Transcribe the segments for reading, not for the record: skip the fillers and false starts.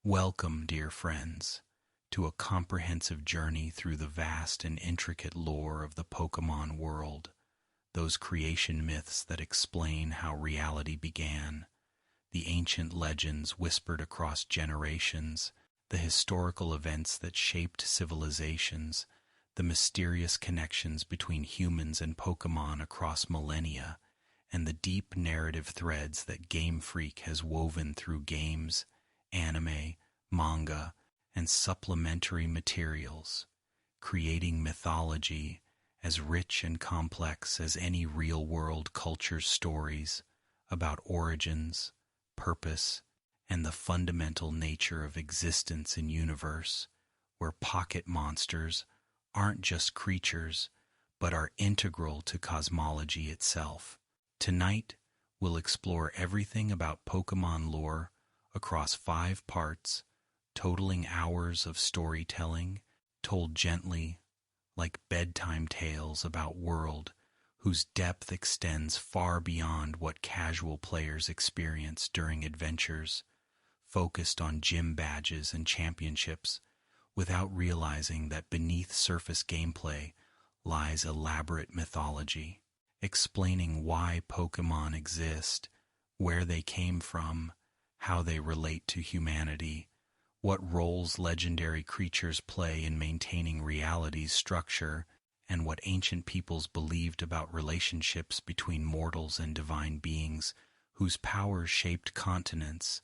Welcome, dear friends, to a comprehensive journey through the vast and intricate lore of the Pokémon world, those creation myths that explain how reality began, the ancient legends whispered across generations, the historical events that shaped civilizations, the mysterious connections between humans and Pokémon across millennia, and the deep narrative threads that Game Freak has woven through games, anime, manga, and supplementary materials, creating mythology as rich and complex as any real-world culture's stories about origins, purpose, and the fundamental nature of existence in universe where pocket monsters aren't just creatures, but are integral to cosmology itself. Tonight, we'll explore everything about Pokémon lore across 5 parts, totaling hours of storytelling, told gently, like bedtime tales about world whose depth extends far beyond what casual players experience during adventures, focused on gym badges and championships, without realizing that beneath surface gameplay lies elaborate mythology, explaining why Pokémon exist, where they came from, how they relate to humanity, what roles legendary creatures play in maintaining reality's structure, and what ancient peoples believed about relationships between mortals and divine beings whose powers shaped continents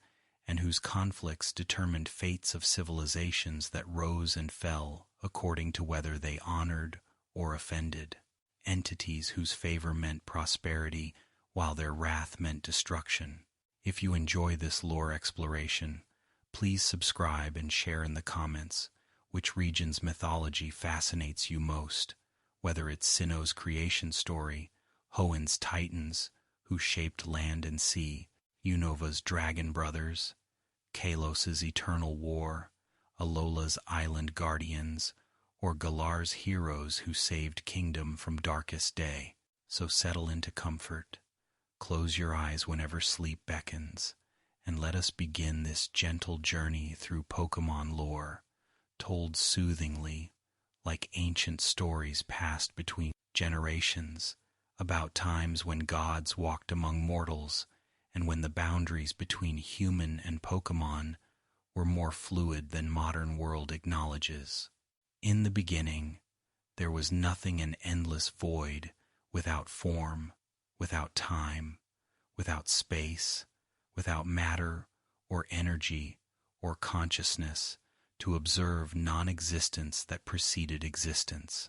and whose conflicts determined fates of civilizations that rose and fell according to whether they honored or offended, entities whose favor meant prosperity while their wrath meant destruction. If you enjoy this lore exploration, please subscribe and share in the comments which region's mythology fascinates you most, whether it's Sinnoh's creation story, Hoenn's titans, who shaped land and sea, Unova's dragon brothers, Kalos's eternal war, Alola's island guardians, or Galar's heroes who saved kingdom from darkest day. So settle into comfort, close your eyes whenever sleep beckons, and let us begin this gentle journey through Pokémon lore, told soothingly, like ancient stories passed between generations, about times when gods walked among mortals and when the boundaries between human and Pokémon were more fluid than modern world acknowledges. In the beginning, there was nothing, an endless void, without form, without time, without space, without matter or energy or consciousness to observe non-existence that preceded existence.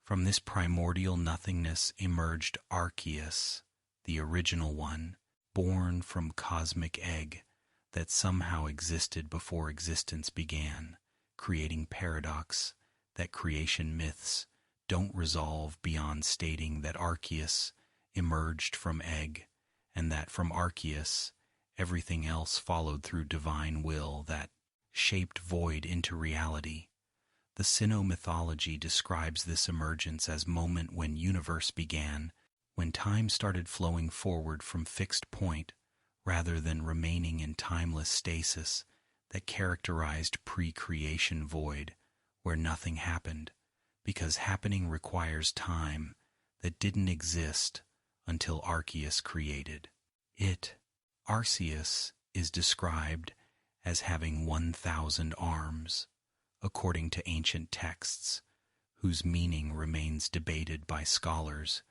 From this primordial nothingness emerged Arceus, the original one, born from cosmic egg that somehow existed before existence began, creating paradox that creation myths don't resolve beyond stating that Arceus emerged from egg, and that from Arceus everything else followed through divine will that shaped void into reality. The Sinnoh mythology describes this emergence as moment when universe began, when time started flowing forward from fixed point rather than remaining in timeless stasis that characterized pre-creation void, where nothing happened, because happening requires time that didn't exist until Arceus created it. Arceus is described as having 1,000 arms, according to ancient texts, whose meaning remains debated by scholars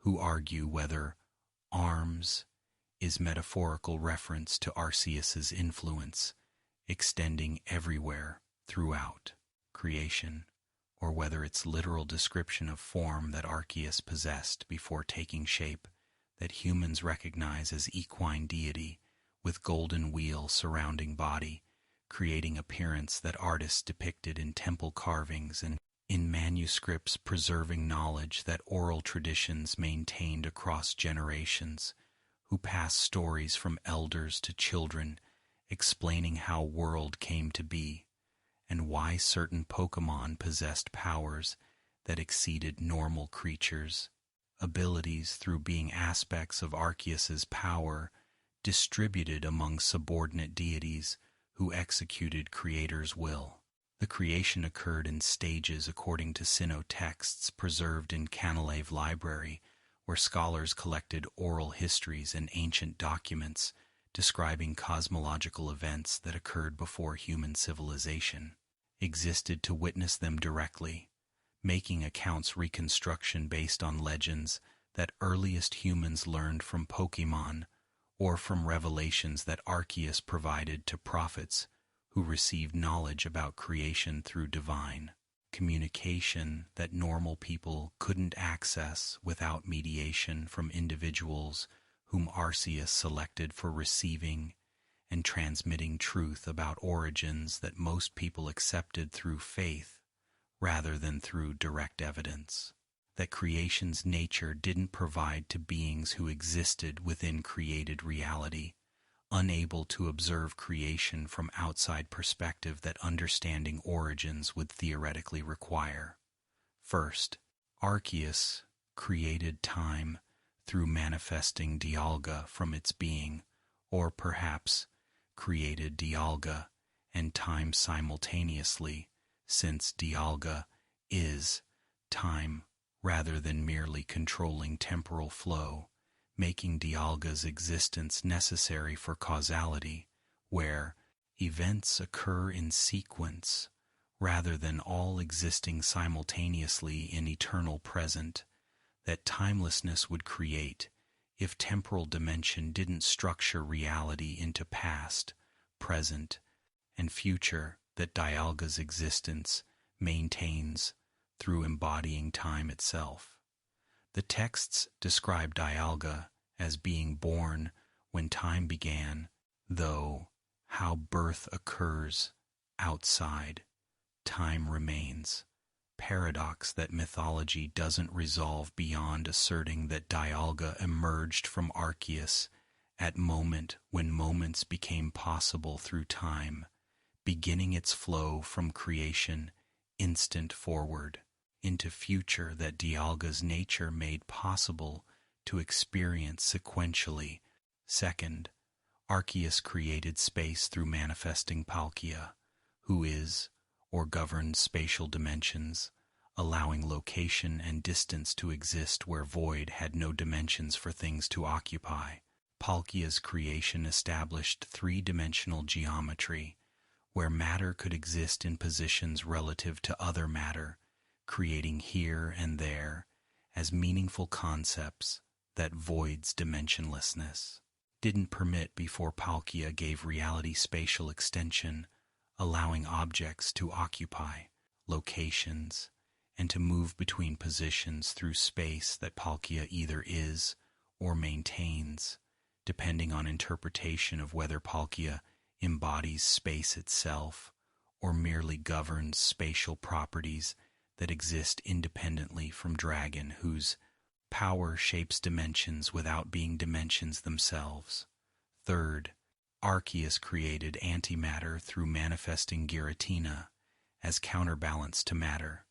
who argue whether arms is metaphorical reference to Arceus's influence extending everywhere throughout creation, or whether it's literal description of form that Arceus possessed before taking shape that humans recognize as equine deity with golden wheel surrounding body, creating appearance that artists depicted in temple carvings and in manuscripts, preserving knowledge that oral traditions maintained across generations, who pass stories from elders to children, explaining how world came to be and why certain Pokémon possessed powers that exceeded normal creatures, abilities through being aspects of Arceus's power distributed among subordinate deities who executed Creator's will. The creation occurred in stages according to Sino texts preserved in Canalave Library, where scholars collected oral histories and ancient documents describing cosmological events that occurred before human civilization existed to witness them directly, making accounts reconstruction based on legends that earliest humans learned from Pokémon or from revelations that Arceus provided to prophets who received knowledge about creation through divine communication that normal people couldn't access without mediation from individuals whom Arceus selected for receiving and transmitting truth about origins that most people accepted through faith rather than through direct evidence. That creation's nature didn't provide to beings who existed within created reality, unable to observe creation from outside perspective that understanding origins would theoretically require. First, Arceus created time through manifesting Dialga from its being, or perhaps created Dialga and time simultaneously, since Dialga is time rather than merely controlling temporal flow, making Dialga's existence necessary for causality, where events occur in sequence rather than all existing simultaneously in eternal present, that timelessness would create if temporal dimension didn't structure reality into past, present, and future that Dialga's existence maintains through embodying time itself. The texts describe Dialga as being born when time began, though how birth occurs outside, time remains. Paradox that mythology doesn't resolve beyond asserting that Dialga emerged from Arceus at moment when moments became possible through time, beginning its flow from creation instant forward into future that Dialga's nature made possible to experience sequentially. Second, Arceus created space through manifesting Palkia, who is, or governs spatial dimensions, allowing location and distance to exist where void had no dimensions for things to occupy. Palkia's creation established three-dimensional geometry, where matter could exist in positions relative to other matter, creating here and there as meaningful concepts that void's dimensionlessness didn't permit before Palkia gave reality spatial extension, allowing objects to occupy locations and to move between positions through space that Palkia either is or maintains, depending on interpretation of whether Palkia embodies space itself or merely governs spatial properties that exist independently from Dragon, whose power shapes dimensions without being dimensions themselves. Third, Arceus created antimatter through manifesting Giratina as counterbalance to matter,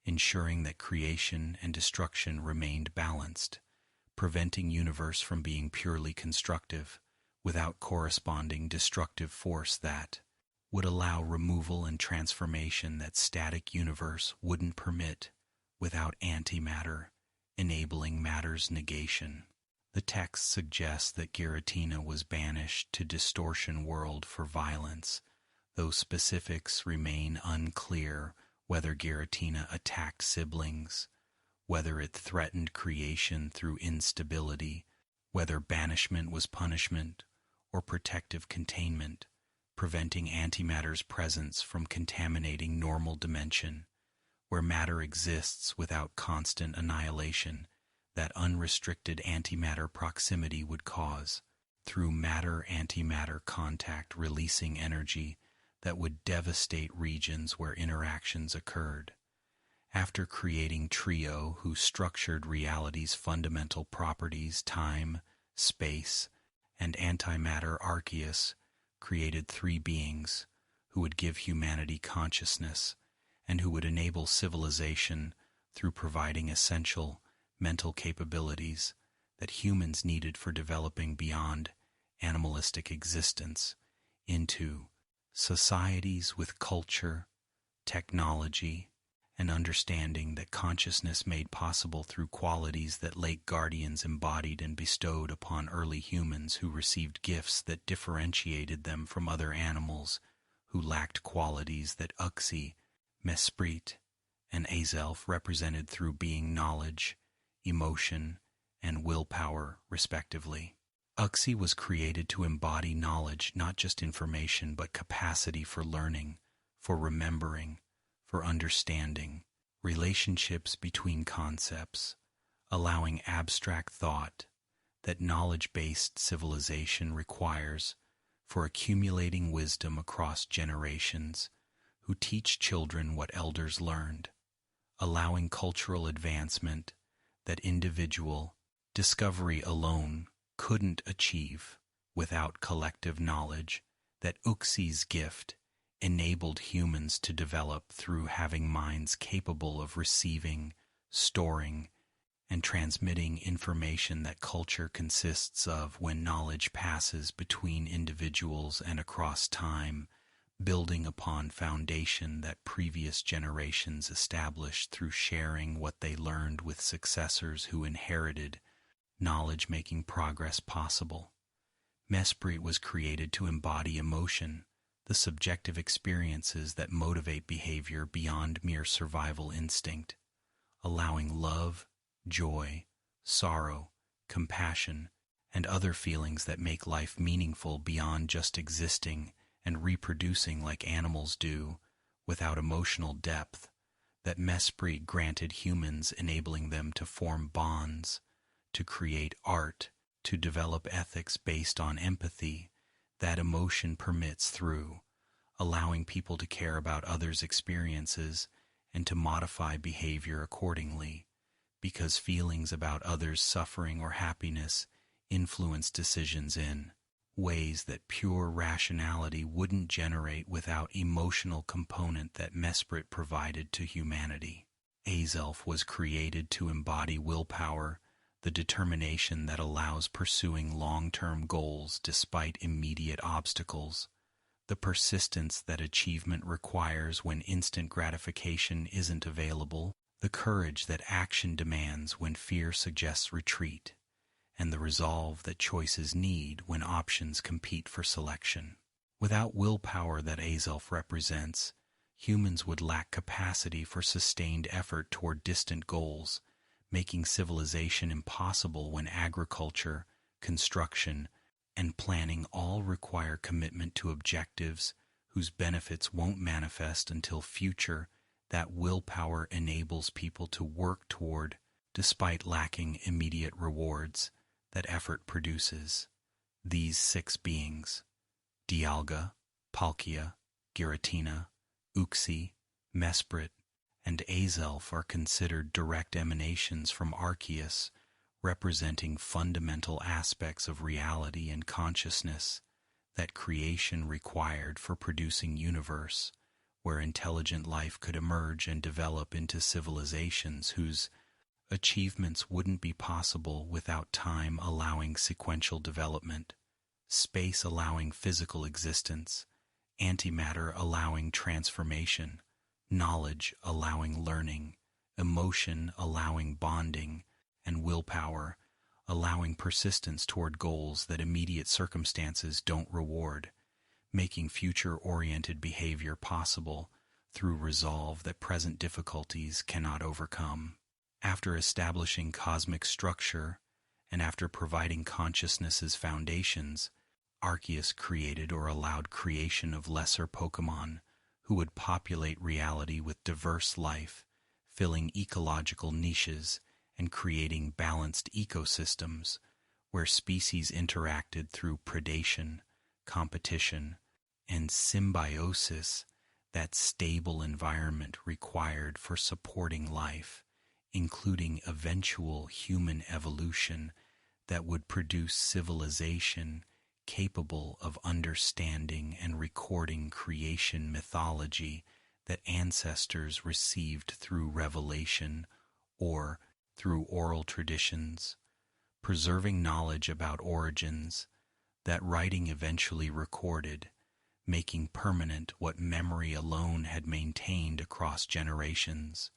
ensuring that creation and destruction remained balanced, preventing universe from being purely constructive without corresponding destructive force that would allow removal and transformation that static universe wouldn't permit without antimatter, enabling matter's negation. The text suggests that Giratina was banished to Distortion World for violence, though specifics remain unclear whether Giratina attacked siblings, whether it threatened creation through instability, whether banishment was punishment or protective containment, preventing antimatter's presence from contaminating normal dimension, where matter exists without constant annihilation that unrestricted antimatter proximity would cause, through matter-antimatter contact releasing energy that would devastate regions where interactions occurred. After creating Trio, who structured reality's fundamental properties, time, space, and antimatter, Arceus created three beings who would give humanity consciousness and who would enable civilization through providing essential mental capabilities that humans needed for developing beyond animalistic existence into Societies with culture, technology, and understanding that consciousness made possible through qualities that lake guardians embodied and bestowed upon early humans who received gifts that differentiated them from other animals who lacked qualities that Uxie, Mesprit, and Azelf represented through being knowledge, emotion, and willpower, respectively. Uxie was created to embody knowledge, not just information, but capacity for learning, for remembering, for understanding, relationships between concepts, allowing abstract thought that knowledge-based civilization requires for accumulating wisdom across generations who teach children what elders learned, allowing cultural advancement that individual discovery alone couldn't achieve without collective knowledge that Uxie's gift enabled humans to develop through having minds capable of receiving, storing, and transmitting information that culture consists of when knowledge passes between individuals and across time, building upon foundation that previous generations established through sharing what they learned with successors who inherited knowledge, making progress possible. Mesprit was created to embody emotion, the subjective experiences that motivate behavior beyond mere survival instinct, allowing love, joy, sorrow, compassion, and other feelings that make life meaningful beyond just existing and reproducing like animals do, without emotional depth, that Mesprit granted humans, enabling them to form bonds, to create art, to develop ethics based on empathy that emotion permits through, allowing people to care about others' experiences and to modify behavior accordingly, because feelings about others' suffering or happiness influence decisions in ways that pure rationality wouldn't generate without emotional component that Mesprit provided to humanity. Azelf was created to embody willpower, the determination that allows pursuing long-term goals despite immediate obstacles, the persistence that achievement requires when instant gratification isn't available, the courage that action demands when fear suggests retreat, and the resolve that choices need when options compete for selection. Without willpower that Azelf represents, humans would lack capacity for sustained effort toward distant goals, making civilization impossible when agriculture, construction, and planning all require commitment to objectives whose benefits won't manifest until future. That willpower enables people to work toward, despite lacking immediate rewards that effort produces. These 6 beings, Dialga, Palkia, Giratina, Uxie, Mesprit, and Azelf, are considered direct emanations from Arceus, representing fundamental aspects of reality and consciousness that creation required for producing universe, where intelligent life could emerge and develop into civilizations whose achievements wouldn't be possible without time allowing sequential development, space allowing physical existence, antimatter allowing transformation, knowledge allowing learning, emotion allowing bonding, and willpower allowing persistence toward goals that immediate circumstances don't reward, making future-oriented behavior possible through resolve that present difficulties cannot overcome. After establishing cosmic structure and after providing consciousness's foundations, Arceus created or allowed creation of lesser Pokémon who would populate reality with diverse life, filling ecological niches and creating balanced ecosystems where species interacted through predation, competition, and symbiosis, that stable environment required for supporting life, including eventual human evolution that would produce civilization capable of understanding and recording creation mythology that ancestors received through revelation or through oral traditions, preserving knowledge about origins that writing eventually recorded, making permanent what memory alone had maintained across generations,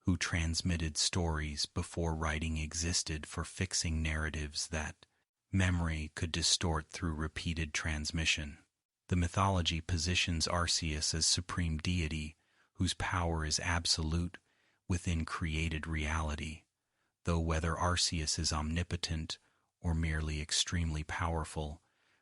who transmitted stories before writing existed for fixing narratives that memory could distort through repeated transmission. The mythology positions Arceus as supreme deity, whose power is absolute within created reality, though whether Arceus is omnipotent or merely extremely powerful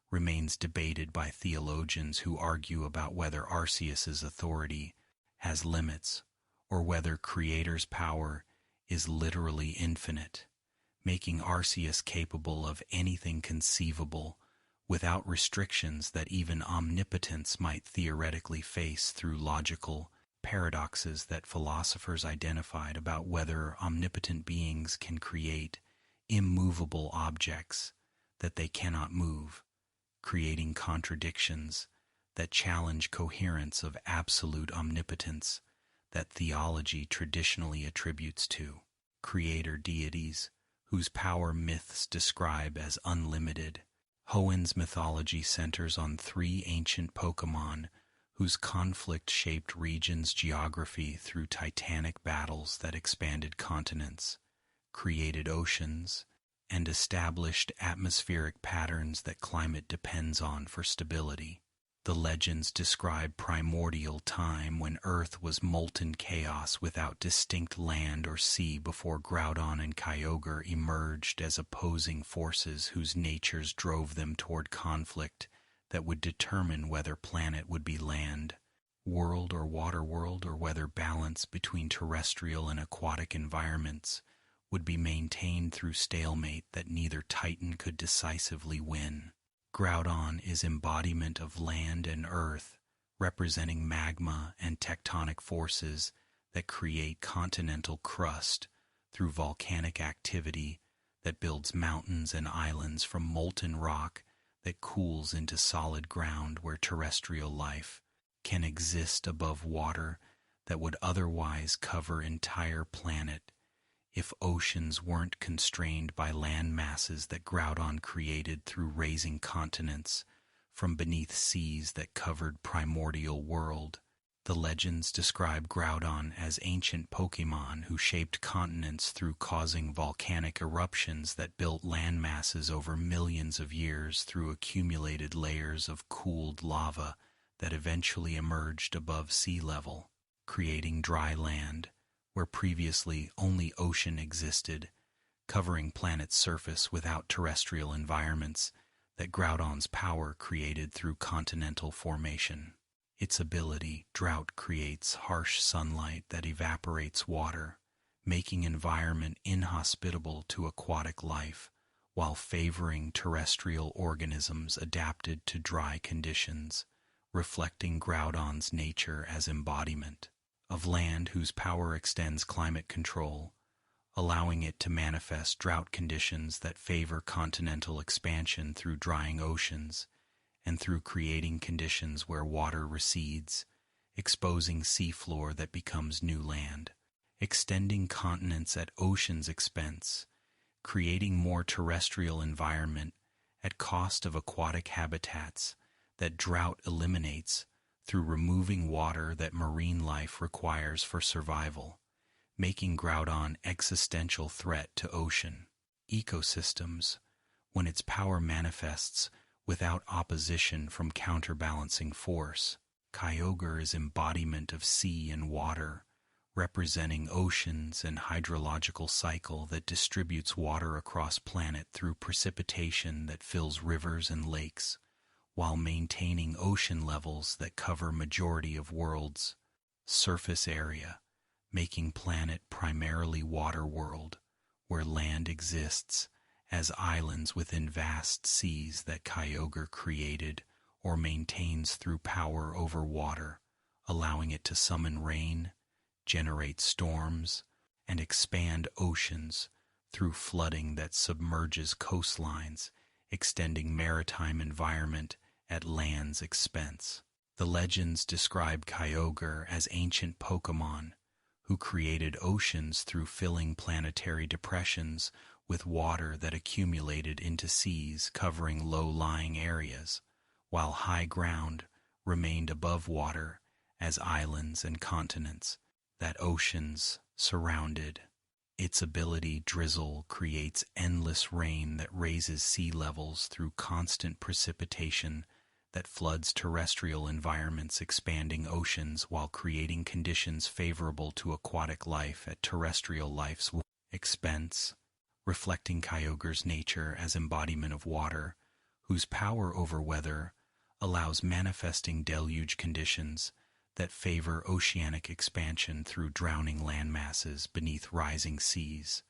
remains debated by theologians who argue about whether Arceus's authority has limits or whether Creator's power is literally infinite, making Arceus capable of anything conceivable without restrictions that even omnipotence might theoretically face through logical paradoxes that philosophers identified about whether omnipotent beings can create immovable objects that they cannot move, creating contradictions that challenge coherence of absolute omnipotence that theology traditionally attributes to creator deities, whose power myths describe as unlimited. Hoenn's mythology centers on three ancient Pokémon whose conflict shaped regions' geography through titanic battles that expanded continents, created oceans, and established atmospheric patterns that climate depends on for stability. The legends describe primordial time when Earth was molten chaos without distinct land or sea before Groudon and Kyogre emerged as opposing forces whose natures drove them toward conflict that would determine whether planet would be land, world or water world, or whether balance between terrestrial and aquatic environments would be maintained through stalemate that neither Titan could decisively win. Groudon is embodiment of land and earth, representing magma and tectonic forces that create continental crust through volcanic activity that builds mountains and islands from molten rock that cools into solid ground where terrestrial life can exist above water that would otherwise cover entire planet if oceans weren't constrained by land masses that Groudon created through raising continents from beneath seas that covered primordial world. The legends describe Groudon as ancient Pokémon who shaped continents through causing volcanic eruptions that built land masses over millions of years through accumulated layers of cooled lava that eventually emerged above sea level, creating dry land where previously only ocean existed, covering planet's surface without terrestrial environments that Groudon's power created through continental formation. Its ability, drought, creates harsh sunlight that evaporates water, making environment inhospitable to aquatic life, while favoring terrestrial organisms adapted to dry conditions, reflecting Groudon's nature as embodiment of land whose power extends climate control, allowing it to manifest drought conditions that favor continental expansion through drying oceans and through creating conditions where water recedes, exposing seafloor that becomes new land, extending continents at ocean's expense, creating more terrestrial environment at cost of aquatic habitats that drought eliminates through removing water that marine life requires for survival, making Groudon existential threat to ocean ecosystems when its power manifests without opposition from counterbalancing force. Kyogre is embodiment of sea and water, representing oceans and hydrological cycle that distributes water across planet through precipitation that fills rivers and lakes, while maintaining ocean levels that cover majority of world's surface area, making planet primarily water world, where land exists as islands within vast seas that Kyogre created or maintains through power over water, allowing it to summon rain, generate storms, and expand oceans through flooding that submerges coastlines, extending maritime environment at land's expense. The legends describe Kyogre as ancient Pokémon who created oceans through filling planetary depressions with water that accumulated into seas covering low-lying areas, while high ground remained above water as islands and continents that oceans surrounded. Its ability drizzle creates endless rain that raises sea levels through constant precipitation that floods terrestrial environments, expanding oceans while creating conditions favorable to aquatic life at terrestrial life's expense, reflecting Kyogre's nature as embodiment of water, whose power over weather allows manifesting deluge conditions that favor oceanic expansion through drowning landmasses beneath rising seas,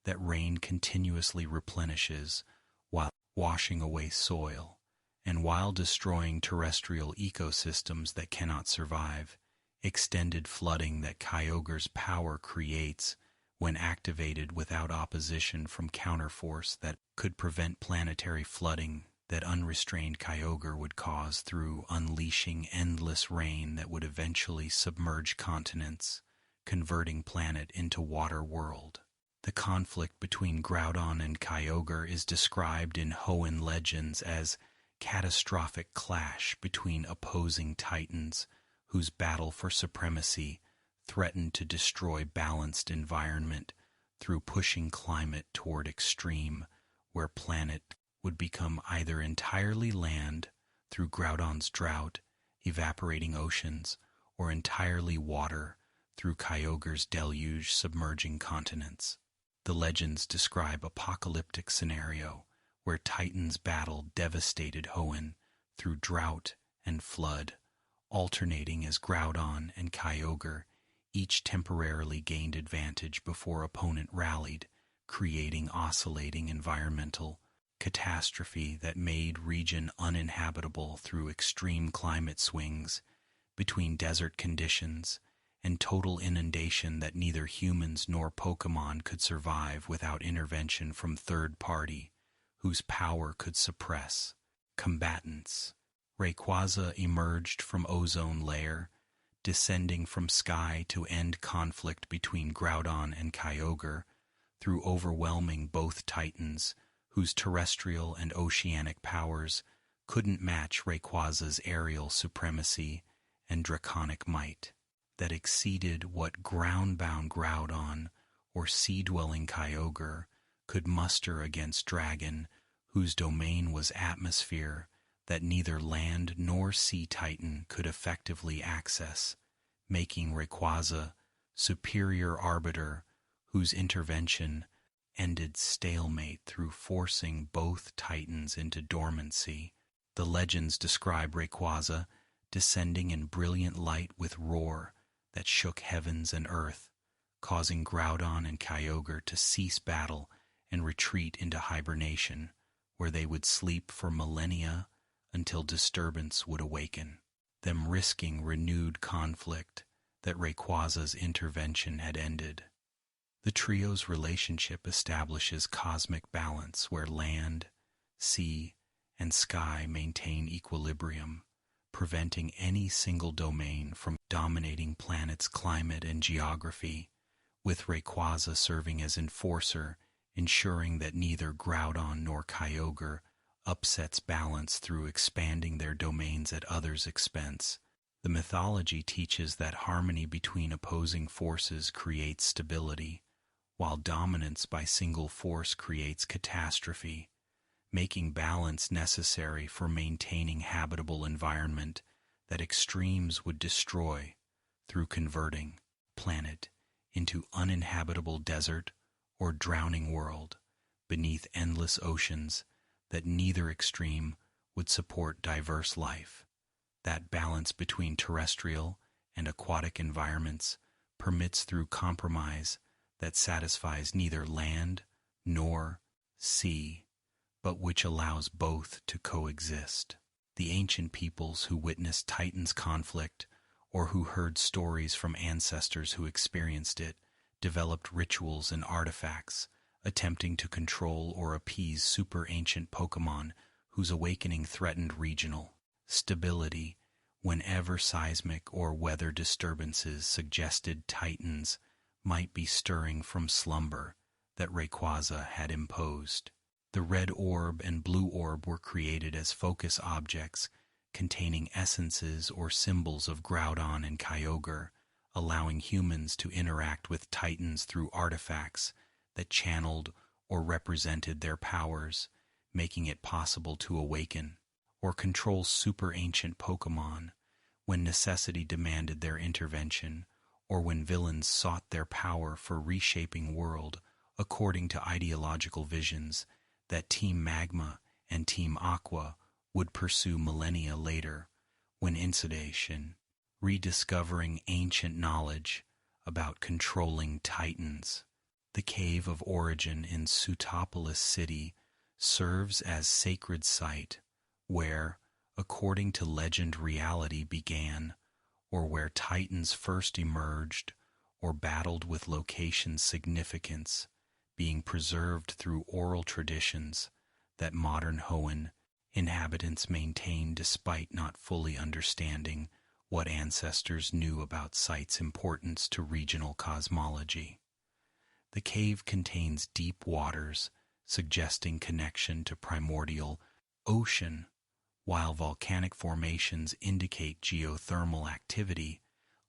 that rain continuously replenishes while washing away soil, and while destroying terrestrial ecosystems that cannot survive, extended flooding that Kyogre's power creates when activated without opposition from counterforce that could prevent planetary flooding that unrestrained Kyogre would cause through unleashing endless rain that would eventually submerge continents, converting planet into water world. The conflict between Groudon and Kyogre is described in Hoenn legends as catastrophic clash between opposing titans whose battle for supremacy threatened to destroy balanced environment through pushing climate toward extreme, where planet would become either entirely land through Groudon's drought, evaporating oceans, or entirely water through Kyogre's deluge, submerging continents. The legends describe apocalyptic scenario where titans battle devastated Hoenn through drought and flood, alternating as Groudon and Kyogre each temporarily gained advantage before opponent rallied, creating oscillating environmental catastrophe that made region uninhabitable through extreme climate swings between desert conditions and total inundation that neither humans nor Pokémon could survive without intervention from third party whose power could suppress combatants. Rayquaza emerged from ozone layer, descending from sky to end conflict between Groudon and Kyogre through overwhelming both titans whose terrestrial and oceanic powers couldn't match Rayquaza's aerial supremacy and draconic might, that exceeded what ground-bound Groudon or sea-dwelling Kyogre could muster against Dragon, whose domain was atmosphere that neither land nor sea titan could effectively access, making Rayquaza superior arbiter whose intervention ended stalemate through forcing both titans into dormancy. The legends describe Rayquaza descending in brilliant light with roar that shook heavens and earth, causing Groudon and Kyogre to cease battle and retreat into hibernation, where they would sleep for millennia until disturbance would awaken, them risking renewed conflict that Rayquaza's intervention had ended. The trio's relationship establishes cosmic balance where land, sea, and sky maintain equilibrium, preventing any single domain from dominating planet's climate and geography, with Rayquaza serving as enforcer, ensuring that neither Groudon nor Kyogre upsets balance through expanding their domains at others' expense. The mythology teaches that harmony between opposing forces creates stability, while dominance by single force creates catastrophe, making balance necessary for maintaining habitable environment that extremes would destroy through converting planet into uninhabitable desert or drowning world beneath endless oceans that neither extreme would support diverse life. That balance between terrestrial and aquatic environments permits through compromise that satisfies neither land nor sea, but which allows both to coexist. The ancient peoples who witnessed Titans' conflict or who heard stories from ancestors who experienced it developed rituals and artifacts attempting to control or appease super-ancient Pokémon whose awakening threatened regional stability whenever seismic or weather disturbances suggested Titans might be stirring from slumber that Rayquaza had imposed. The red orb and blue orb were created as focus objects, containing essences or symbols of Groudon and Kyogre, allowing humans to interact with Titans through artifacts that channeled or represented their powers, making it possible to awaken or control super ancient Pokémon when necessity demanded their intervention, or when villains sought their power for reshaping world according to ideological visions that Team Magma and Team Aqua would pursue millennia later, when Incidation, rediscovering ancient knowledge about controlling Titans. The Cave of Origin in Sutopolis City serves as sacred site where, according to legend, reality began, or where Titans first emerged or battled, with location significance being preserved through oral traditions that modern Hoenn inhabitants maintain despite not fully understanding what ancestors knew about site's importance to regional cosmology. The cave contains deep waters, suggesting connection to primordial ocean, while volcanic formations indicate geothermal activity,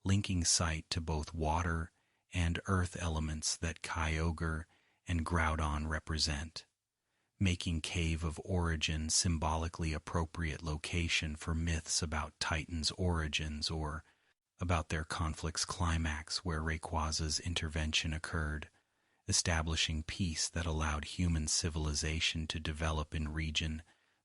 linking site to both water and earth elements that Kyogre and Groudon represent, making Cave of Origin symbolically appropriate location for myths about Titan's origins or about their conflict's climax, where Rayquaza's intervention occurred, establishing peace that allowed human civilization to develop in region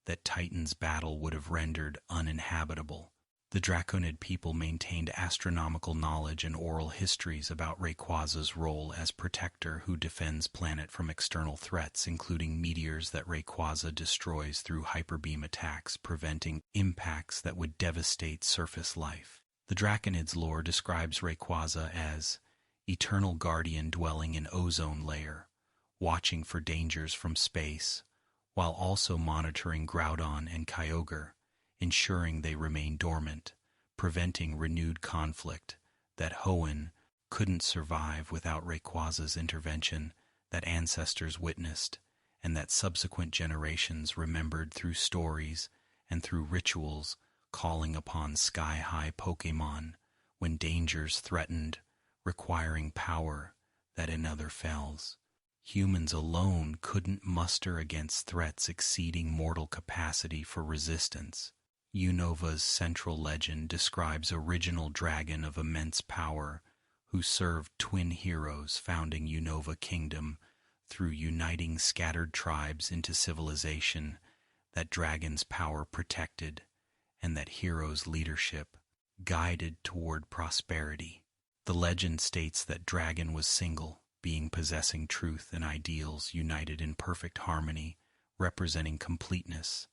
that Titan's battle would have rendered uninhabitable. The Draconid people maintained astronomical knowledge and oral histories about Rayquaza's role as protector who defends planet from external threats, including meteors that Rayquaza destroys through hyperbeam attacks, preventing impacts that would devastate surface life. The Draconid's lore describes Rayquaza as eternal guardian dwelling in ozone layer, watching for dangers from space, while also monitoring Groudon and Kyogre, ensuring they remain dormant, preventing renewed conflict that Hoenn couldn't survive without Rayquaza's intervention, that ancestors witnessed, and that subsequent generations remembered through stories and through rituals, calling upon sky-high Pokémon when dangers threatened, requiring power that in other fells humans alone couldn't muster against threats exceeding mortal capacity for resistance. Unova's central legend describes original dragon of immense power who served twin heroes, founding Unova Kingdom through uniting scattered tribes into civilization that dragon's power protected and that heroes' leadership guided toward prosperity. The legend states that dragon was single, being possessing truth and ideals united in perfect harmony, representing completeness.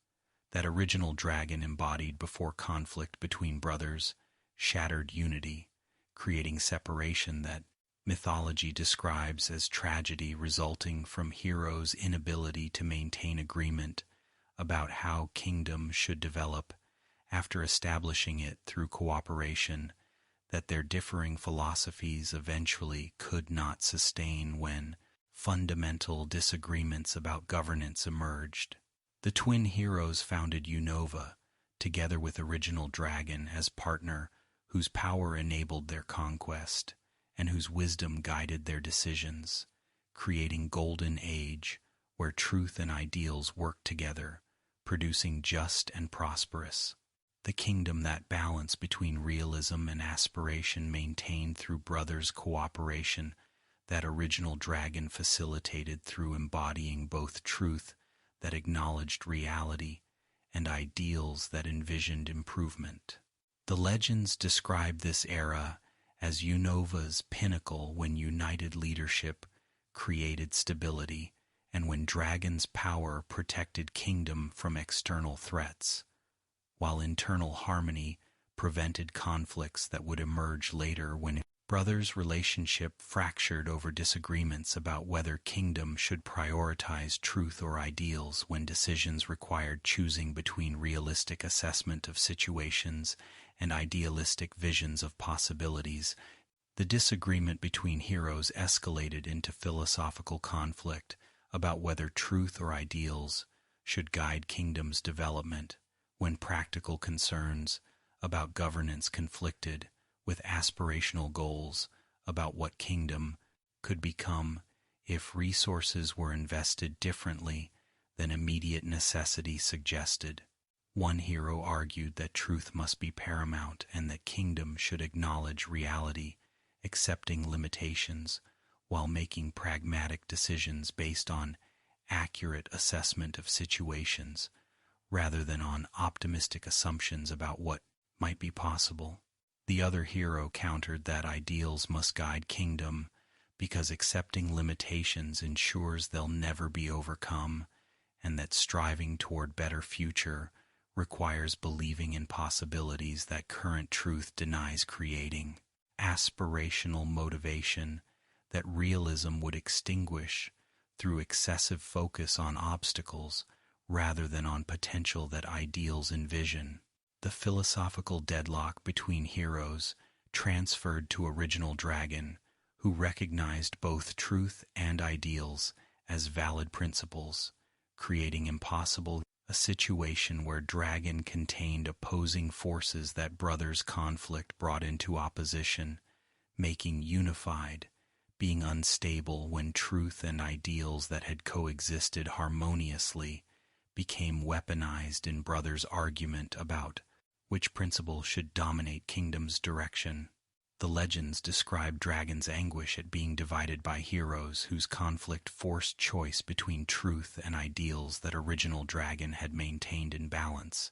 That original dragon embodied before conflict between brothers, shattered unity, creating separation that mythology describes as tragedy resulting from heroes' inability to maintain agreement about how kingdom should develop after establishing it through cooperation, that their differing philosophies eventually could not sustain when fundamental disagreements about governance emerged. The twin heroes founded Unova, together with Original Dragon as partner, whose power enabled their conquest and whose wisdom guided their decisions, creating Golden Age where truth and ideals worked together, producing just and prosperous. The kingdom that balance between realism and aspiration maintained through brothers' cooperation, that Original Dragon facilitated through embodying both truth that acknowledged reality and ideals that envisioned improvement. The legends describe this era as Unova's pinnacle, when united leadership created stability and when dragon's power protected kingdom from external threats, while internal harmony prevented conflicts that would emerge later when brothers' relationship fractured over disagreements about whether kingdom should prioritize truth or ideals, when decisions required choosing between realistic assessment of situations and idealistic visions of possibilities. The disagreement between heroes escalated into philosophical conflict about whether truth or ideals should guide kingdom's development, when practical concerns about governance conflicted with aspirational goals about what kingdom could become if resources were invested differently than immediate necessity suggested. One hero argued that truth must be paramount and that kingdom should acknowledge reality, accepting limitations, while making pragmatic decisions based on accurate assessment of situations, rather than on optimistic assumptions about what might be possible. The other hero countered that ideals must guide kingdom because accepting limitations ensures they'll never be overcome, and that striving toward better future requires believing in possibilities that current truth denies creating. Aspirational motivation that realism would extinguish through excessive focus on obstacles rather than on potential that ideals envision. The philosophical deadlock between heroes transferred to Original Dragon, who recognized both truth and ideals as valid principles, creating impossible a situation where Dragon contained opposing forces that brothers' conflict brought into opposition, making unified, being unstable when truth and ideals that had coexisted harmoniously became weaponized in brothers' argument about which principle should dominate kingdom's direction. The legends describe Dragon's anguish at being divided by heroes whose conflict forced choice between truth and ideals that Original Dragon had maintained in balance,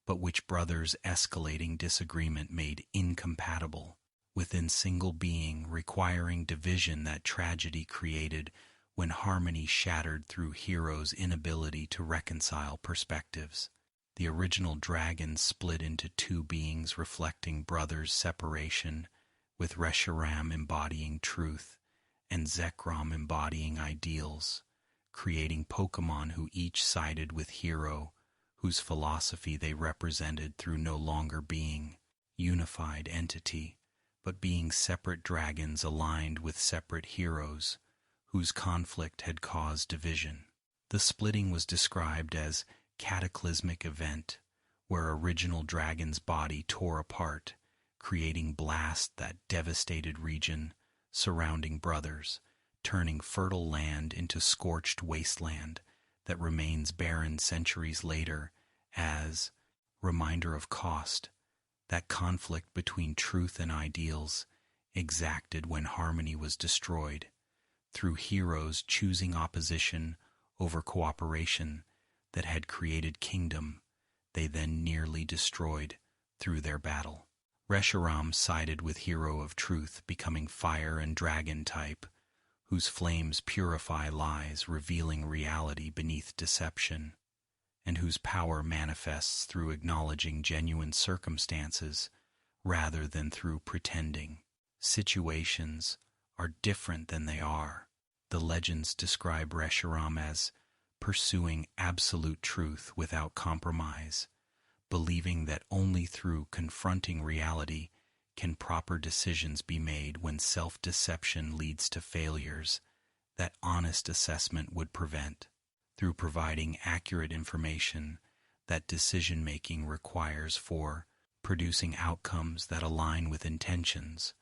but which brothers' escalating disagreement made incompatible within single being, requiring division that tragedy created when harmony shattered through heroes' inability to reconcile perspectives. The Original Dragon split into two beings reflecting brothers' separation, with Reshiram embodying truth and Zekrom embodying ideals, creating Pokémon who each sided with hero, whose philosophy they represented through no longer being unified entity, but being separate dragons aligned with separate heroes, whose conflict had caused division. The splitting was described as cataclysmic event, where Original Dragon's body tore apart, creating blast that devastated region surrounding brothers, turning fertile land into scorched wasteland that remains barren centuries later as reminder of cost, that conflict between truth and ideals exacted when harmony was destroyed, through heroes choosing opposition over cooperation that had created kingdom they then nearly destroyed through their battle. Reshiram sided with Hero of Truth, becoming fire and dragon type, whose flames purify lies, revealing reality beneath deception, and whose power manifests through acknowledging genuine circumstances rather than through pretending. Situations are different than they are. The legends describe Reshiram as pursuing absolute truth without compromise, believing that only through confronting reality can proper decisions be made when self-deception leads to failures that honest assessment would prevent. Through providing accurate information that decision-making requires for producing outcomes that align with intentions,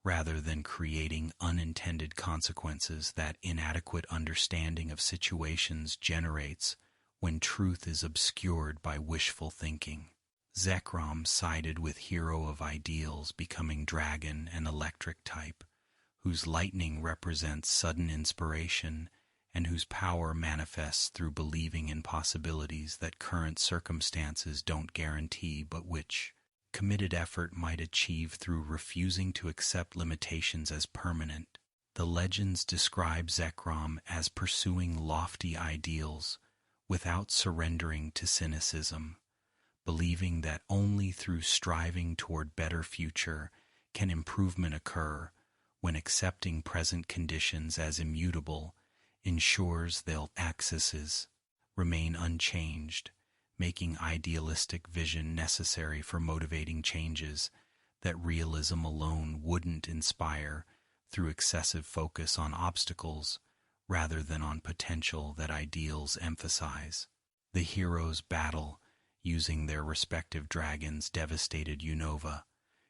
rather than creating unintended consequences that inadequate understanding of situations generates when truth is obscured by wishful thinking. Zekrom sided with Hero of Ideals, becoming dragon and electric type, whose lightning represents sudden inspiration and whose power manifests through believing in possibilities that current circumstances don't guarantee but which committed effort might achieve through refusing to accept limitations as permanent. The legends describe Zekrom as pursuing lofty ideals without surrendering to cynicism, believing that only through striving toward better future can improvement occur, when accepting present conditions as immutable ensures their axes remain unchanged, making idealistic vision necessary for motivating changes that realism alone wouldn't inspire through excessive focus on obstacles rather than on potential that ideals emphasize. The hero's battle using their respective dragons, devastated Unova,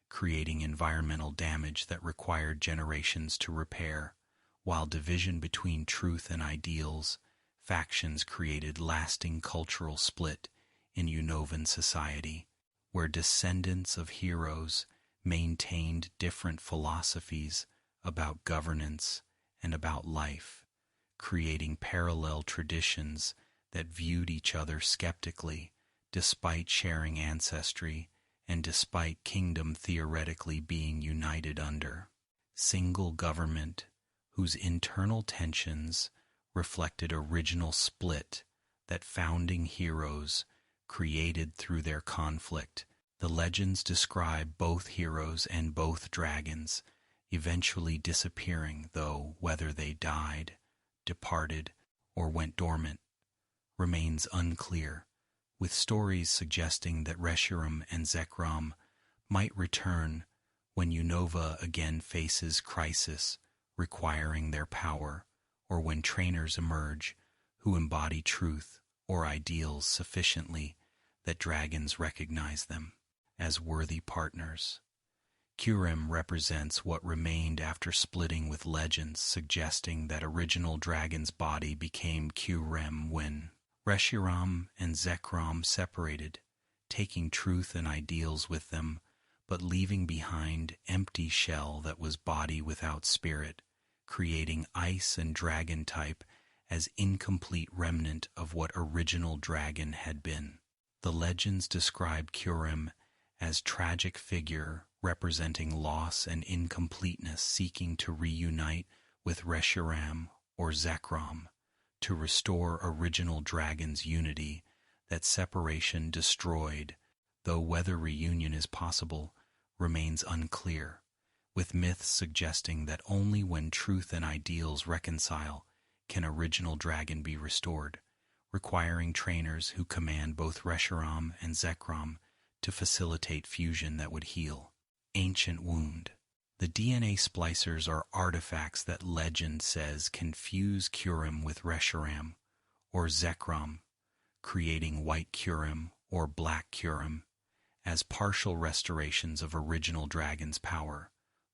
creating environmental damage that required generations to repair, while division between truth and ideals, factions created lasting cultural split in Unovan society, where descendants of heroes maintained different philosophies about governance and about life, creating parallel traditions that viewed each other skeptically despite sharing ancestry and despite kingdom theoretically being united under single government, whose internal tensions reflected original split that founding heroes created through their conflict. The legends describe both heroes and both dragons eventually disappearing, though whether they died, departed, or went dormant remains unclear, with stories suggesting that Reshiram and Zekrom might return when Unova again faces crisis requiring their power, or when trainers emerge who embody truth or ideals sufficiently that dragons recognize them as worthy partners. Kurem represents what remained after splitting, with legends suggesting that original dragon's body became Kurem when Reshiram and Zekrom separated, taking truth and ideals with them, but leaving behind empty shell that was body without spirit, creating ice and dragon type as incomplete remnant of what original dragon had been. The legends describe Kurem as tragic figure representing loss and incompleteness, seeking to reunite with Reshiram or Zekrom to restore original dragon's unity that separation destroyed, though whether reunion is possible remains unclear, with myths suggesting that only when truth and ideals reconcile can original dragon be restored, requiring trainers who command both Reshiram and Zekrom to facilitate fusion that would heal ancient wound. The DNA splicers are artifacts that legend says can fuse Kurem with Reshiram or Zekrom, creating white Kurem or black Kurem as partial restorations of original dragon's power,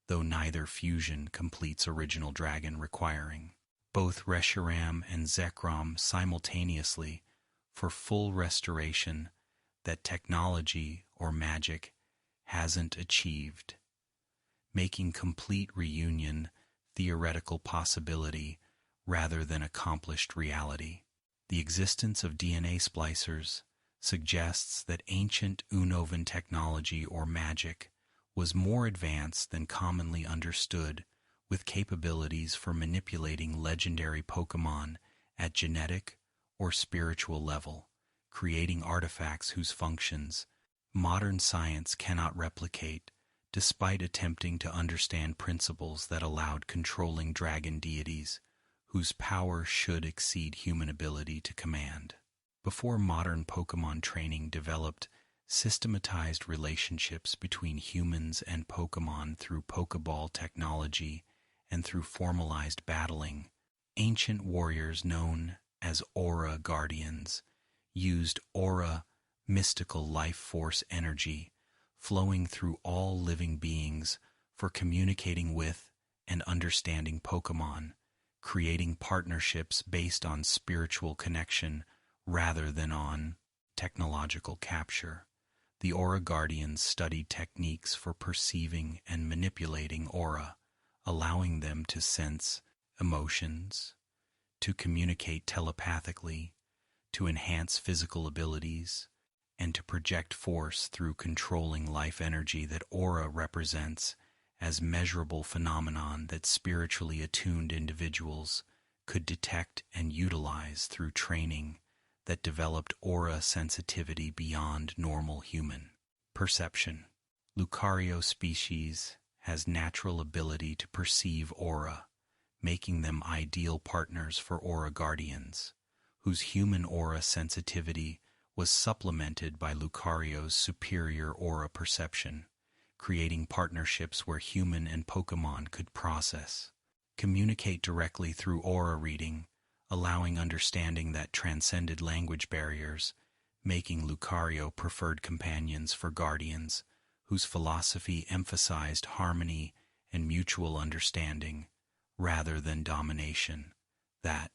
though neither fusion completes original dragon, requiring both Reshiram and Zekrom simultaneously for full restoration that technology or magic hasn't achieved, making complete reunion theoretical possibility rather than accomplished reality. The existence of DNA splicers suggests that ancient Unovan technology or magic was more advanced than commonly understood, with capabilities for manipulating legendary Pokémon at genetic or spiritual level, creating artifacts whose functions modern science cannot replicate, despite attempting to understand principles that allowed controlling dragon deities whose power should exceed human ability to command. Before modern Pokémon training developed systematized relationships between humans and Pokémon through Pokéball technology and through formalized battling, ancient warriors known as Aura Guardians used aura, mystical life force energy, flowing through all living beings for communicating with and understanding Pokémon, creating partnerships based on spiritual connection rather than on technological capture. The Aura Guardians studied techniques for perceiving and manipulating aura, allowing them to sense emotions, to communicate telepathically, to enhance physical abilities, and to project force through controlling life energy that aura represents as measurable phenomenon that spiritually attuned individuals could detect and utilize through training that developed aura sensitivity beyond normal human perception. Lucario species has natural ability to perceive aura, making them ideal partners for Aura Guardians, whose human aura sensitivity was supplemented by Lucario's superior aura perception, creating partnerships where human and Pokémon could process, communicate directly through aura reading, allowing understanding that transcended language barriers, making Lucario preferred companions for guardians, whose philosophy emphasized harmony and mutual understanding rather than domination. That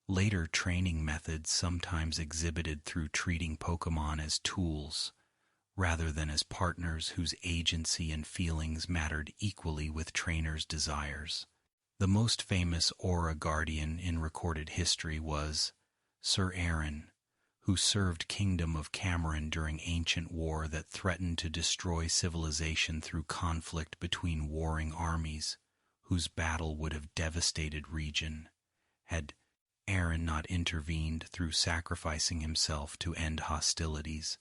later training methods sometimes exhibited through treating Pokémon as tools rather than as partners whose agency and feelings mattered equally with trainers' desires. The most famous Aura Guardian in recorded history was Sir Aaron, who served Kingdom of Cameron during ancient war that threatened to destroy civilization through conflict between warring armies, whose battle would have devastated region, had Aaron not intervened through sacrificing himself to end hostilities.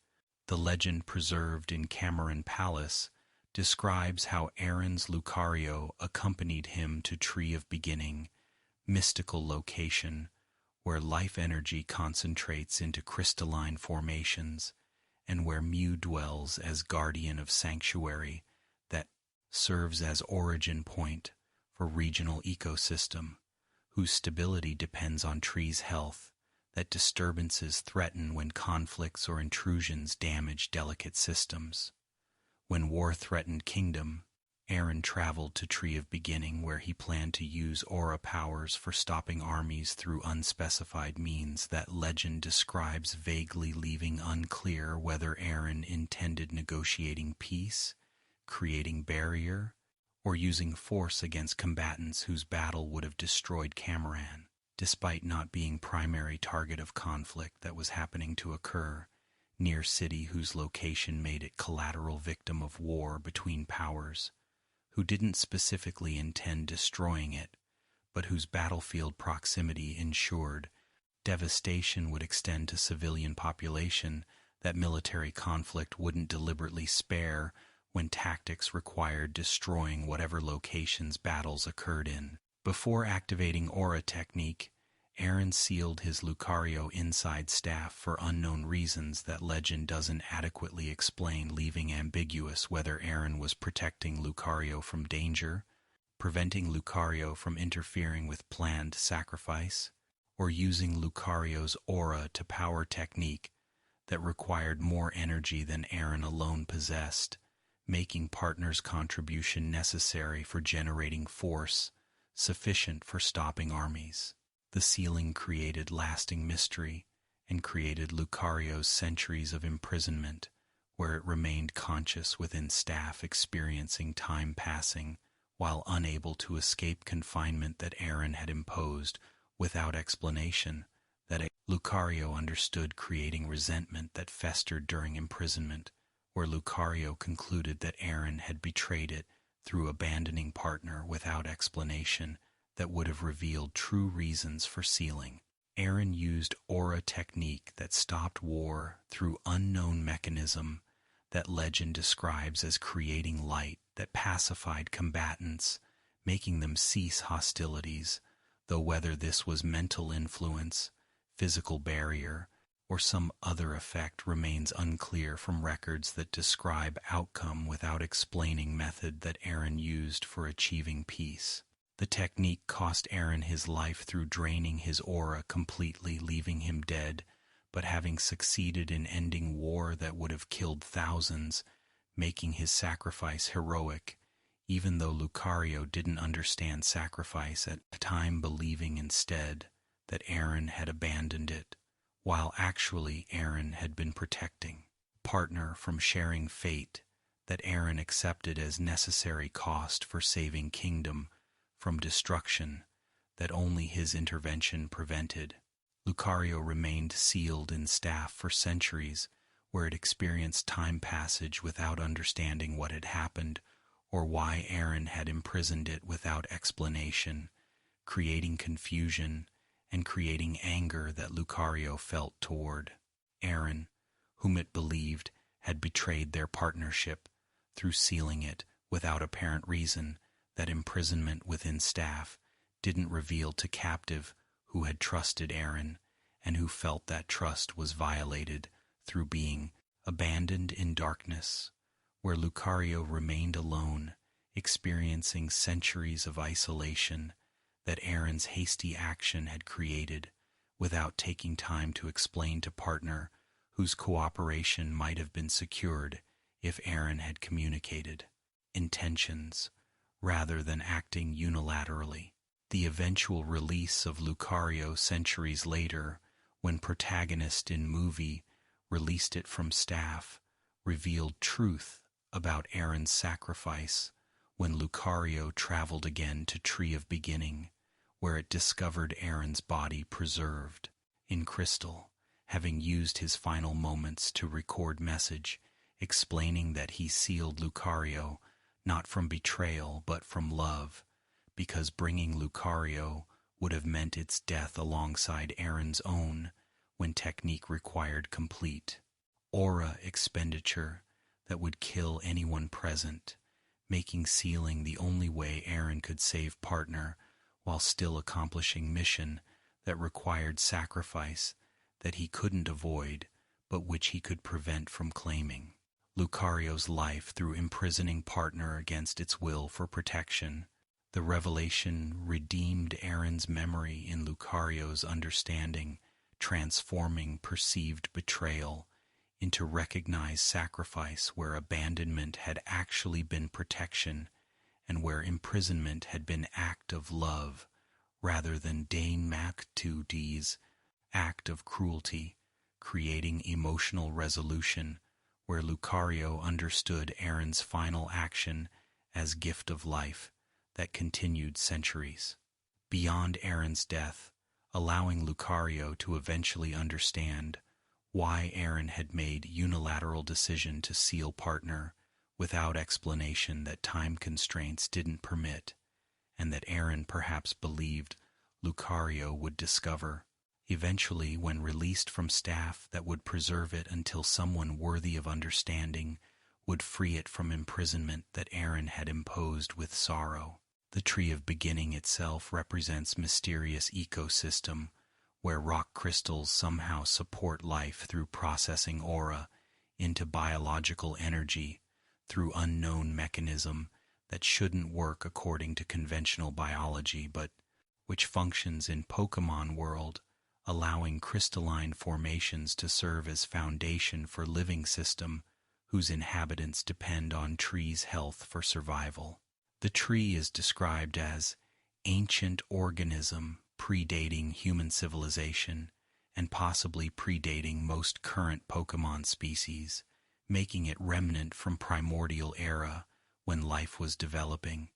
The legend preserved in Cameron Palace describes how Aaron's Lucario accompanied him to Tree of Beginning, mystical location where life energy concentrates into crystalline formations and where Mew dwells as guardian of sanctuary that serves as origin point for regional ecosystem, whose stability depends on trees' health, that disturbances threaten when conflicts or intrusions damage delicate systems. When war threatened Kingdom, Aaron traveled to Tree of Beginning where he planned to use aura powers for stopping armies through unspecified means that legend describes vaguely, leaving unclear whether Aaron intended negotiating peace, creating barrier, or using force against combatants whose battle would have destroyed Cameron. Despite not being primary target of conflict that was happening to occur, near city whose location made it collateral victim of war between powers, who didn't specifically intend destroying it, but whose battlefield proximity ensured devastation would extend to civilian population that military conflict wouldn't deliberately spare when tactics required destroying whatever locations battles occurred in. Before activating Aura Technique, Aaron sealed his Lucario inside staff for unknown reasons that legend doesn't adequately explain, leaving ambiguous whether Aaron was protecting Lucario from danger, preventing Lucario from interfering with planned sacrifice, or using Lucario's aura to power technique that required more energy than Aaron alone possessed, making partners' contribution necessary for generating force sufficient for stopping armies. The sealing created lasting mystery and created Lucario's centuries of imprisonment, where it remained conscious within staff, experiencing time passing while unable to escape confinement that Aaron had imposed without explanation, that Lucario understood, creating resentment that festered during imprisonment, where Lucario concluded that Aaron had betrayed it through abandoning partner without explanation that would have revealed true reasons for sealing. Aaron used aura technique that stopped war through unknown mechanism that legend describes as creating light that pacified combatants, making them cease hostilities, though whether this was mental influence, physical barrier, or some other effect remains unclear from records that describe outcome without explaining method that Aaron used for achieving peace. The technique cost Aaron his life through draining his aura completely, leaving him dead, but having succeeded in ending war that would have killed thousands, making his sacrifice heroic, even though Lucario didn't understand sacrifice at the time, believing instead that Aaron had abandoned it, while actually Aaron had been protecting partner from sharing fate that Aaron accepted as necessary cost for saving Kingdom from destruction that only his intervention prevented. Lucario remained sealed in staff for centuries, where it experienced time passage without understanding what had happened or why Aaron had imprisoned it without explanation, creating confusion and creating anger that Lucario felt toward Aaron, whom it believed had betrayed their partnership through sealing it without apparent reason. That imprisonment within staff didn't reveal to captive who had trusted Aaron and who felt that trust was violated through being abandoned in darkness, where Lucario remained alone, experiencing centuries of isolation that Aaron's hasty action had created without taking time to explain to partner whose cooperation might have been secured if Aaron had communicated intentions rather than acting unilaterally. The eventual release of Lucario centuries later, when protagonist in movie released it from staff, revealed truth about Aaron's sacrifice when Lucario traveled again to Tree of Beginning, where it discovered Aaron's body preserved in crystal, having used his final moments to record message explaining that he sealed Lucario not from betrayal but from love, because bringing Lucario would have meant its death alongside Aaron's own when technique required complete aura expenditure that would kill anyone present, making sealing the only way Aaron could save partner while still accomplishing mission that required sacrifice that he couldn't avoid but which he could prevent from claiming Lucario's life through imprisoning partner against its will for protection. The revelation redeemed Aaron's memory in Lucario's understanding, transforming perceived betrayal into recognized sacrifice where abandonment had actually been protection and where imprisonment had been act of love rather than Dane Mac2D's act of cruelty, creating emotional resolution where Lucario understood Aaron's final action as gift of life that continued centuries. Beyond Aaron's death, allowing Lucario to eventually understand why Aaron had made unilateral decision to seal partner without explanation that time constraints didn't permit, and that Aaron perhaps believed Lucario would discover, eventually when released from staff that would preserve it until someone worthy of understanding would free it from imprisonment that Aaron had imposed with sorrow. The Tree of Beginning itself represents mysterious ecosystem where rock crystals somehow support life through processing aura into biological energy through unknown mechanism that shouldn't work according to conventional biology but which functions in Pokémon world, allowing crystalline formations to serve as foundation for living system whose inhabitants depend on trees' health for survival. The tree is described as ancient organism predating human civilization and possibly predating most current Pokémon species, making it remnant from primordial era when life was developing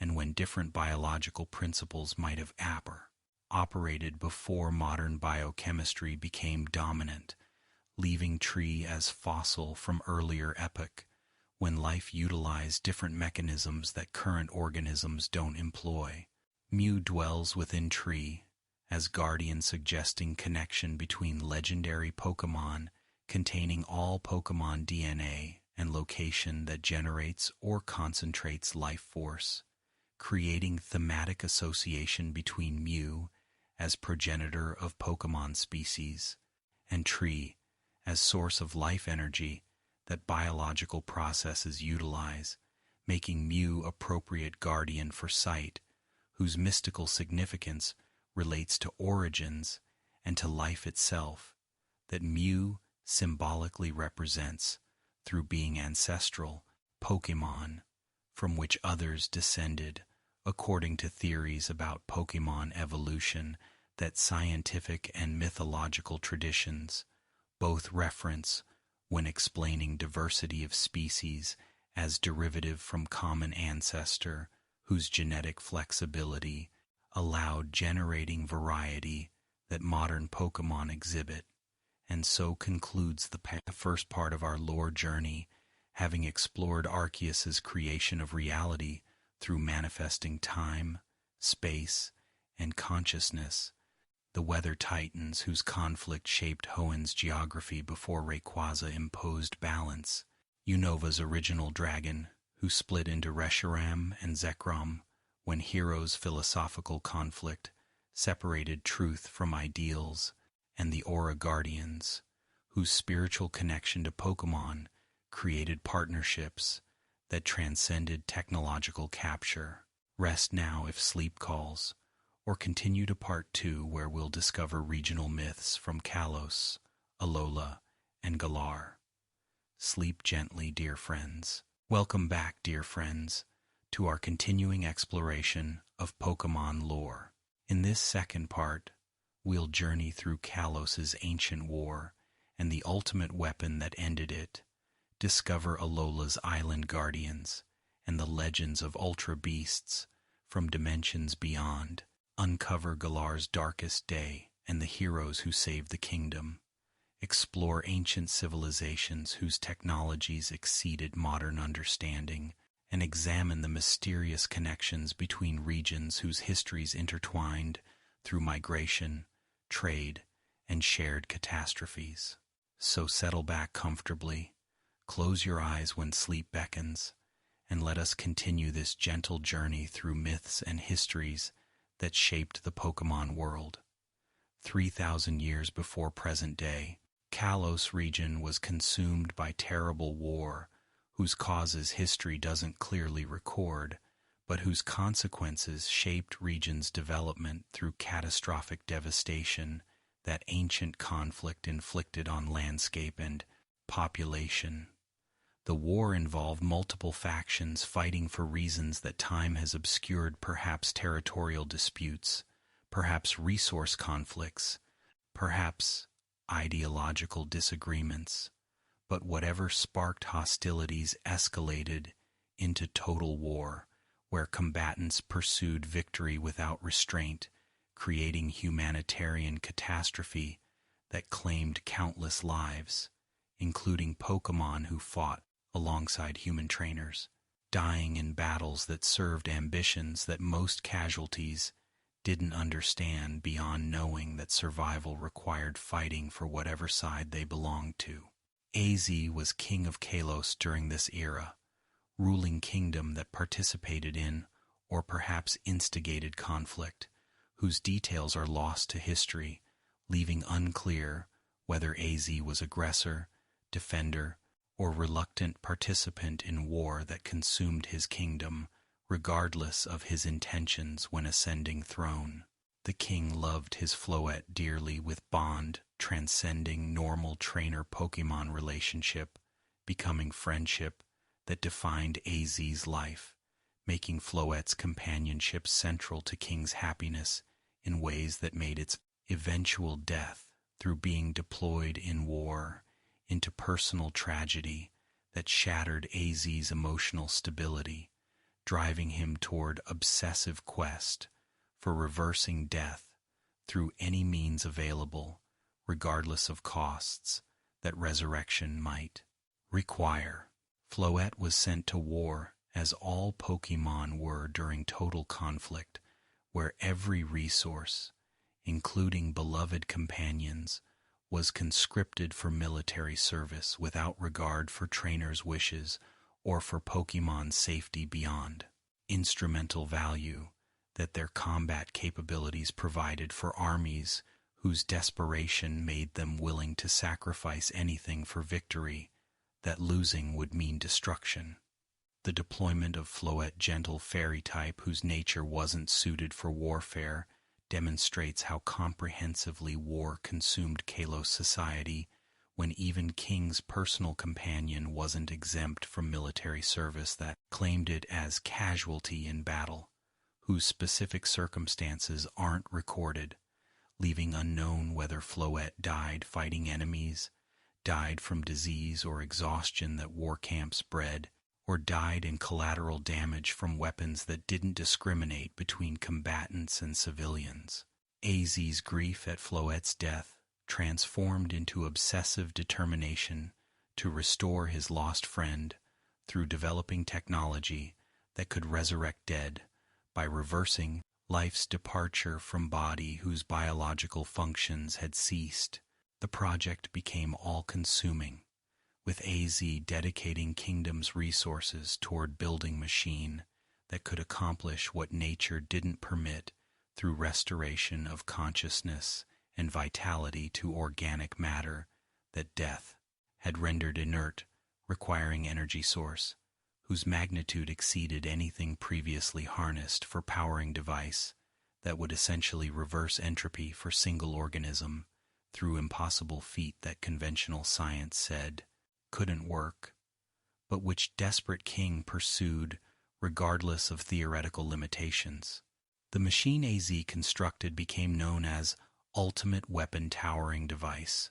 and when different biological principles might have operated before modern biochemistry became dominant, leaving tree as fossil from earlier epoch when life utilized different mechanisms that current organisms don't employ. Mew dwells within tree, as guardian suggesting connection between legendary Pokémon containing all Pokémon DNA and location that generates or concentrates life force, creating thematic association between Mew as progenitor of Pokémon species and tree as source of life energy that biological processes utilize, making Mew appropriate guardian for sight, whose mystical significance relates to origins and to life itself, that Mew symbolically represents through being ancestral Pokémon from which others descended, according to theories about Pokémon evolution that scientific and mythological traditions both reference when explaining diversity of species as derivative from common ancestor whose genetic flexibility allowed generating variety that modern Pokémon exhibit. And so concludes the first part of our lore journey, having explored Arceus's creation of reality through manifesting time, space, and consciousness, the weather titans whose conflict shaped Hoenn's geography before Rayquaza imposed balance, Unova's original dragon, who split into Reshiram and Zekrom when Hero's philosophical conflict separated truth from ideals, and the Aura Guardians, whose spiritual connection to Pokémon created partnerships that transcended technological capture. Rest now if sleep calls, or continue to part 2 where we'll discover regional myths from Kalos, Alola, and Galar. Sleep gently, dear friends. Welcome back, dear friends, to our continuing exploration of Pokémon lore. In this second part, we'll journey through Kalos's ancient war and the ultimate weapon that ended it, discover Alola's island guardians and the legends of Ultra Beasts from dimensions beyond, uncover Galar's darkest day and the heroes who saved the kingdom, explore ancient civilizations whose technologies exceeded modern understanding, and examine the mysterious connections between regions whose histories intertwined through migration, trade, and shared catastrophes. So settle back comfortably, close your eyes when sleep beckons, and let us continue this gentle journey through myths and histories that shaped the Pokémon world. 3,000 years before present day, Kalos region was consumed by terrible war, whose causes history doesn't clearly record, but whose consequences shaped region's development through catastrophic devastation that ancient conflict inflicted on landscape and population. The war involved multiple factions fighting for reasons that time has obscured, perhaps territorial disputes, perhaps resource conflicts, perhaps ideological disagreements, but whatever sparked hostilities escalated into total war, where combatants pursued victory without restraint, creating humanitarian catastrophe that claimed countless lives, including Pokémon who fought alongside human trainers, dying in battles that served ambitions that most casualties didn't understand beyond knowing that survival required fighting for whatever side they belonged to. Az was king of Kalos during this era, ruling kingdom that participated in, or perhaps instigated conflict, whose details are lost to history, leaving unclear whether Az was aggressor, defender, or reluctant participant in war that consumed his kingdom, regardless of his intentions when ascending throne. The king loved his Floette dearly with bond transcending normal trainer-Pokemon relationship, becoming friendship that defined Az's life, making Floette's companionship central to King's happiness in ways that made its eventual death through being deployed in war into personal tragedy that shattered Az's emotional stability, driving him toward obsessive quest for reversing death through any means available, regardless of costs that resurrection might require. Floette was sent to war, as all Pokémon were during total conflict, where every resource, including beloved companions, was conscripted for military service without regard for trainers' wishes or for Pokémon's safety beyond. Instrumental value that their combat capabilities provided for armies whose desperation made them willing to sacrifice anything for victory, that losing would mean destruction. The deployment of Floette gentle fairy type whose nature wasn't suited for warfare demonstrates how comprehensively war consumed Kalos society when even King's personal companion wasn't exempt from military service that claimed it as casualty in battle, whose specific circumstances aren't recorded, leaving unknown whether Floette died fighting enemies, died from disease or exhaustion that war camps bred, or died in collateral damage from weapons that didn't discriminate between combatants and civilians. Az's grief at Floette's death transformed into obsessive determination to restore his lost friend through developing technology that could resurrect dead by reversing life's departure from body whose biological functions had ceased. The project became all-consuming, with Az dedicating Kingdom's resources toward building machine that could accomplish what nature didn't permit through restoration of consciousness and vitality to organic matter that death had rendered inert, requiring energy source, whose magnitude exceeded anything previously harnessed for powering device that would essentially reverse entropy for single organism, through impossible feat that conventional science said couldn't work, but which desperate king pursued regardless of theoretical limitations. The machine AZ constructed became known as Ultimate Weapon Towering Device,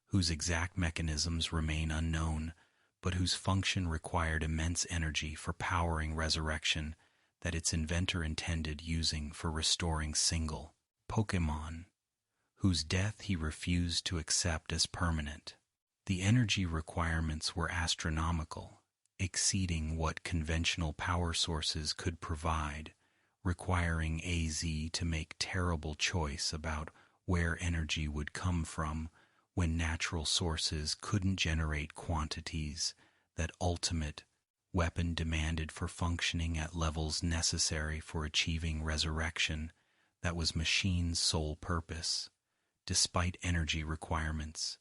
whose exact mechanisms remain unknown, but whose function required immense energy for powering resurrection that its inventor intended using for restoring single Pokémon, whose death he refused to accept as permanent. The energy requirements were astronomical, exceeding what conventional power sources could provide, requiring AZ to make terrible choice about where energy would come from when natural sources couldn't generate quantities that ultimate weapon demanded for functioning at levels necessary for achieving resurrection that was machine's sole purpose, despite energy requirements,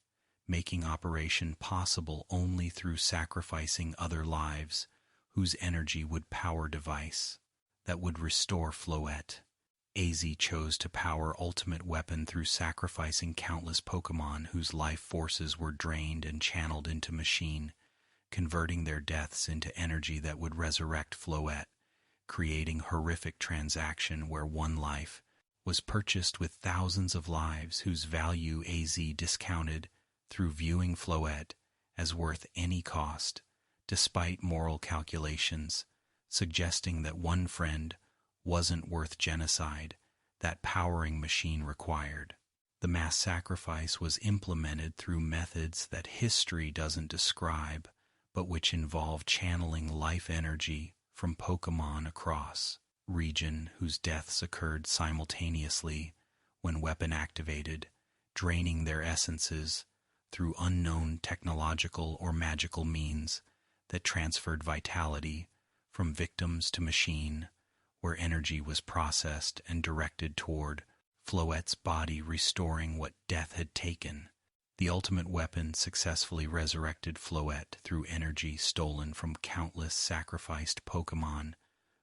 making operation possible only through sacrificing other lives whose energy would power device that would restore Floette. AZ chose to power Ultimate Weapon through sacrificing countless Pokémon whose life forces were drained and channeled into machine, converting their deaths into energy that would resurrect Floette, creating horrific transaction where one life was purchased with thousands of lives whose value AZ discounted through viewing Floette as worth any cost, despite moral calculations, suggesting that one friend wasn't worth genocide that powering machine required. The mass sacrifice was implemented through methods that history doesn't describe, but which involve channeling life energy from Pokémon across region whose deaths occurred simultaneously when weapon activated, draining their essences through unknown technological or magical means that transferred vitality from victims to machine, where energy was processed and directed toward Floette's body, restoring what death had taken. The Ultimate Weapon successfully resurrected Floette through energy stolen from countless sacrificed Pokémon,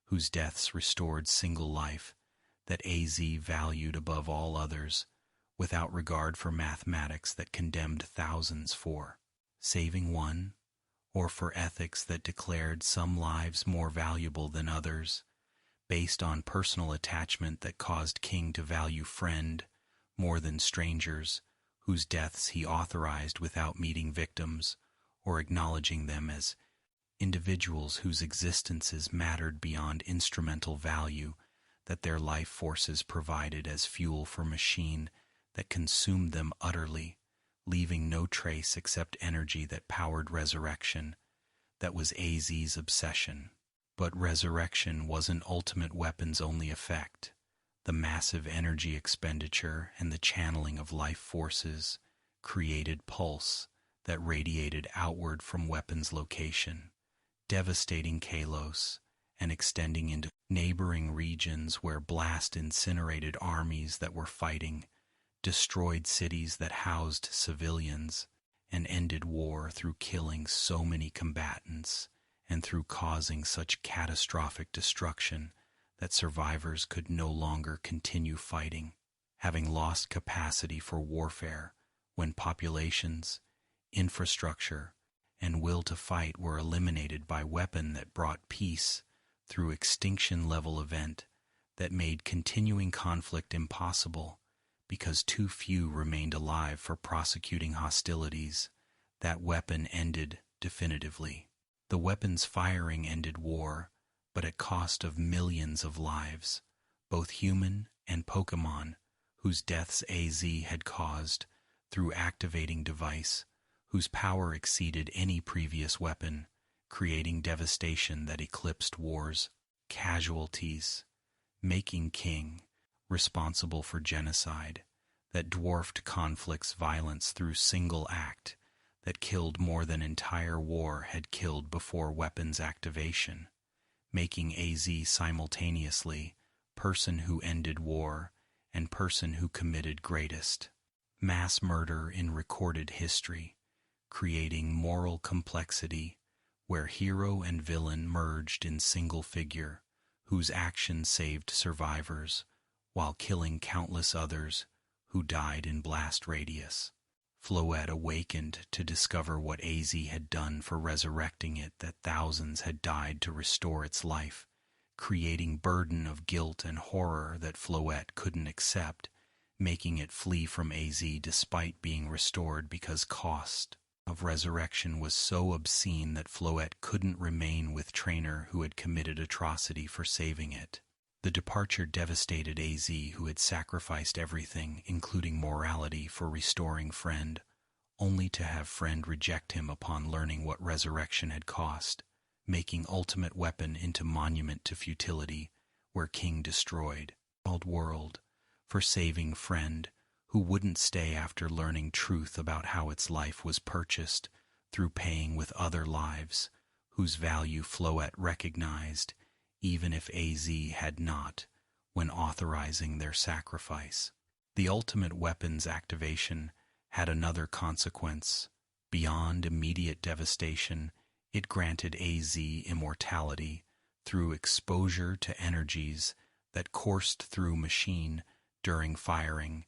whose deaths restored single life that AZ valued above all others, without regard for mathematics that condemned thousands for saving one, or for ethics that declared some lives more valuable than others, based on personal attachment that caused King to value friend more than strangers, whose deaths he authorized without meeting victims or acknowledging them as individuals whose existences mattered beyond instrumental value that their life forces provided as fuel for machine that consumed them utterly, leaving no trace except energy that powered resurrection. That was AZ's obsession. But resurrection wasn't Ultimate Weapon's only effect. The massive energy expenditure and the channeling of life forces created pulse that radiated outward from Weapon's location, devastating Kalos and extending into neighboring regions where blast incinerated armies that were fighting, destroyed cities that housed civilians, and ended war through killing so many combatants and through causing such catastrophic destruction that survivors could no longer continue fighting, having lost capacity for warfare when populations, infrastructure, and will to fight were eliminated by weapon that brought peace through extinction-level event that made continuing conflict impossible because too few remained alive for prosecuting hostilities. That weapon ended definitively. The weapon's firing ended war, but at cost of millions of lives, both human and Pokémon, whose deaths AZ had caused through activating device, whose power exceeded any previous weapon, creating devastation that eclipsed war's casualties, making King responsible for genocide that dwarfed conflict's violence through single act that killed more than entire war had killed before weapons activation, making AZ simultaneously person who ended war and person who committed greatest mass murder in recorded history, creating moral complexity where hero and villain merged in single figure, whose action saved survivors while killing countless others who died in blast radius. Floette awakened to discover what AZ had done for resurrecting it, that thousands had died to restore its life, creating burden of guilt and horror that Floette couldn't accept, making it flee from AZ despite being restored because cost of resurrection was so obscene that Floette couldn't remain with trainer who had committed atrocity for saving it. The departure devastated AZ, who had sacrificed everything, including morality, for restoring Friend, only to have Friend reject him upon learning what resurrection had cost, making Ultimate Weapon into monument to futility, where King destroyed world for saving Friend, who wouldn't stay after learning truth about how its life was purchased through paying with other lives, whose value Floette recognized, even if AZ had not, when authorizing their sacrifice. The ultimate weapon's activation had another consequence. Beyond immediate devastation, it granted AZ immortality through exposure to energies that coursed through machine during firing,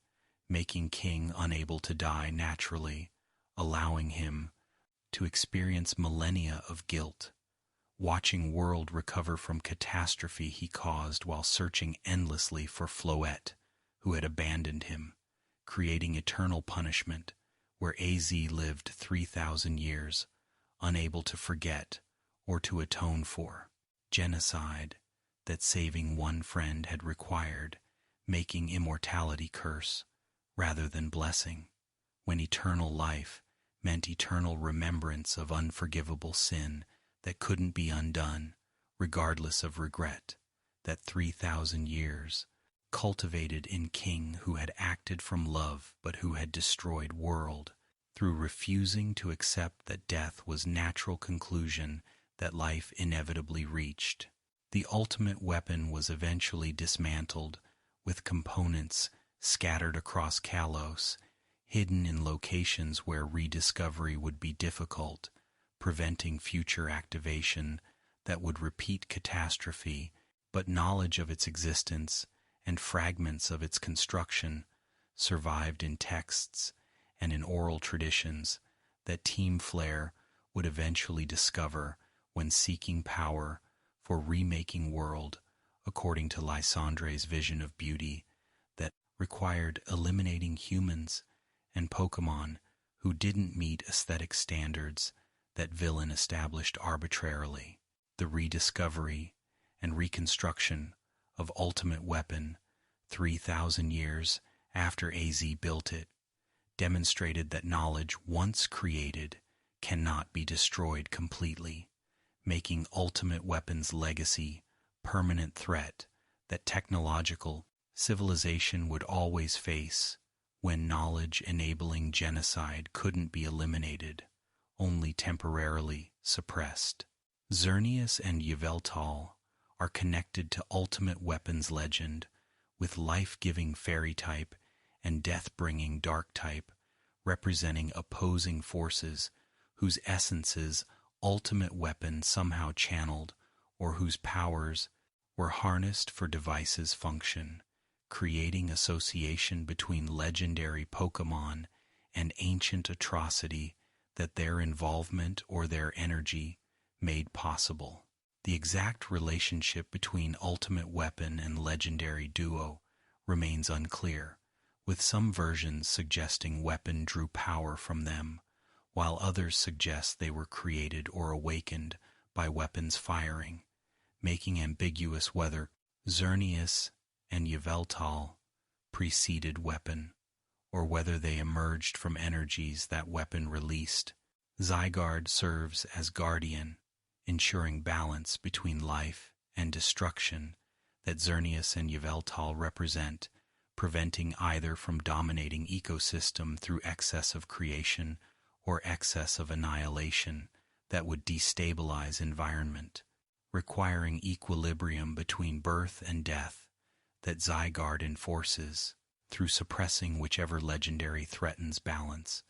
making King unable to die naturally, allowing him to experience millennia of guilt, watching world recover from catastrophe he caused while searching endlessly for Floette, who had abandoned him, creating eternal punishment, where AZ lived 3,000 years, unable to forget or to atone for genocide that saving one friend had required, making immortality curse rather than blessing, when eternal life meant eternal remembrance of unforgivable sin that couldn't be undone, regardless of regret, that 3,000 years cultivated in King, who had acted from love but who had destroyed world, through refusing to accept that death was natural conclusion that life inevitably reached. The ultimate weapon was eventually dismantled, with components scattered across Kalos, hidden in locations where rediscovery would be difficult, preventing future activation that would repeat catastrophe, but knowledge of its existence and fragments of its construction survived in texts and in oral traditions that Team Flare would eventually discover when seeking power for remaking world, according to Lysandre's vision of beauty that required eliminating humans and Pokémon who didn't meet aesthetic standards that villain established arbitrarily. The rediscovery and reconstruction of Ultimate Weapon 3,000 years after AZ built it demonstrated that knowledge once created cannot be destroyed completely, making Ultimate Weapon's legacy permanent threat that technological civilization would always face when knowledge-enabling genocide couldn't be eliminated, only temporarily suppressed. Xerneas and Yveltal are connected to Ultimate Weapon's legend with life-giving fairy type and death-bringing dark type, representing opposing forces whose essences Ultimate Weapon somehow channeled or whose powers were harnessed for devices' function, creating association between legendary Pokémon and ancient atrocity that their involvement or their energy made possible. The exact relationship between Ultimate Weapon and legendary duo remains unclear, with some versions suggesting Weapon drew power from them, while others suggest they were created or awakened by Weapon's firing, making ambiguous whether Xerneas and Yveltal preceded Weapon, or whether they emerged from energies that Weapon released. Zygarde serves as guardian, ensuring balance between life and destruction that Xerneas and Yveltal represent, preventing either from dominating ecosystem through excess of creation or excess of annihilation that would destabilize environment, requiring equilibrium between birth and death that Zygarde enforces through suppressing whichever legendary threatens balance,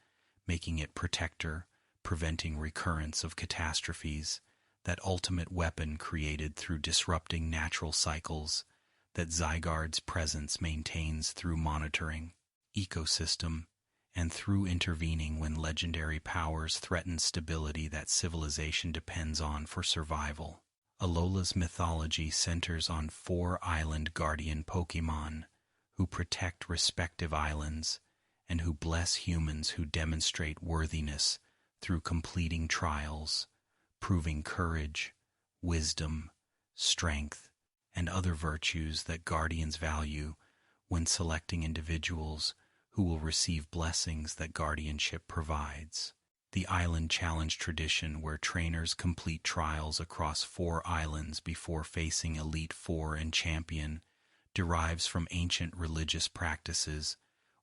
making it protector, preventing recurrence of catastrophes that Ultimate Weapon created through disrupting natural cycles that Zygarde's presence maintains through monitoring. ecosystem, and through intervening when legendary powers threaten stability that civilization depends on for survival. Alola's mythology centers on four island guardian Pokémon who protect respective islands and who bless humans who demonstrate worthiness through completing trials, proving courage, wisdom, strength, and other virtues that guardians value when selecting individuals who will receive blessings that guardianship provides. The Island Challenge tradition, where trainers complete trials across four islands before facing Elite Four and Champion, derives from ancient religious practices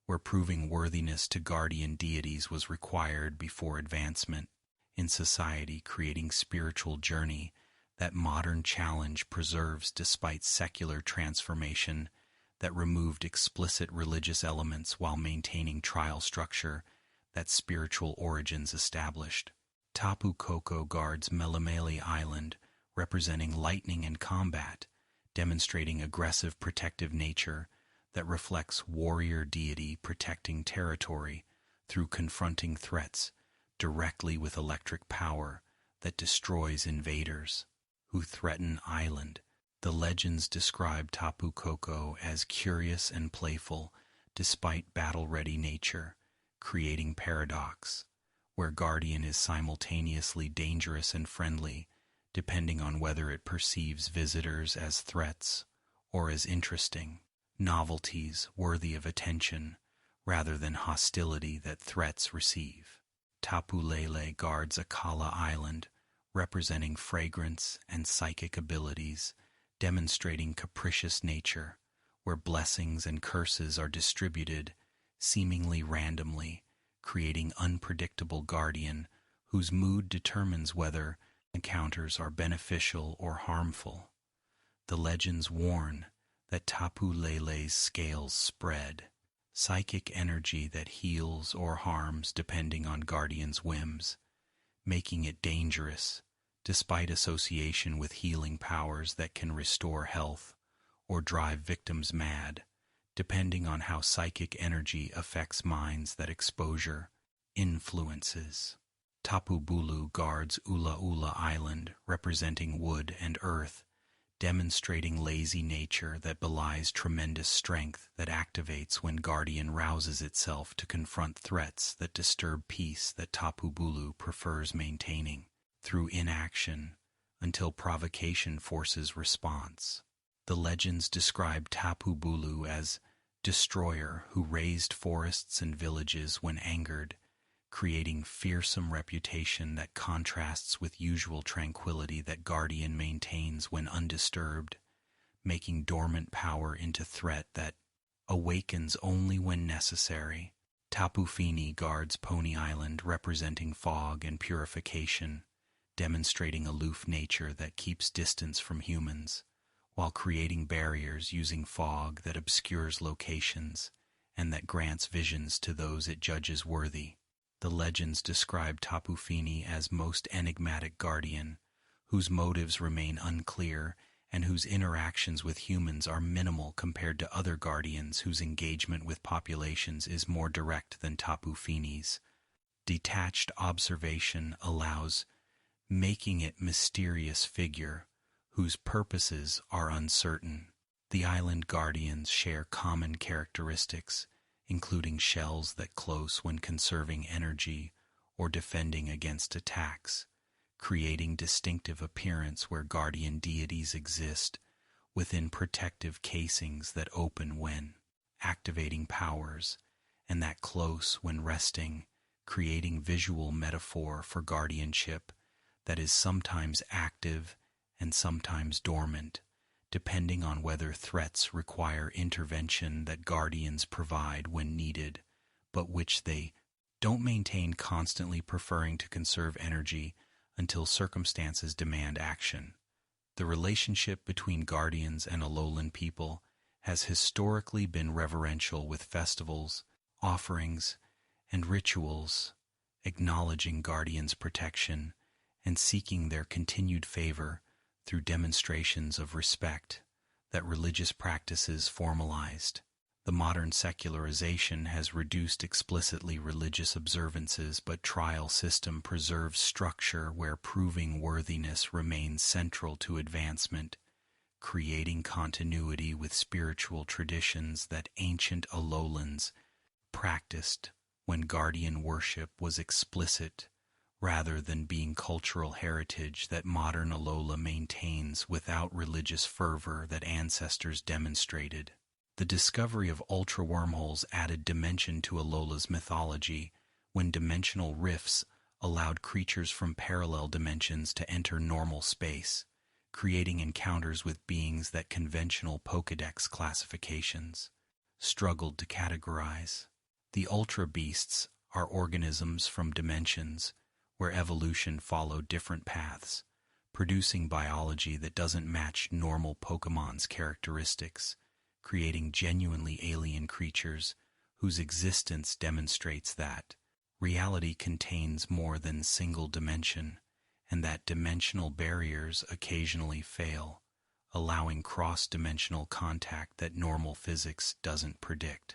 where proving worthiness to guardian deities was required before advancement in society, creating spiritual journey that modern challenge preserves despite secular transformation that removed explicit religious elements while maintaining trial structure that spiritual origins established. Tapu Koko guards Melemele Island, representing lightning and combat, demonstrating aggressive protective nature that reflects warrior deity protecting territory through confronting threats directly with electric power that destroys invaders who threaten island. The legends describe Tapu Koko as curious and playful despite battle-ready nature, creating paradox, where Guardian is simultaneously dangerous and friendly, depending on whether it perceives visitors as threats or as interesting novelties worthy of attention rather than hostility that threats receive. Tapu Lele guards Akala Island, representing fragrance and psychic abilities, demonstrating capricious nature, where blessings and curses are distributed seemingly randomly, creating unpredictable guardian whose mood determines whether encounters are beneficial or harmful. The legends warn that Tapu Lele's scales spread, psychic energy that heals or harms depending on guardian's whims, making it dangerous despite association with healing powers that can restore health or drive victims mad, depending on how psychic energy affects minds that exposure influences. Tapu Bulu guards Ula Ula Island, representing wood and earth, demonstrating lazy nature that belies tremendous strength that activates when Guardian rouses itself to confront threats that disturb peace that Tapu Bulu prefers maintaining through inaction until provocation forces response. The legends describe Tapu Bulu as destroyer who razed forests and villages when angered, creating fearsome reputation that contrasts with usual tranquility that Guardian maintains when undisturbed, making dormant power into threat that awakens only when necessary. Tapu Fini guards Pony Island, representing fog and purification, demonstrating aloof nature that keeps distance from humans, while creating barriers using fog that obscures locations and that grants visions to those it judges worthy. The legends describe Tapu Fini as most enigmatic guardian, whose motives remain unclear and whose interactions with humans are minimal compared to other guardians whose engagement with populations is more direct than Tapu Fini's. Detached observation allows making it mysterious figure whose purposes are uncertain. The island guardians share common characteristics, including shells that close when conserving energy or defending against attacks, creating distinctive appearance where guardian deities exist within protective casings that open when activating powers, and that close when resting, creating visual metaphor for guardianship that is sometimes active and sometimes dormant, depending on whether threats require intervention that guardians provide when needed, but which they don't maintain, constantly preferring to conserve energy until circumstances demand action. The relationship between guardians and Alolan people has historically been reverential, with festivals, offerings, and rituals acknowledging guardians' protection and seeking their continued favor through demonstrations of respect that religious practices formalized. The modern secularization has reduced explicitly religious observances, but trial system preserves structure where proving worthiness remains central to advancement, creating continuity with spiritual traditions that ancient Alolans practiced when guardian worship was explicit rather than being cultural heritage that modern Alola maintains without religious fervor that ancestors demonstrated. The discovery of ultra wormholes added dimension to Alola's mythology when dimensional rifts allowed creatures from parallel dimensions to enter normal space, creating encounters with beings that conventional Pokédex classifications struggled to categorize. The ultra beasts are organisms from dimensions where evolution followed different paths, producing biology that doesn't match normal Pokemon's characteristics, creating genuinely alien creatures whose existence demonstrates that reality contains more than single dimension and that dimensional barriers occasionally fail, allowing cross-dimensional contact that normal physics doesn't predict.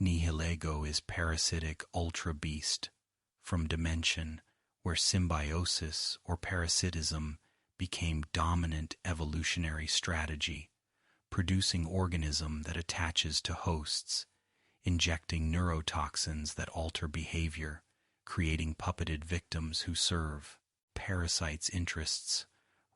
Nihilego is parasitic ultra beast from dimension where symbiosis or parasitism became dominant evolutionary strategy, producing organism that attaches to hosts, injecting neurotoxins that alter behavior, creating puppeted victims who serve parasites' interests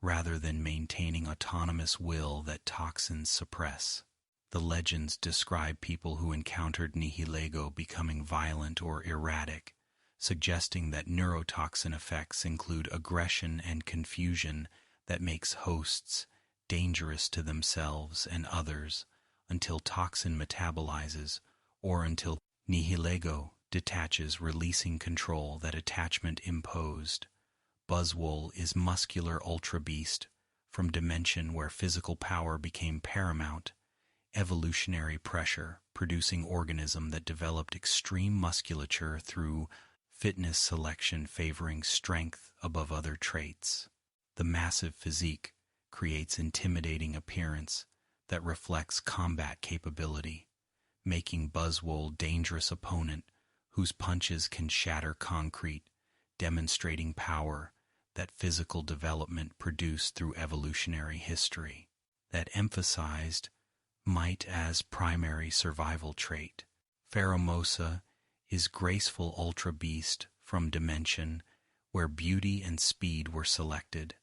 rather than maintaining autonomous will that toxins suppress. The legends describe people who encountered Nihilego becoming violent or erratic, suggesting that neurotoxin effects include aggression and confusion that makes hosts dangerous to themselves and others until toxin metabolizes or until Nihilego detaches, releasing control that attachment imposed. Buzzwole is muscular ultra beast from dimension where physical power became paramount, evolutionary pressure producing organism that developed extreme musculature through fitness selection favoring strength above other traits. The massive physique creates intimidating appearance that reflects combat capability, making Buzzwole dangerous opponent whose punches can shatter concrete, demonstrating power that physical development produced through evolutionary history, that emphasized might as primary survival trait. Pheromosa is graceful ultra beast from dimension where beauty and speed were selected,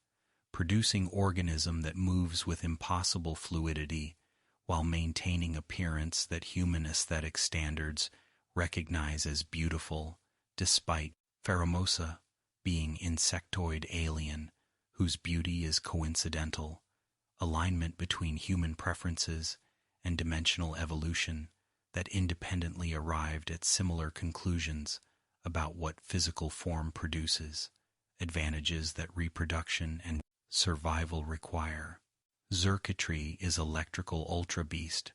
producing organism that moves with impossible fluidity while maintaining appearance that human aesthetic standards recognize as beautiful, despite Pheromosa being insectoid alien, whose beauty is coincidental, alignment between human preferences and dimensional evolution that independently arrived at similar conclusions about what physical form produces, advantages that reproduction and survival require. Xurkitree is electrical ultra beast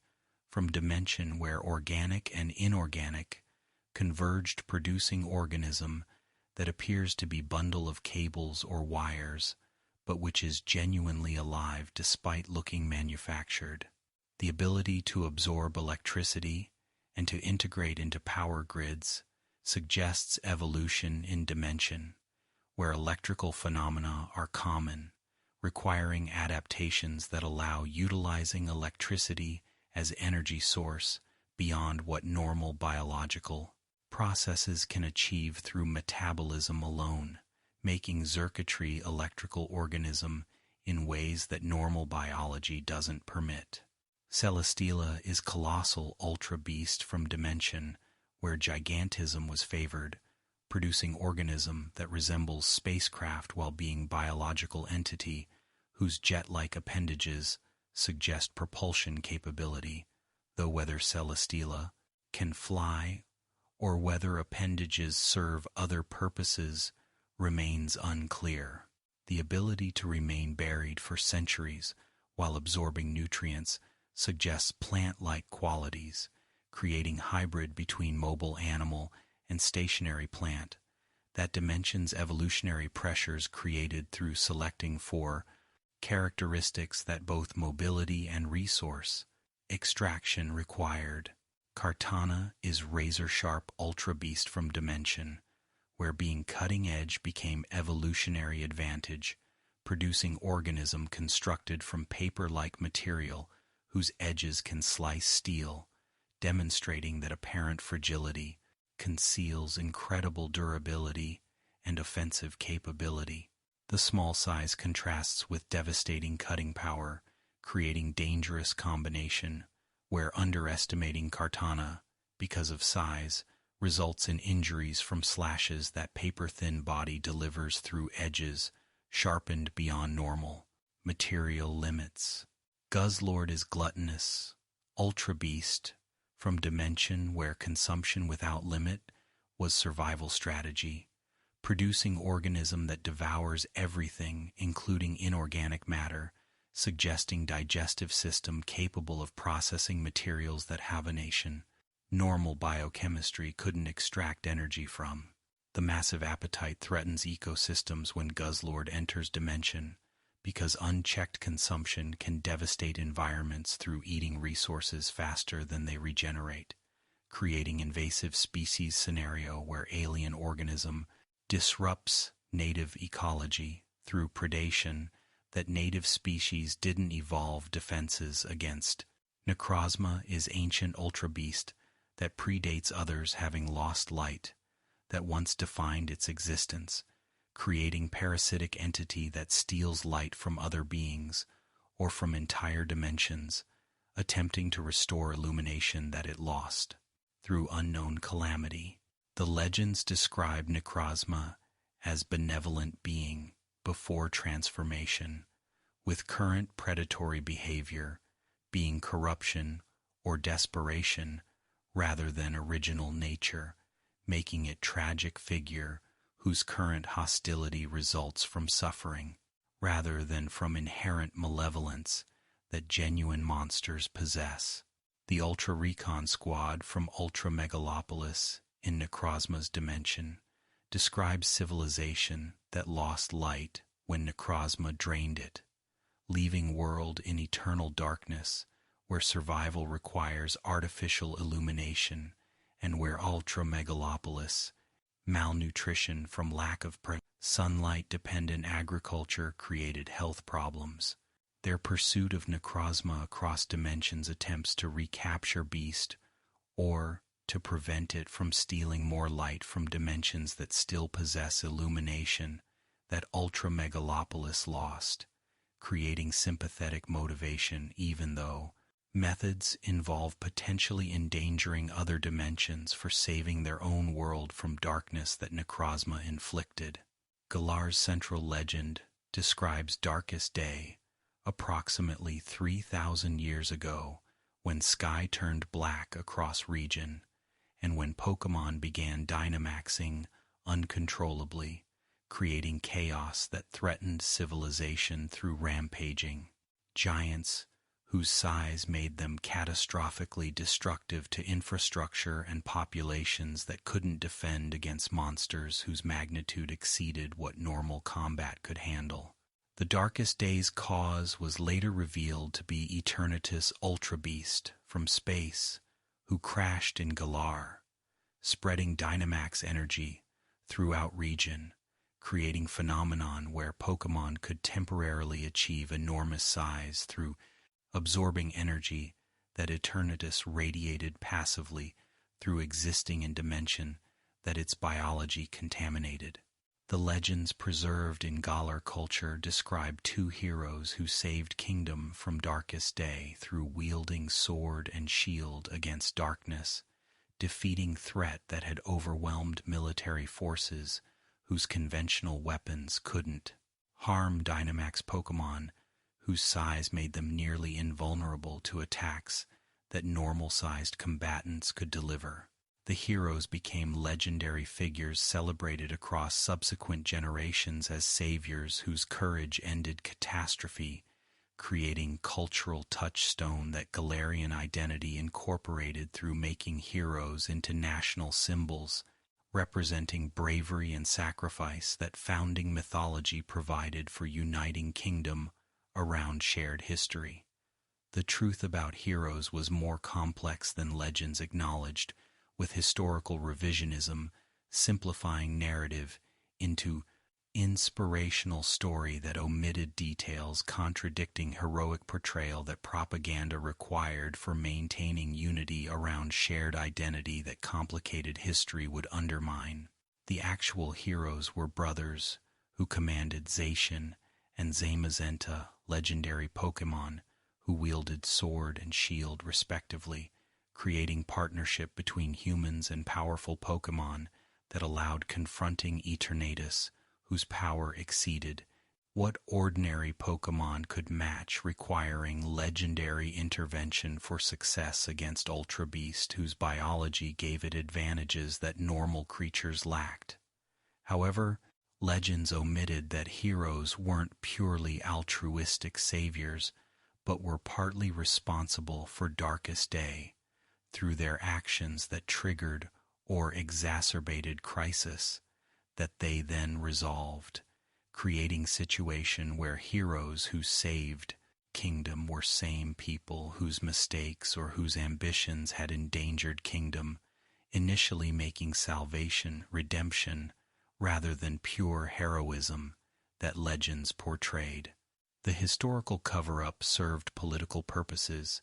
from dimension where organic and inorganic converged, producing organism that appears to be bundle of cables or wires, but which is genuinely alive despite looking manufactured. The ability to absorb electricity and to integrate into power grids suggests evolution in dimension, where electrical phenomena are common, requiring adaptations that allow utilizing electricity as energy source beyond what normal biological processes can achieve through metabolism alone, making Xurkitree electrical organism in ways that normal biology doesn't permit. Celesteela is colossal ultra beast from dimension where gigantism was favored, producing organism that resembles spacecraft while being biological entity whose jet-like appendages suggest propulsion capability, though whether Celesteela can fly or whether appendages serve other purposes remains unclear. The ability to remain buried for centuries while absorbing nutrients suggests plant-like qualities, creating hybrid between mobile animal and stationary plant that dimensions evolutionary pressures created through selecting for characteristics that both mobility and resource extraction required. Kartana is razor-sharp ultra beast from Dimension, where being cutting-edge became evolutionary advantage, producing organism constructed from paper-like material whose edges can slice steel, demonstrating that apparent fragility conceals incredible durability and offensive capability. The small size contrasts with devastating cutting power, creating dangerous combination where underestimating Kartana, because of size, results in injuries from slashes that paper-thin body delivers through edges sharpened beyond normal material limits. Guzzlord is gluttonous, ultra beast, from Dimension where consumption without limit was survival strategy, producing organism that devours everything, including inorganic matter, suggesting digestive system capable of processing materials that hibernation, normal biochemistry couldn't extract energy from. The massive appetite threatens ecosystems when Guzzlord enters Dimension, because unchecked consumption can devastate environments through eating resources faster than they regenerate, creating invasive species scenario where alien organism disrupts native ecology through predation that native species didn't evolve defenses against. Necrozma is ancient ultra beast that predates others, having lost light that once defined its existence, creating parasitic entity that steals light from other beings or from entire dimensions, attempting to restore illumination that it lost through unknown calamity. The legends describe Necrozma as benevolent being before transformation, with current predatory behavior being corruption or desperation rather than original nature, making it tragic figure whose current hostility results from suffering rather than from inherent malevolence that genuine monsters possess. The Ultra Recon Squad from Ultra Megalopolis in Necrozma's Dimension describes civilization that lost light when Necrozma drained it, leaving world in eternal darkness where survival requires artificial illumination and where Ultra Megalopolis malnutrition from lack of sunlight-dependent agriculture created health problems. Their pursuit of Necrozma across dimensions attempts to recapture Beast or to prevent it from stealing more light from dimensions that still possess illumination that Ultra Megalopolis lost, creating sympathetic motivation even though methods involve potentially endangering other dimensions for saving their own world from darkness that Necrozma inflicted. Galar's central legend describes Darkest Day, approximately 3,000 years ago, when sky turned black across region, and when Pokémon began Dynamaxing uncontrollably, creating chaos that threatened civilization through rampaging giants whose size made them catastrophically destructive to infrastructure and populations that couldn't defend against monsters whose magnitude exceeded what normal combat could handle. The Darkest Day's cause was later revealed to be Eternatus Ultra Beast from space, who crashed in Galar, spreading Dynamax energy throughout region, creating phenomenon where Pokémon could temporarily achieve enormous size through absorbing energy that Eternatus radiated passively through existing in dimension that its biology contaminated. The legends preserved in Galar culture describe two heroes who saved kingdom from Darkest Day through wielding sword and shield against darkness, defeating threat that had overwhelmed military forces whose conventional weapons couldn't harm Dynamax Pokémon, whose size made them nearly invulnerable to attacks that normal-sized combatants could deliver. The heroes became legendary figures celebrated across subsequent generations as saviors whose courage ended catastrophe, creating cultural touchstone that Galarian identity incorporated through making heroes into national symbols, representing bravery and sacrifice that founding mythology provided for uniting kingdom around shared history. The truth about heroes was more complex than legends acknowledged, with historical revisionism simplifying narrative into inspirational story that omitted details contradicting heroic portrayal that propaganda required for maintaining unity around shared identity that complicated history would undermine. The actual heroes were brothers who commanded Zacian and Zamazenta, legendary Pokémon, who wielded sword and shield respectively, creating partnership between humans and powerful Pokémon that allowed confronting Eternatus, whose power exceeded what ordinary Pokémon could match, requiring legendary intervention for success against Ultra Beast, whose biology gave it advantages that normal creatures lacked. However, legends omitted that heroes weren't purely altruistic saviors, but were partly responsible for Darkest Day through their actions that triggered or exacerbated crisis that they then resolved, creating situation where heroes who saved kingdom were same people whose mistakes or whose ambitions had endangered kingdom, initially making salvation redemption rather than pure heroism that legends portrayed. The historical cover-up served political purposes,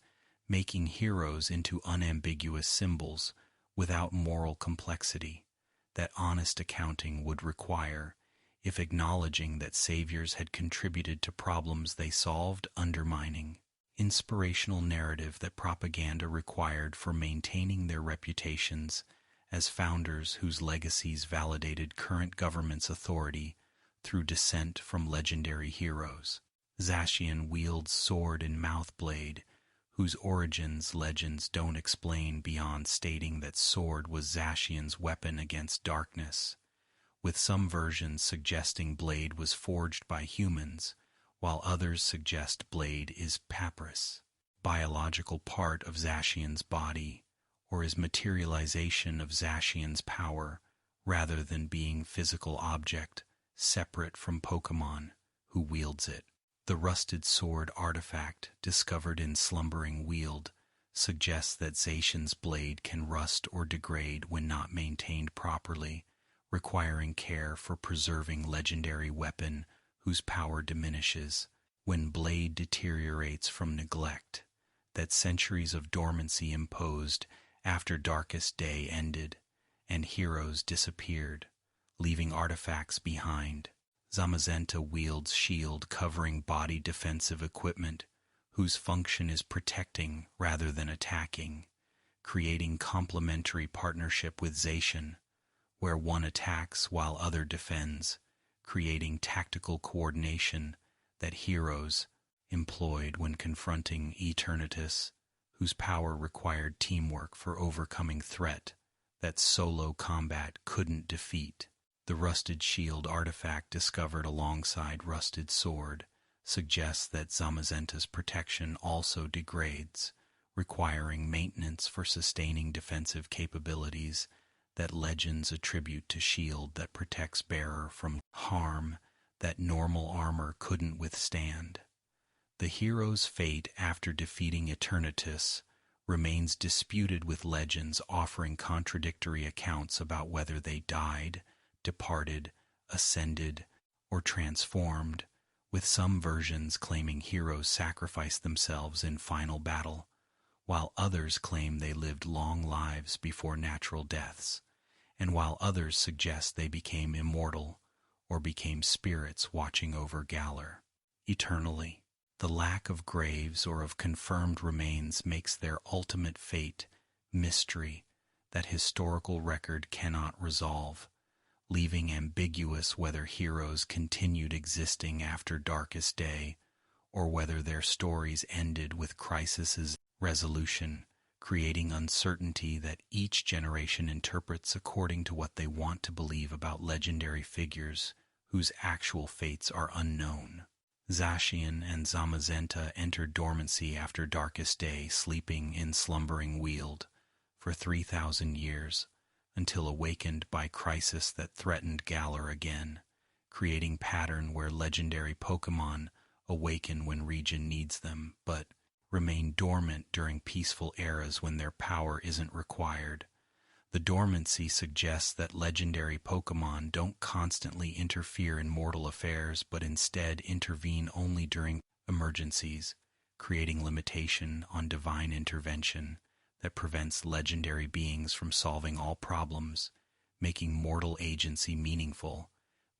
making heroes into unambiguous symbols without moral complexity that honest accounting would require, if acknowledging that saviors had contributed to problems they solved, undermining inspirational narrative that propaganda required for maintaining their reputations as founders whose legacies validated current government's authority through descent from legendary heroes. Zacian wields sword and mouth blade, whose origins legends don't explain beyond stating that sword was Zacian's weapon against darkness, with some versions suggesting blade was forged by humans, while others suggest blade is papyrus, biological part of Zacian's body, or is materialization of Zacian's power rather than being physical object separate from Pokémon who wields it. The rusted sword artifact discovered in Slumbering Weald suggests that Zacian's blade can rust or degrade when not maintained properly, requiring care for preserving legendary weapon whose power diminishes when blade deteriorates from neglect, that centuries of dormancy imposed after Darkest Day ended and heroes disappeared, leaving artifacts behind. Zamazenta wields shield covering body defensive equipment whose function is protecting rather than attacking, creating complementary partnership with Zacian, where one attacks while other defends, creating tactical coordination that heroes employed when confronting Eternatus, whose power required teamwork for overcoming threat that solo combat couldn't defeat. The rusted shield artifact discovered alongside rusted sword suggests that Zamazenta's protection also degrades, requiring maintenance for sustaining defensive capabilities that legends attribute to shield that protects bearer from harm that normal armor couldn't withstand. The hero's fate after defeating Eternatus remains disputed, with legends offering contradictory accounts about whether they died, departed, ascended, or transformed, with some versions claiming heroes sacrificed themselves in final battle, while others claim they lived long lives before natural deaths, and while others suggest they became immortal or became spirits watching over Galar eternally. The lack of graves or of confirmed remains makes their ultimate fate mystery that historical record cannot resolve, leaving ambiguous whether heroes continued existing after Darkest Day or whether their stories ended with Crisis's resolution, creating uncertainty that each generation interprets according to what they want to believe about legendary figures whose actual fates are unknown. Zacian and Zamazenta entered dormancy after Darkest Day, sleeping in Slumbering Weald for 3,000 years, until awakened by crisis that threatened Galar again, creating pattern where legendary Pokémon awaken when region needs them, but remain dormant during peaceful eras when their power isn't required. The dormancy suggests that legendary Pokémon don't constantly interfere in mortal affairs, but instead intervene only during emergencies, creating limitation on divine intervention that prevents legendary beings from solving all problems, making mortal agency meaningful,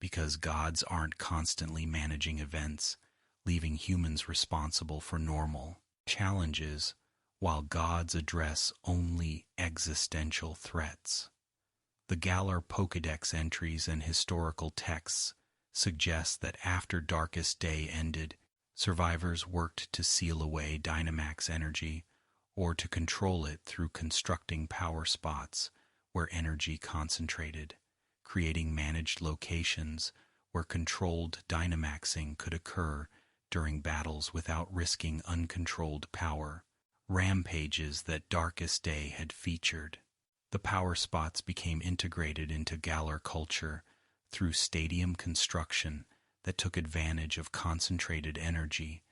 because gods aren't constantly managing events, leaving humans responsible for normal challenges, while gods address only existential threats. The Galar Pokédex entries and historical texts suggest that after Darkest Day ended, survivors worked to seal away Dynamax energy or to control it through constructing power spots where energy concentrated, creating managed locations where controlled Dynamaxing could occur during battles without risking uncontrolled power. Rampages that Darkest Day had featured. The power spots became integrated into Galar culture through stadium construction that took advantage of concentrated energy,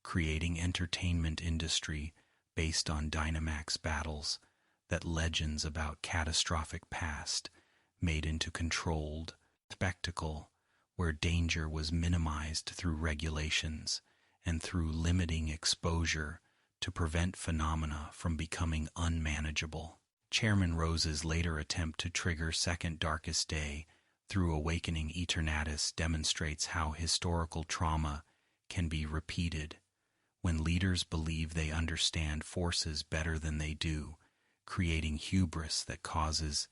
creating entertainment industry based on Dynamax battles that legends about catastrophic past made into controlled spectacle where danger was minimized through regulations and through limiting exposure to prevent phenomena from becoming unmanageable. Chairman Rose's later attempt to trigger Second Darkest Day through Awakening Eternatus demonstrates how historical trauma can be repeated when leaders believe they understand forces better than they do, creating hubris that causes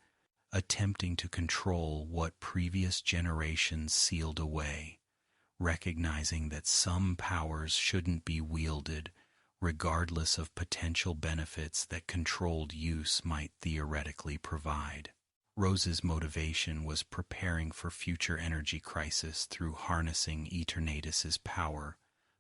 attempting to control what previous generations sealed away, recognizing that some powers shouldn't be wielded regardless of potential benefits that controlled use might theoretically provide. Rose's motivation was preparing for future energy crisis through harnessing Eternatus's power,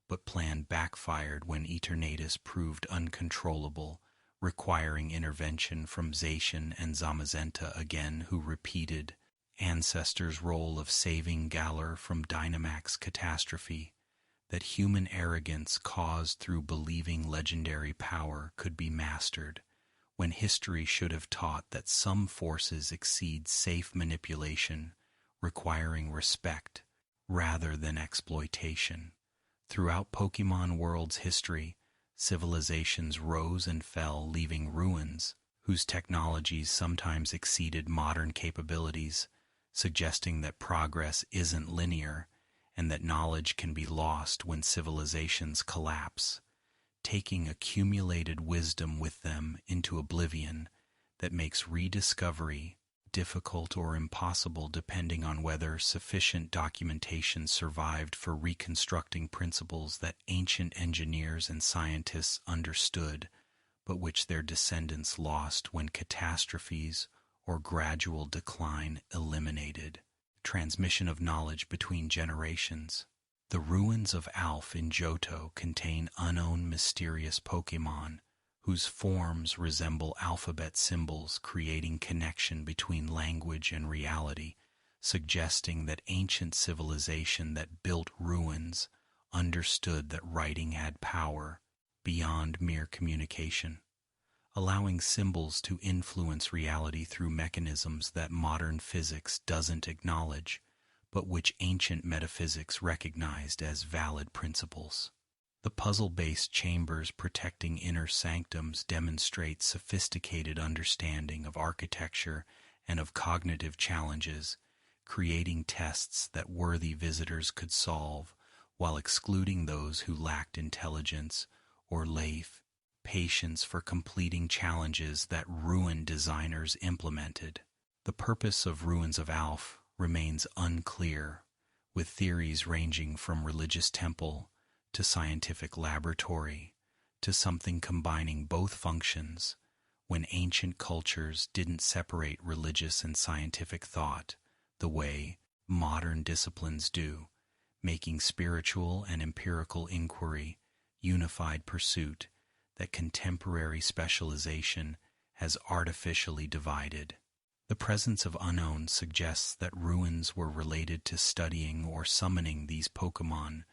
but plan backfired when Eternatus proved uncontrollable, requiring intervention from Zacian and Zamazenta again, who repeated Ancestors' role of saving Galar from Dynamax catastrophe, that human arrogance caused through believing legendary power could be mastered, when history should have taught that some forces exceed safe manipulation, requiring respect rather than exploitation. Throughout Pokémon World's history, civilizations rose and fell, leaving ruins whose technologies sometimes exceeded modern capabilities, suggesting that progress isn't linear and that knowledge can be lost when civilizations collapse, taking accumulated wisdom with them into oblivion that makes rediscovery difficult or impossible depending on whether sufficient documentation survived for reconstructing principles that ancient engineers and scientists understood, but which their descendants lost when catastrophes or gradual decline eliminated. Transmission of knowledge between generations. The ruins of Alph in Johto contain unknown mysterious Pokémon whose forms resemble alphabet symbols, creating connection between language and reality, suggesting that ancient civilization that built ruins understood that writing had power beyond mere communication, allowing symbols to influence reality through mechanisms that modern physics doesn't acknowledge, but which ancient metaphysics recognized as valid principles. The puzzle-based chambers protecting inner sanctums demonstrate sophisticated understanding of architecture and of cognitive challenges, creating tests that worthy visitors could solve while excluding those who lacked intelligence or patience for completing challenges that ruin designers implemented. The purpose of Ruins of Alph remains unclear, with theories ranging from religious temple to scientific laboratory to something combining both functions, when ancient cultures didn't separate religious and scientific thought the way modern disciplines do, making spiritual and empirical inquiry unified pursuit that contemporary specialization has artificially divided. The presence of unknown suggests that ruins were related to studying or summoning these Pokémon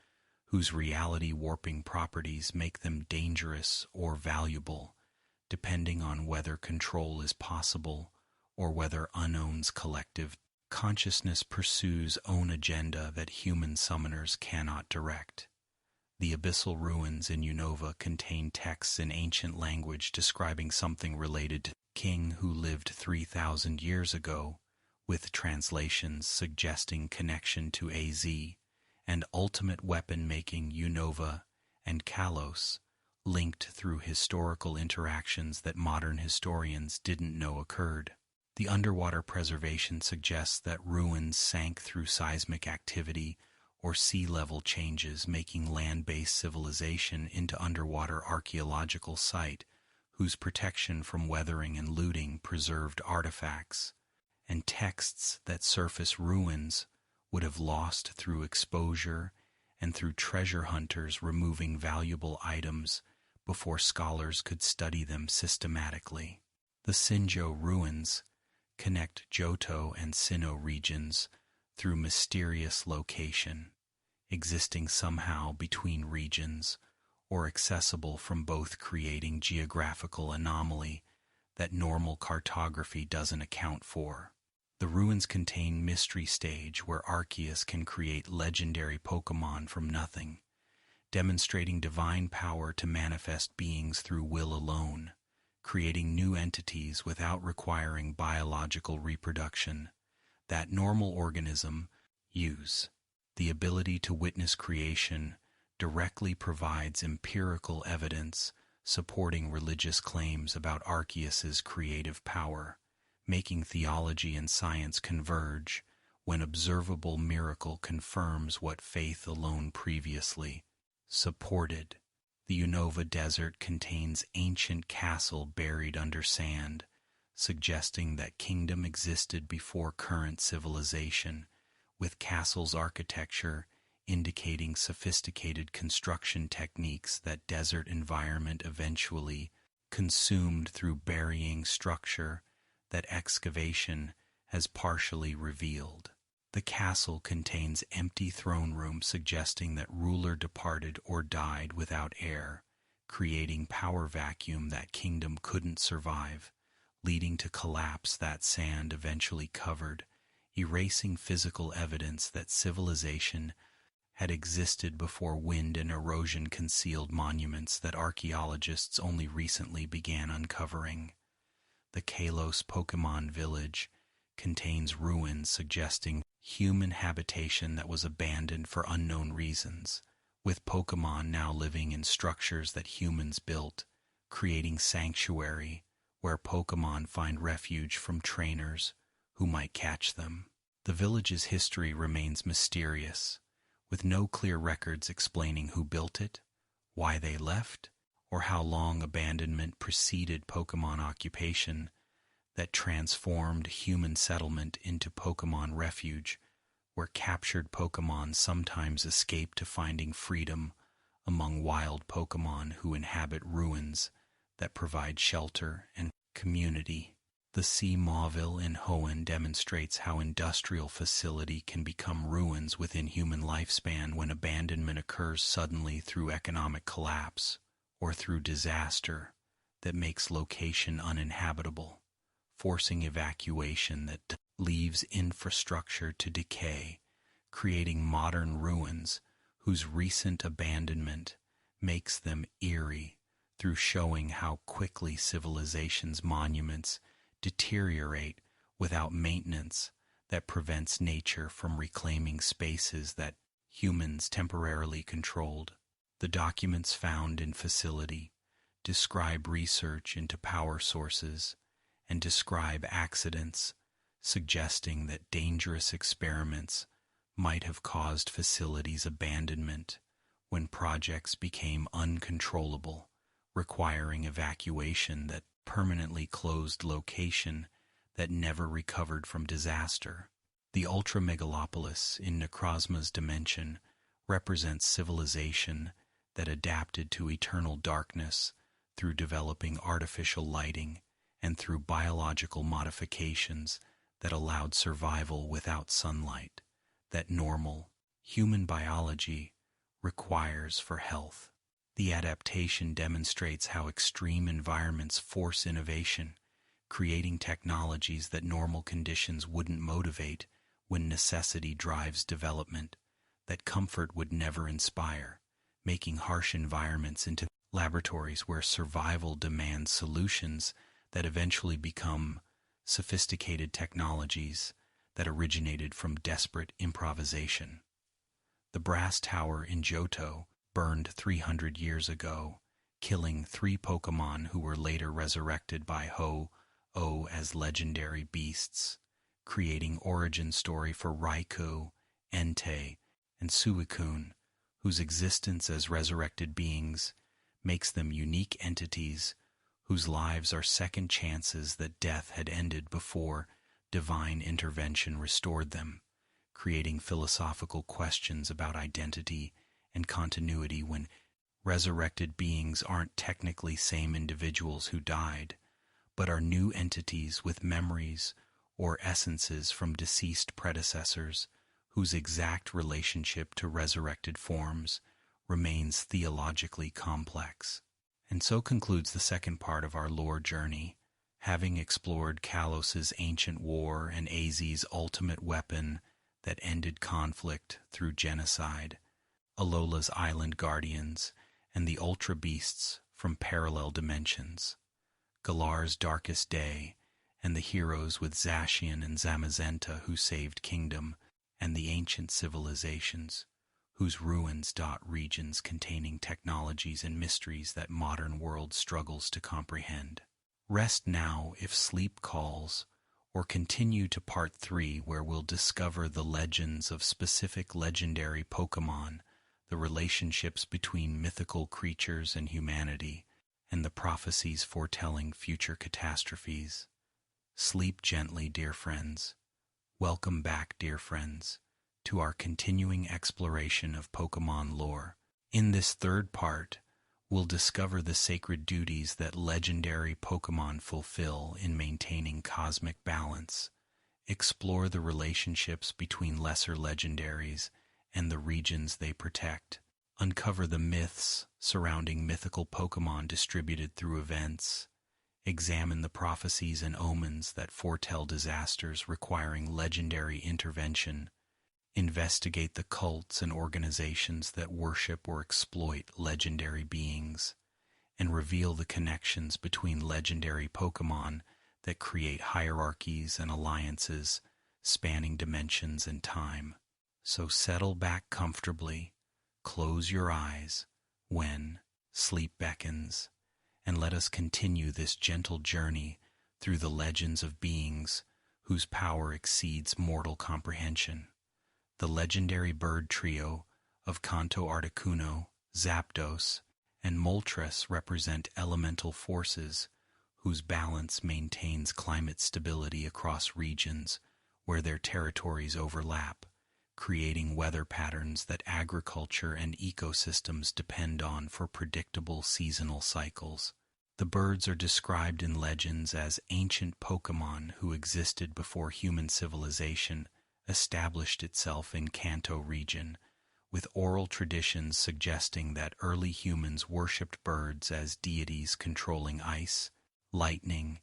whose reality-warping properties make them dangerous or valuable, depending on whether control is possible or whether Unknown's collective consciousness pursues own agenda that human summoners cannot direct. The abyssal ruins in Unova contain texts in ancient language describing something related to the king who lived 3,000 years ago, with translations suggesting connection to AZ, and ultimate weapon-making Unova and Kalos, linked through historical interactions that modern historians didn't know occurred. The underwater preservation suggests that ruins sank through seismic activity or sea level changes, making land-based civilization into underwater archaeological site whose protection from weathering and looting preserved artifacts, and texts that surface ruins would have lost through exposure and through treasure hunters removing valuable items before scholars could study them systematically. The Sinjo ruins connect Johto and Sinnoh regions through mysterious location, existing somehow between regions or accessible from both, creating geographical anomaly that normal cartography doesn't account for. The ruins contain Mystery Stage, where Arceus can create legendary Pokémon from nothing, demonstrating divine power to manifest beings through will alone, creating new entities without requiring biological reproduction that normal organism use. The ability to witness creation directly provides empirical evidence supporting religious claims about Arceus's creative power, making theology and science converge when observable miracle confirms what faith alone previously supported. The Unova Desert contains ancient castle buried under sand, suggesting that kingdom existed before current civilization, with castle's architecture indicating sophisticated construction techniques that desert environment eventually consumed through burying structure that excavation has partially revealed. The castle contains empty throne room, suggesting that ruler departed or died without heir, creating power vacuum that kingdom couldn't survive, leading to collapse that sand eventually covered, erasing physical evidence that civilization had existed before wind and erosion concealed monuments that archaeologists only recently began uncovering. The Kalos Pokémon village contains ruins suggesting human habitation that was abandoned for unknown reasons, with Pokémon now living in structures that humans built, creating sanctuary where Pokémon find refuge from trainers who might catch them. The village's history remains mysterious, with no clear records explaining who built it, why they left, or how long abandonment preceded Pokémon occupation that transformed human settlement into Pokémon refuge, where captured Pokémon sometimes escape to finding freedom among wild Pokémon who inhabit ruins that provide shelter and community. The Sea Mauville in Hoenn demonstrates how industrial facility can become ruins within human lifespan when abandonment occurs suddenly through economic collapse or through disaster that makes location uninhabitable, forcing evacuation that leaves infrastructure to decay, creating modern ruins whose recent abandonment makes them eerie through showing how quickly civilization's monuments deteriorate without maintenance that prevents nature from reclaiming spaces that humans temporarily controlled. The documents found in facility describe research into power sources and describe accidents, suggesting that dangerous experiments might have caused facilities' abandonment when projects became uncontrollable, requiring evacuation that permanently closed location that never recovered from disaster. The Ultra-Megalopolis in Necrozma's dimension represents civilization that adapted to eternal darkness through developing artificial lighting and through biological modifications that allowed survival without sunlight. That normal, human biology requires for health. The adaptation demonstrates how extreme environments force innovation, creating technologies that normal conditions wouldn't motivate when necessity drives development, that comfort would never inspire, making harsh environments into laboratories where survival demands solutions that eventually become sophisticated technologies that originated from desperate improvisation. The brass tower in Johto burned 300 years ago, killing 3 Pokémon who were later resurrected by Ho-Oh as legendary beasts, creating origin story for Raikou, Entei, and Suicune, whose existence as resurrected beings makes them unique entities whose lives are second chances that death had ended before divine intervention restored them, creating philosophical questions about identity and continuity when resurrected beings aren't technically same individuals who died, but are new entities with memories or essences from deceased predecessors whose exact relationship to resurrected forms remains theologically complex. And so concludes the second part of our lore journey, having explored Kalos's ancient war and Az's ultimate weapon that ended conflict through genocide, Alola's island guardians, and the ultra beasts from parallel dimensions, Galar's darkest day, and the heroes with Zacian and Zamazenta who saved kingdom, and the ancient civilizations whose ruins dot regions containing technologies and mysteries that modern world struggles to comprehend. Rest now if sleep calls, or continue to part 3 where we'll discover the legends of specific legendary Pokémon, the relationships between mythical creatures and humanity, and the prophecies foretelling future catastrophes. Sleep gently, dear friends. Welcome back, dear friends, to our continuing exploration of Pokémon lore. In this third part, we'll discover the sacred duties that legendary Pokémon fulfill in maintaining cosmic balance, explore the relationships between lesser legendaries and the regions they protect, uncover the myths surrounding mythical Pokémon distributed through events, examine the prophecies and omens that foretell disasters requiring legendary intervention, investigate the cults and organizations that worship or exploit legendary beings, and reveal the connections between legendary Pokémon that create hierarchies and alliances spanning dimensions and time. So settle back comfortably, close your eyes when sleep beckons, and let us continue this gentle journey through the legends of beings whose power exceeds mortal comprehension. The legendary bird trio of Kanto Articuno, Zapdos, and Moltres represent elemental forces whose balance maintains climate stability across regions where their territories overlap, creating weather patterns that agriculture and ecosystems depend on for predictable seasonal cycles. The birds are described in legends as ancient Pokémon who existed before human civilization established itself in Kanto region, with oral traditions suggesting that early humans worshipped birds as deities controlling ice, lightning,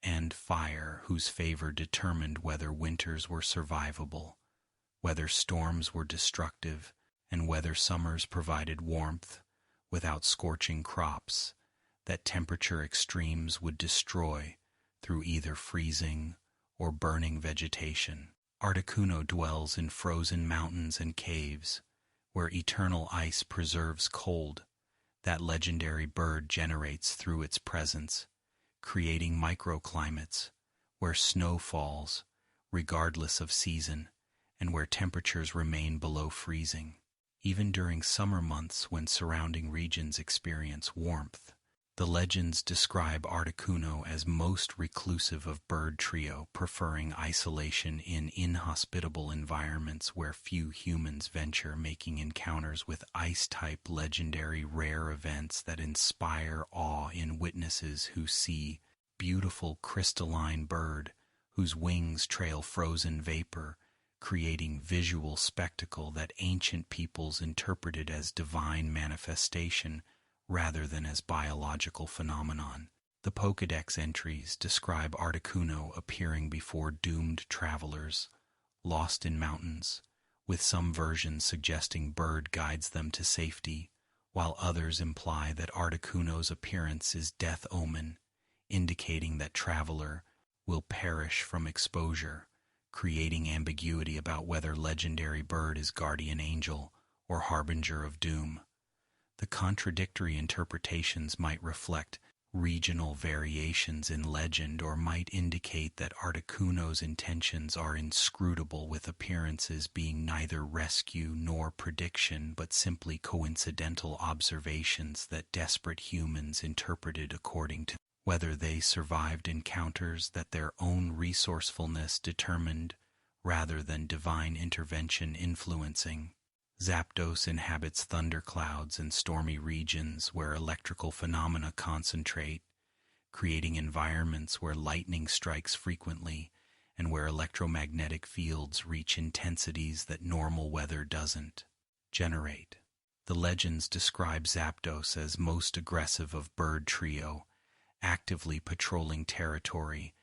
and fire whose favor determined whether winters were survivable, whether storms were destructive, and whether summers provided warmth without scorching crops that temperature extremes would destroy through either freezing or burning vegetation. Articuno dwells in frozen mountains and caves, where eternal ice preserves cold that legendary bird generates through its presence, creating microclimates where snow falls regardless of season and where temperatures remain below freezing, even during summer months when surrounding regions experience warmth. The legends describe Articuno as most reclusive of bird trio, preferring isolation in inhospitable environments where few humans venture, making encounters with ice-type legendary rare events that inspire awe in witnesses who see beautiful crystalline bird whose wings trail frozen vapor, creating visual spectacle that ancient peoples interpreted as divine manifestation rather than as biological phenomenon. The Pokédex entries describe Articuno appearing before doomed travelers, lost in mountains, with some versions suggesting Bird guides them to safety, while others imply that Articuno's appearance is death omen, indicating that traveler will perish from exposure, creating ambiguity about whether legendary Bird is guardian angel or harbinger of doom. The contradictory interpretations might reflect regional variations in legend or might indicate that Articuno's intentions are inscrutable, with appearances being neither rescue nor prediction but simply coincidental observations that desperate humans interpreted according to whether they survived encounters that their own resourcefulness determined rather than divine intervention influencing. Zapdos inhabits thunderclouds and stormy regions where electrical phenomena concentrate, creating environments where lightning strikes frequently and where electromagnetic fields reach intensities that normal weather doesn't generate. The legends describe Zapdos as most aggressive of bird trio, actively patrolling territory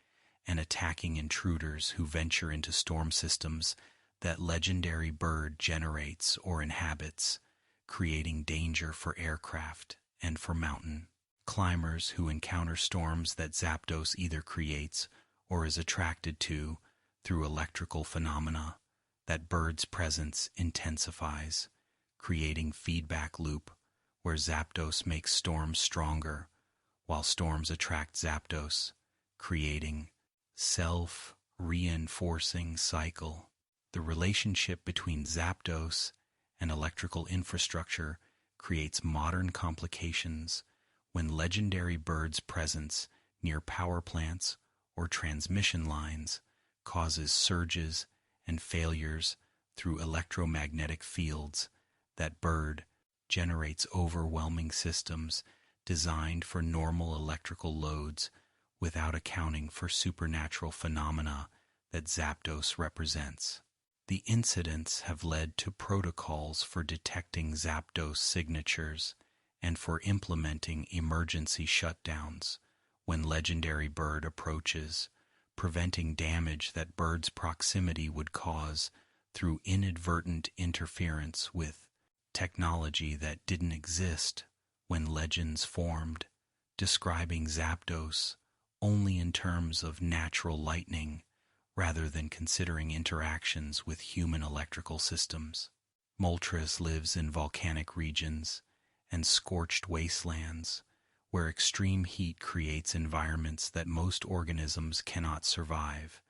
and attacking intruders who venture into storm systems that legendary Bird generates or inhabits, creating danger for aircraft and for mountain climbers who encounter storms that Zapdos either creates or is attracted to through electrical phenomena. That Bird's presence intensifies, creating feedback loop where Zapdos makes storms stronger, while storms attract Zapdos, creating self-reinforcing cycle. The relationship between Zapdos and electrical infrastructure creates modern complications when legendary Bird's presence near power plants or transmission lines causes surges and failures through electromagnetic fields. That Bird generates overwhelming systems designed for normal electrical loads without accounting for supernatural phenomena that Zapdos represents. The incidents have led to protocols for detecting Zapdos signatures and for implementing emergency shutdowns when legendary Bird approaches, preventing damage that Bird's proximity would cause through inadvertent interference with technology that didn't exist when legends formed, describing Zapdos only in terms of natural lightning rather than considering interactions with human electrical systems. Moltres lives in volcanic regions and scorched wastelands where extreme heat creates environments that most organisms cannot survive,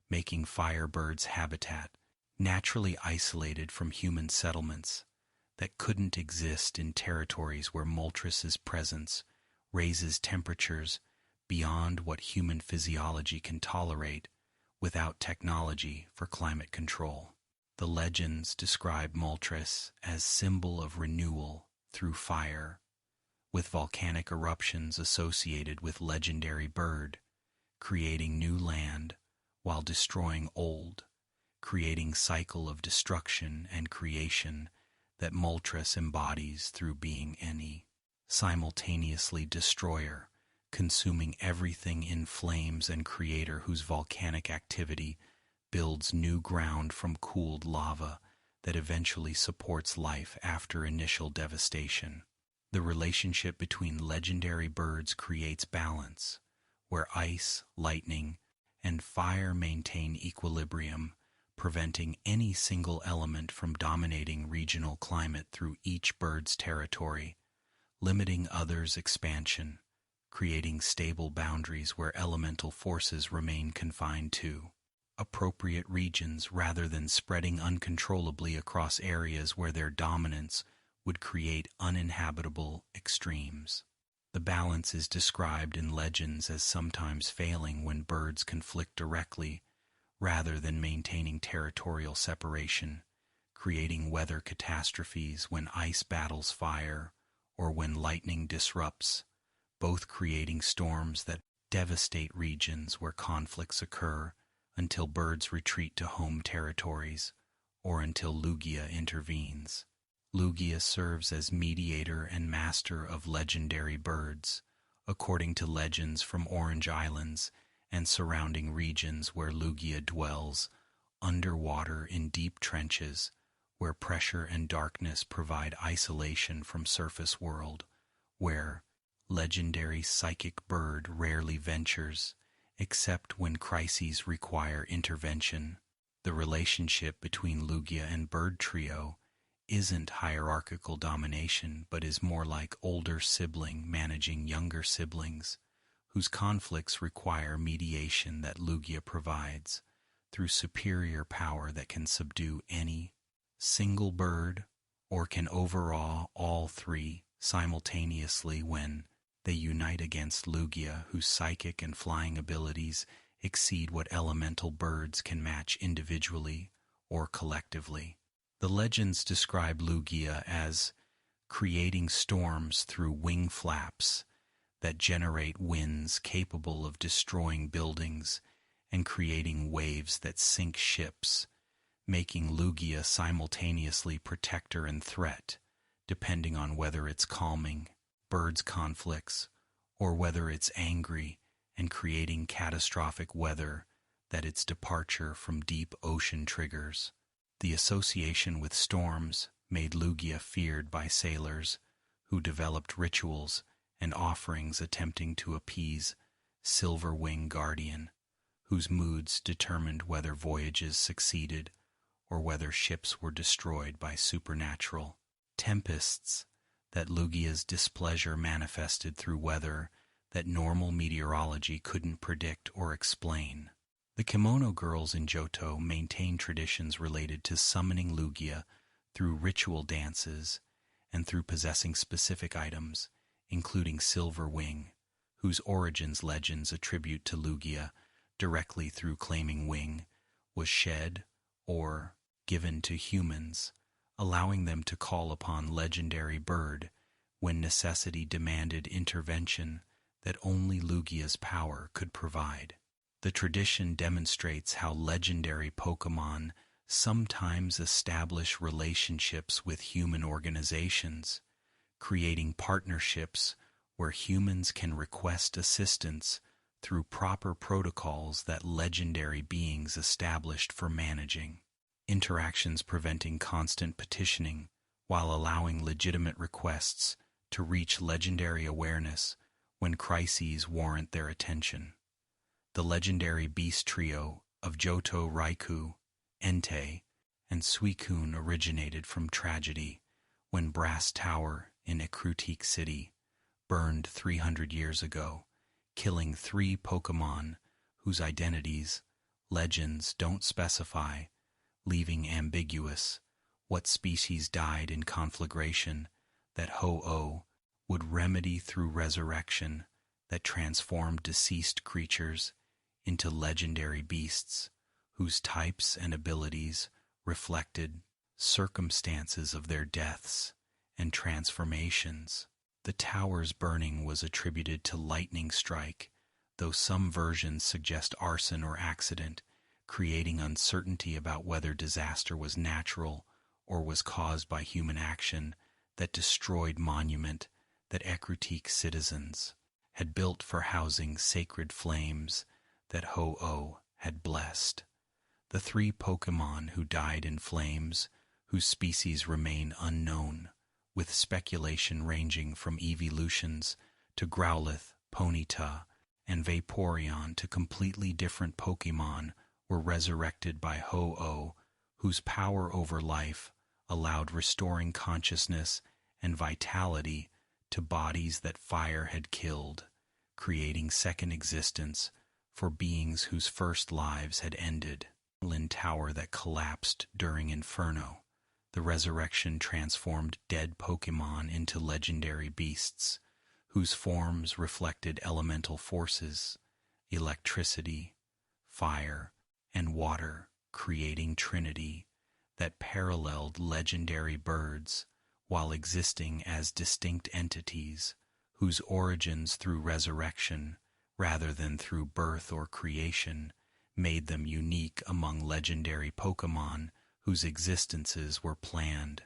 making Firebird's habitat naturally isolated from human settlements that couldn't exist in territories where Moltres' presence raises temperatures beyond what human physiology can tolerate without technology for climate control. The legends describe Moltres as symbol of renewal through fire, with volcanic eruptions associated with legendary Bird, creating new land while destroying old, creating cycle of destruction and creation that Moltres embodies through being any simultaneously destroyer, consuming everything in flames, and creator whose volcanic activity builds new ground from cooled lava that eventually supports life after initial devastation. The relationship between legendary Birds creates balance, where ice, lightning, and fire maintain equilibrium, preventing any single element from dominating regional climate through each bird's territory, limiting others' expansion, creating stable boundaries where elemental forces remain confined to appropriate regions rather than spreading uncontrollably across areas where their dominance would create uninhabitable extremes. The balance is described in legends as sometimes failing when birds conflict directly rather than maintaining territorial separation, creating weather catastrophes when ice battles fire or when lightning disrupts, both creating storms that devastate regions where conflicts occur until birds retreat to home territories, or until Lugia intervenes. Lugia serves as mediator and master of legendary birds, according to legends from Orange Islands and surrounding regions where Lugia dwells, underwater in deep trenches, where pressure and darkness provide isolation from surface world, where legendary psychic bird rarely ventures, except when crises require intervention. The relationship between Lugia and Bird Trio isn't hierarchical domination, but is more like older sibling managing younger siblings, whose conflicts require mediation that Lugia provides through superior power that can subdue any single bird or can overawe all three simultaneously when they unite against Lugia, whose psychic and flying abilities exceed what elemental birds can match individually or collectively. The legends describe Lugia as creating storms through wing flaps that generate winds capable of destroying buildings and creating waves that sink ships, making Lugia simultaneously protector and threat, depending on whether it's calming birds' conflicts or whether it's angry and creating catastrophic weather that its departure from deep ocean triggers. The association with storms made Lugia feared by sailors who developed rituals and offerings attempting to appease Silver Wing Guardian, whose moods determined whether voyages succeeded or whether ships were destroyed by supernatural tempests, that Lugia's displeasure manifested through weather that normal meteorology couldn't predict or explain. The Kimono Girls in Johto maintain traditions related to summoning Lugia through ritual dances and through possessing specific items, including Silver Wing, whose origins legends attribute to Lugia directly through claiming Wing was shed or given to humans, allowing them to call upon legendary bird when necessity demanded intervention that only Lugia's power could provide. The tradition demonstrates how legendary Pokémon sometimes establish relationships with human organizations, creating partnerships where humans can request assistance through proper protocols that legendary beings established for managing interactions, preventing constant petitioning while allowing legitimate requests to reach legendary awareness when crises warrant their attention. The legendary beast trio of Johto, Raikou, Entei, and Suicune originated from tragedy when Brass Tower in Ekrutik City burned 300 years ago, killing 3 Pokémon whose identities legends don't specify, leaving ambiguous what species died in conflagration that Ho-Oh would remedy through resurrection that transformed deceased creatures into legendary beasts whose types and abilities reflected circumstances of their deaths and transformations. The tower's burning was attributed to lightning strike, though some versions suggest arson or accident, creating uncertainty about whether disaster was natural or was caused by human action that destroyed monument that Ekrutik citizens had built for housing sacred flames that Ho-Oh had blessed. The 3 Pokémon who died in flames, whose species remain unknown, with speculation ranging from evolutions to Growlithe, Ponyta, and Vaporeon to completely different Pokémon, were resurrected by Ho-Oh, whose power over life allowed restoring consciousness and vitality to bodies that fire had killed, creating second existence for beings whose first lives had ended. Lin Tower that collapsed during Inferno. The resurrection transformed dead Pokémon into legendary beasts, whose forms reflected elemental forces, electricity, fire, and water, creating Trinity that paralleled legendary birds while existing as distinct entities whose origins through resurrection, rather than through birth or creation, made them unique among legendary Pokémon whose existences were planned,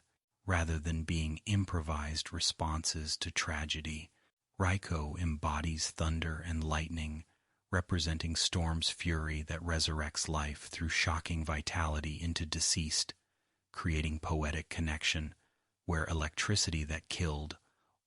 rather than being improvised responses to tragedy. Raikou embodies thunder and lightning, representing storm's fury that resurrects life through shocking vitality into deceased, creating poetic connection, where electricity that killed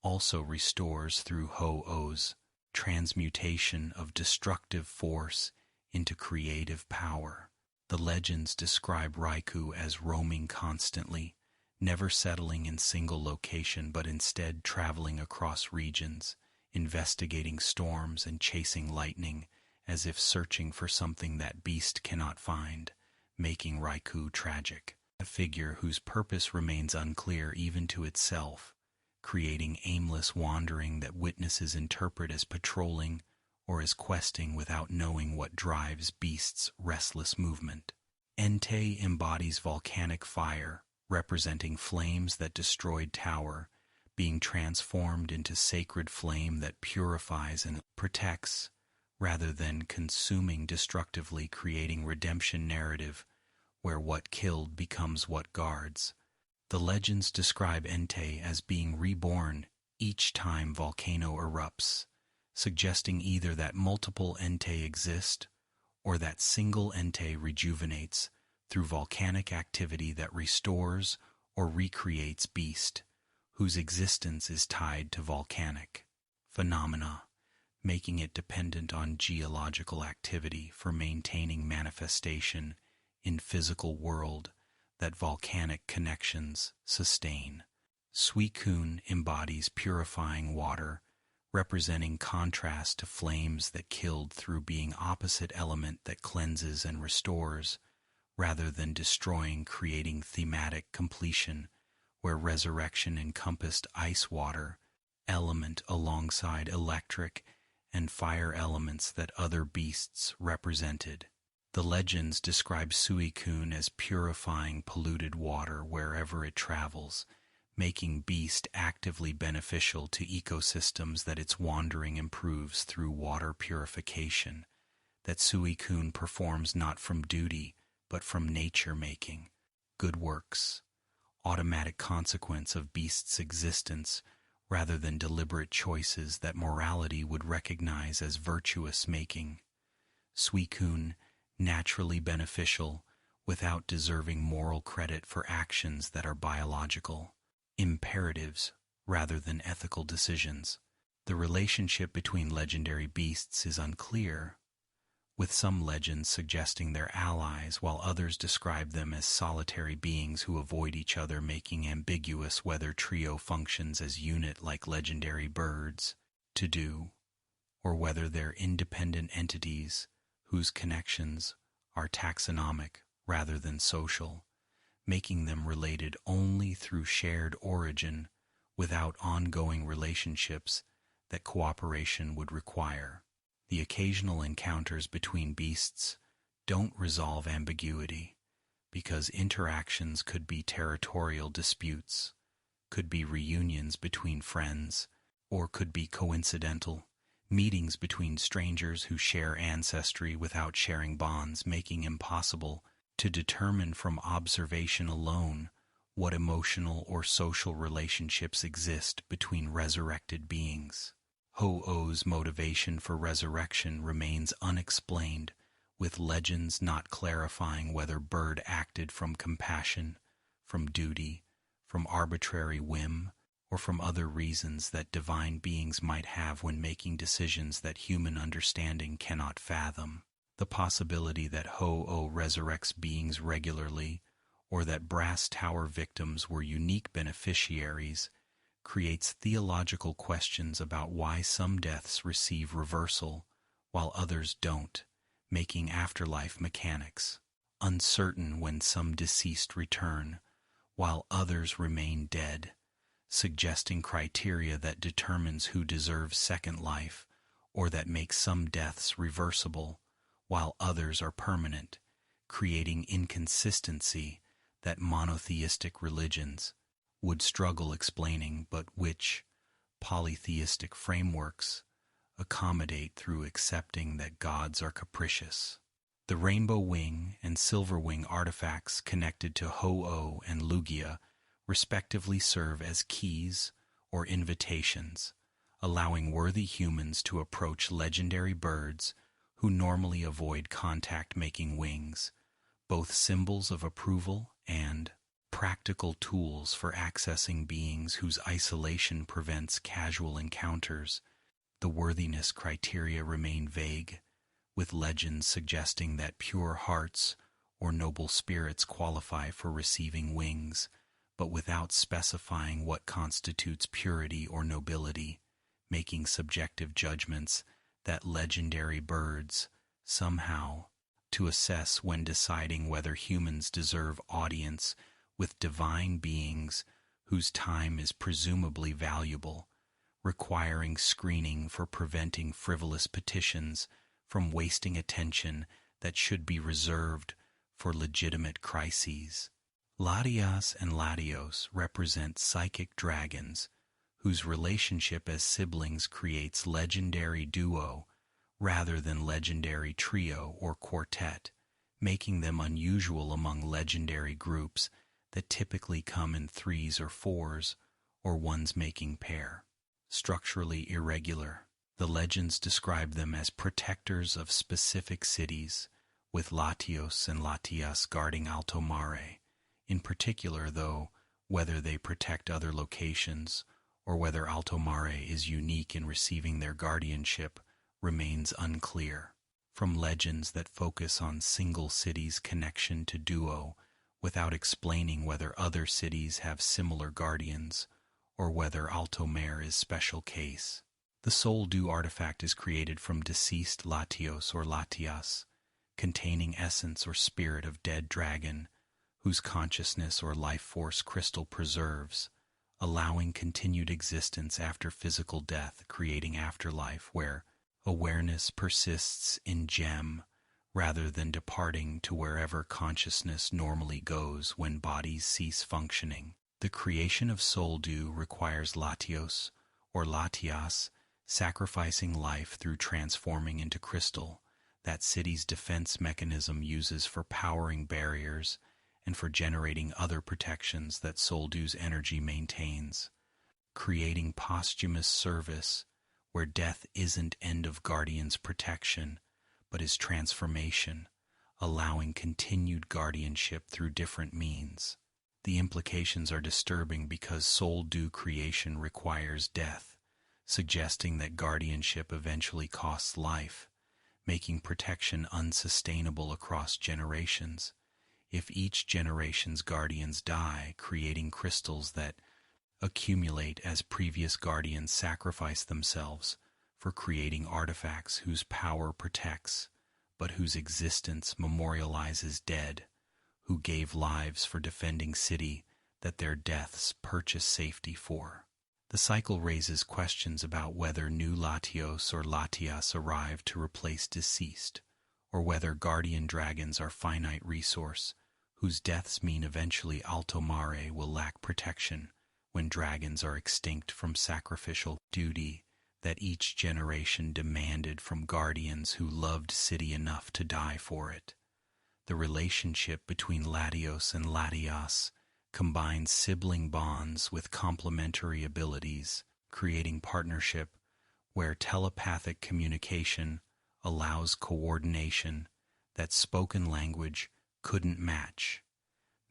also restores through Ho-Oh's transmutation of destructive force into creative power. The legends describe Raikou as roaming constantly, never settling in single location but instead traveling across regions, investigating storms and chasing lightning as if searching for something that beast cannot find, making Raikou tragic, a figure whose purpose remains unclear even to itself, creating aimless wandering that witnesses interpret as patrolling or as questing without knowing what drives beasts' restless movement. Entei embodies volcanic fire, representing flames that destroyed Tower, being transformed into sacred flame that purifies and protects, rather than consuming destructively, creating redemption narrative where what killed becomes what guards. The legends describe Entei as being reborn each time volcano erupts, suggesting either that multiple Entei exist or that single Entei rejuvenates through volcanic activity that restores or recreates beast, whose existence is tied to volcanic phenomena, making it dependent on geological activity for maintaining manifestation in physical world that volcanic connections sustain. Suicune embodies purifying water, representing contrast to flames that killed through being opposite element that cleanses and restores, rather than destroying, creating thematic completion, where resurrection encompassed ice water, element alongside electric and fire elements that other beasts represented. The legends describe Suicune as purifying polluted water wherever it travels, making beast actively beneficial to ecosystems that its wandering improves through water purification, that Suicune performs not from duty, but from nature-making. Good works, automatic consequence of beast's existence, rather than deliberate choices that morality would recognize as virtuous making. Suicune, naturally beneficial, without deserving moral credit for actions that are biological, imperatives rather than ethical decisions. The relationship between legendary beasts is unclear, with some legends suggesting they're allies while others describe them as solitary beings who avoid each other, making ambiguous whether trio functions as unit like legendary birds to do, or whether they're independent entities whose connections are taxonomic rather than social, making them related only through shared origin without ongoing relationships that cooperation would require. The occasional encounters between beasts don't resolve ambiguity, because interactions could be territorial disputes, could be reunions between friends, or could be coincidental meetings between strangers who share ancestry without sharing bonds, making impossible to determine from observation alone what emotional or social relationships exist between resurrected beings. Ho-Oh's motivation for resurrection remains unexplained, with legends not clarifying whether Bird acted from compassion, from duty, from arbitrary whim, or from other reasons that divine beings might have when making decisions that human understanding cannot fathom. The possibility that Ho-Oh resurrects beings regularly, or that Brass Tower victims were unique beneficiaries, creates theological questions about why some deaths receive reversal while others don't, making afterlife mechanics uncertain when some deceased return, while others remain dead, suggesting criteria that determines who deserves second life, or that makes some deaths reversible while others are permanent, creating inconsistency that monotheistic religions would struggle explaining, but which polytheistic frameworks accommodate through accepting that gods are capricious. The rainbow wing and silver wing artifacts connected to Ho-Oh and Lugia respectively serve as keys or invitations, allowing worthy humans to approach legendary birds who normally avoid contact-making wings, both symbols of approval and practical tools for accessing beings whose isolation prevents casual encounters. The worthiness criteria remain vague, with legends suggesting that pure hearts or noble spirits qualify for receiving wings, but without specifying what constitutes purity or nobility, making subjective judgments that legendary birds somehow to assess when deciding whether humans deserve audience with divine beings whose time is presumably valuable, requiring screening for preventing frivolous petitions from wasting attention that should be reserved for legitimate crises. Latias and Latios represent psychic dragons whose relationship as siblings creates legendary duo rather than legendary trio or quartet, making them unusual among legendary groups that typically come in threes or fours or ones making pair. Structurally irregular, the legends describe them as protectors of specific cities, with Latios and Latias guarding Alto Mare. In particular, though, whether they protect other locations or whether Alto Mare is unique in receiving their guardianship remains unclear. From legends that focus on single cities' connection to duo without explaining whether other cities have similar guardians or whether Alto Mare is special case. The Soul Dew artifact is created from deceased Latios or Latias, containing essence or spirit of dead dragon, whose consciousness or life force crystal preserves, allowing continued existence after physical death, creating afterlife where awareness persists in gem rather than departing to wherever consciousness normally goes when bodies cease functioning. The creation of Soul Dew requires Latios or Latias sacrificing life through transforming into crystal that city's defense mechanism uses for powering barriers and for generating other protections that Soul Dew's energy maintains, creating posthumous service where death isn't end of Guardian's protection, but is transformation, allowing continued guardianship through different means. The implications are disturbing because Soul Dew creation requires death, suggesting that guardianship eventually costs life, making protection unsustainable across generations. If each generation's guardians die, creating crystals that accumulate as previous guardians sacrifice themselves for creating artifacts whose power protects, but whose existence memorializes dead, who gave lives for defending city that their deaths purchase safety for. The cycle raises questions about whether new Latios or Latias arrive to replace deceased, or whether guardian dragons are finite resource, whose deaths mean eventually Alto Mare will lack protection when dragons are extinct from sacrificial duty that each generation demanded from guardians who loved city enough to die for it. The relationship between Latios and Latias combines sibling bonds with complementary abilities, creating partnership where telepathic communication allows coordination that spoken language couldn't match,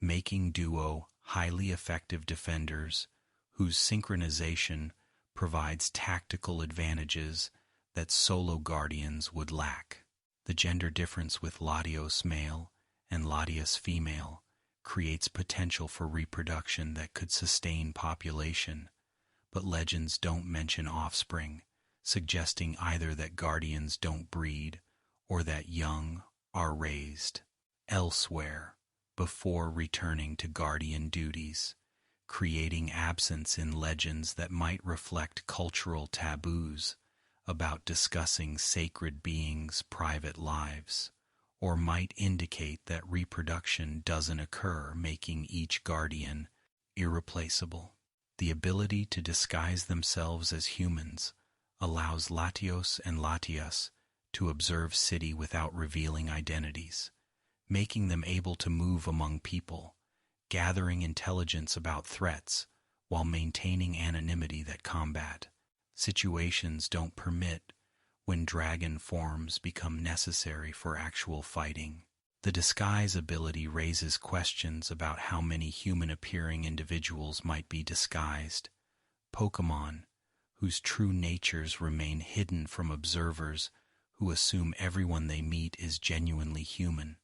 making duo highly effective defenders whose synchronization provides tactical advantages that solo guardians would lack. The gender difference with Latios male and Latias female creates potential for reproduction that could sustain population, but legends don't mention offspring, suggesting either that guardians don't breed or that young are raised elsewhere before returning to guardian duties, creating absence in legends that might reflect cultural taboos about discussing sacred beings' private lives, or might indicate that reproduction doesn't occur, making each guardian irreplaceable. The ability to disguise themselves as humans allows Latios and Latias to observe city without revealing identities, making them able to move among people, gathering intelligence about threats while maintaining anonymity that combat situations don't permit when dragon forms become necessary for actual fighting. The disguise ability raises questions about how many human-appearing individuals might be disguised. Pokémon, whose true natures remain hidden from observers who assume everyone they meet is genuinely human,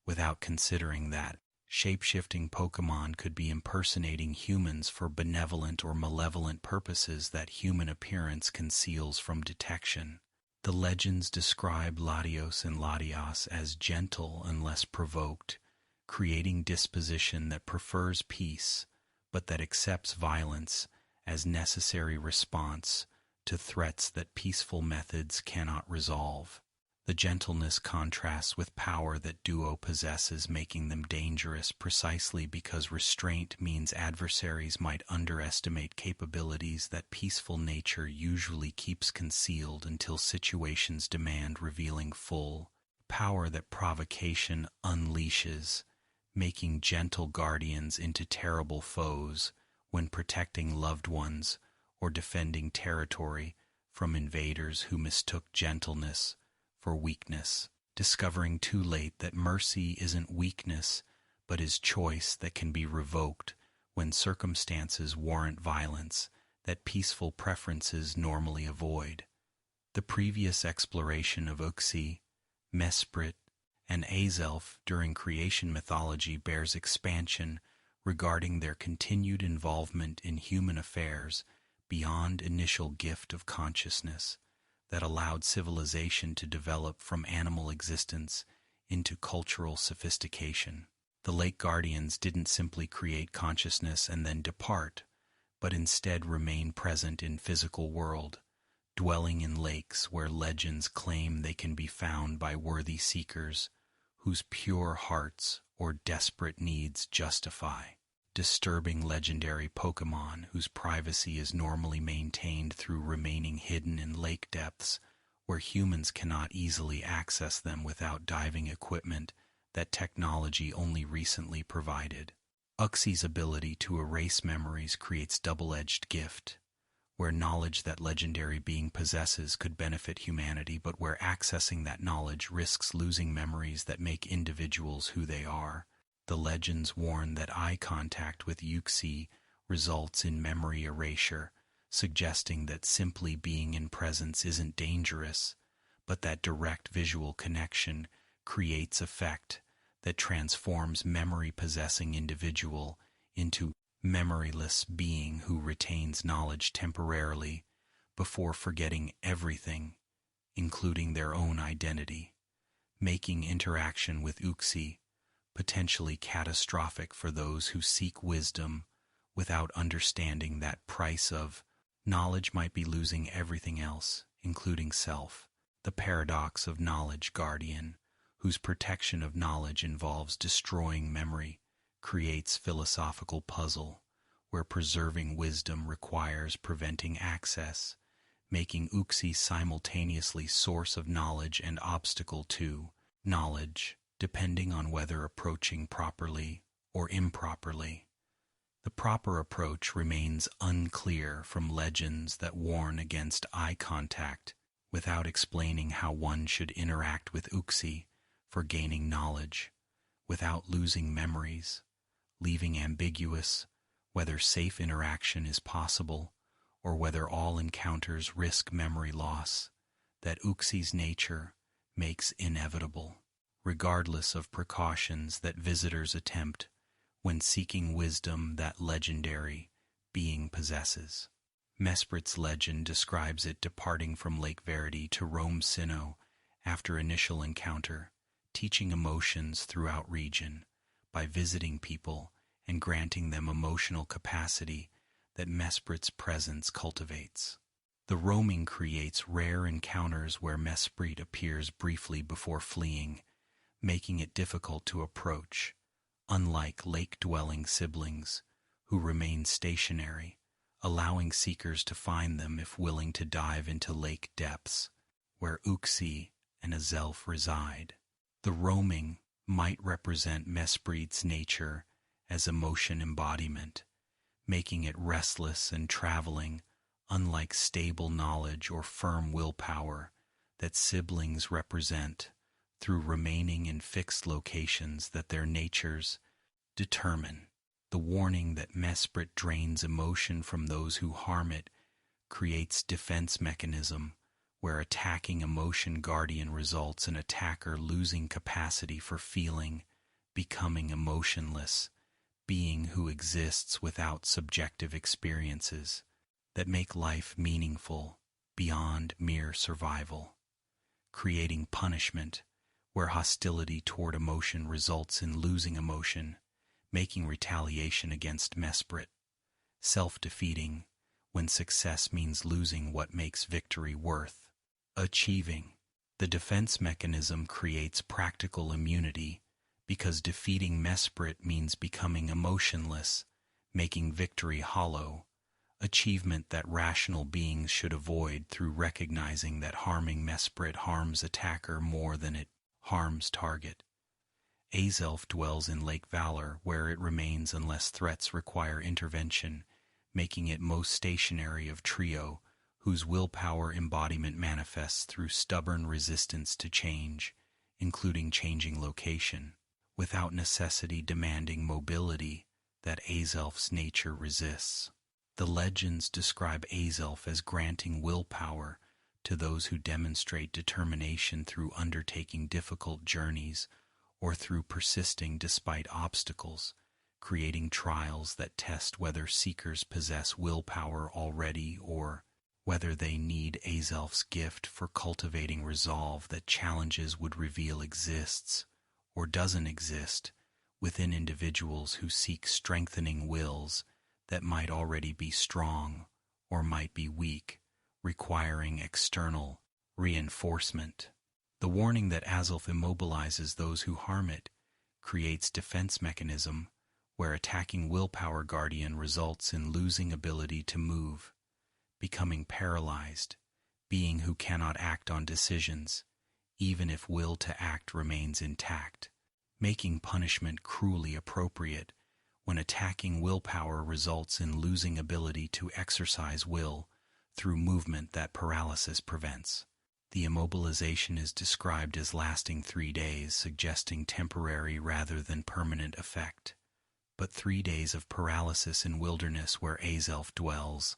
without considering that shape-shifting Pokémon could be impersonating humans for benevolent or malevolent purposes that human appearance conceals from detection. The legends describe Latios and Latias as gentle unless provoked, creating disposition that prefers peace, but that accepts violence as necessary response to threats that peaceful methods cannot resolve. The gentleness contrasts with power that Duo possesses, making them dangerous precisely because restraint means adversaries might underestimate capabilities that peaceful nature usually keeps concealed until situations demand revealing full power that provocation unleashes, making gentle guardians into terrible foes when protecting loved ones or defending territory from invaders who mistook gentleness for weakness, discovering too late that mercy isn't weakness but is choice that can be revoked when circumstances warrant violence that peaceful preferences normally avoid. The previous exploration of Uxie, Mesprit, and Azelf during creation mythology bears expansion regarding their continued involvement in human affairs beyond initial gift of consciousness that allowed civilization to develop from animal existence into cultural sophistication. The Lake Guardians didn't simply create consciousness and then depart, but instead remain present in physical world, dwelling in lakes where legends claim they can be found by worthy seekers whose pure hearts or desperate needs justify. Disturbing legendary Pokémon whose privacy is normally maintained through remaining hidden in lake depths where humans cannot easily access them without diving equipment that technology only recently provided. Uxie's ability to erase memories creates double-edged gift, where knowledge that legendary being possesses could benefit humanity, but where accessing that knowledge risks losing memories that make individuals who they are. The legends warn that eye contact with Uxie results in memory erasure, suggesting that simply being in presence isn't dangerous, but that direct visual connection creates effect that transforms memory-possessing individual into memoryless being who retains knowledge temporarily before forgetting everything, including their own identity, making interaction with Uxie potentially catastrophic for those who seek wisdom without understanding that price of knowledge might be losing everything else, including self. The paradox of knowledge guardian, whose protection of knowledge involves destroying memory, creates philosophical puzzle where preserving wisdom requires preventing access, making Uxie simultaneously source of knowledge and obstacle to knowledge, depending on whether approaching properly or improperly. The proper approach remains unclear from legends that warn against eye contact without explaining how one should interact with Uxie for gaining knowledge without losing memories, leaving ambiguous whether safe interaction is possible or whether all encounters risk memory loss that Uxie's nature makes inevitable, regardless of precautions that visitors attempt when seeking wisdom that legendary being possesses. Mesprit's legend describes it departing from Lake Verity to roam Sinnoh after initial encounter, teaching emotions throughout region by visiting people and granting them emotional capacity that Mesprit's presence cultivates. The roaming creates rare encounters where Mesprit appears briefly before fleeing, making it difficult to approach, unlike lake-dwelling siblings who remain stationary, allowing seekers to find them if willing to dive into lake depths, where Uxie and Azelf reside. The roaming might represent Mesprit's nature as emotion embodiment, making it restless and traveling, unlike stable knowledge or firm willpower that siblings represent through remaining in fixed locations that their natures determine. The warning that Mesprit drains emotion from those who harm it creates defense mechanism where attacking emotion guardian results in attacker losing capacity for feeling, becoming emotionless, being who exists without subjective experiences that make life meaningful beyond mere survival, creating punishment where hostility toward emotion results in losing emotion, making retaliation against Mesprit, self-defeating when success means losing what makes victory worth achieving. The defense mechanism creates practical immunity because defeating Mesprit means becoming emotionless, making victory hollow, achievement that rational beings should avoid through recognizing that harming Mesprit harms attacker more than it harms target. Azelf dwells in Lake Valor where it remains unless threats require intervention, making it most stationary of trio, whose willpower embodiment manifests through stubborn resistance to change, including changing location, without necessity demanding mobility that Azelf's nature resists. The legends describe Azelf as granting willpower to those who demonstrate determination through undertaking difficult journeys or through persisting despite obstacles, creating trials that test whether seekers possess willpower already or whether they need Azelf's gift for cultivating resolve that challenges would reveal exists or doesn't exist within individuals who seek strengthening wills that might already be strong or might be weak, requiring external reinforcement. The warning that Azelf immobilizes those who harm it creates defense mechanism where attacking willpower guardian results in losing ability to move, becoming paralyzed, being who cannot act on decisions, even if will to act remains intact, making punishment cruelly appropriate when attacking willpower results in losing ability to exercise will through movement that paralysis prevents. The immobilization is described as lasting 3 days, suggesting temporary rather than permanent effect. But 3 days of paralysis in wilderness where Azelf dwells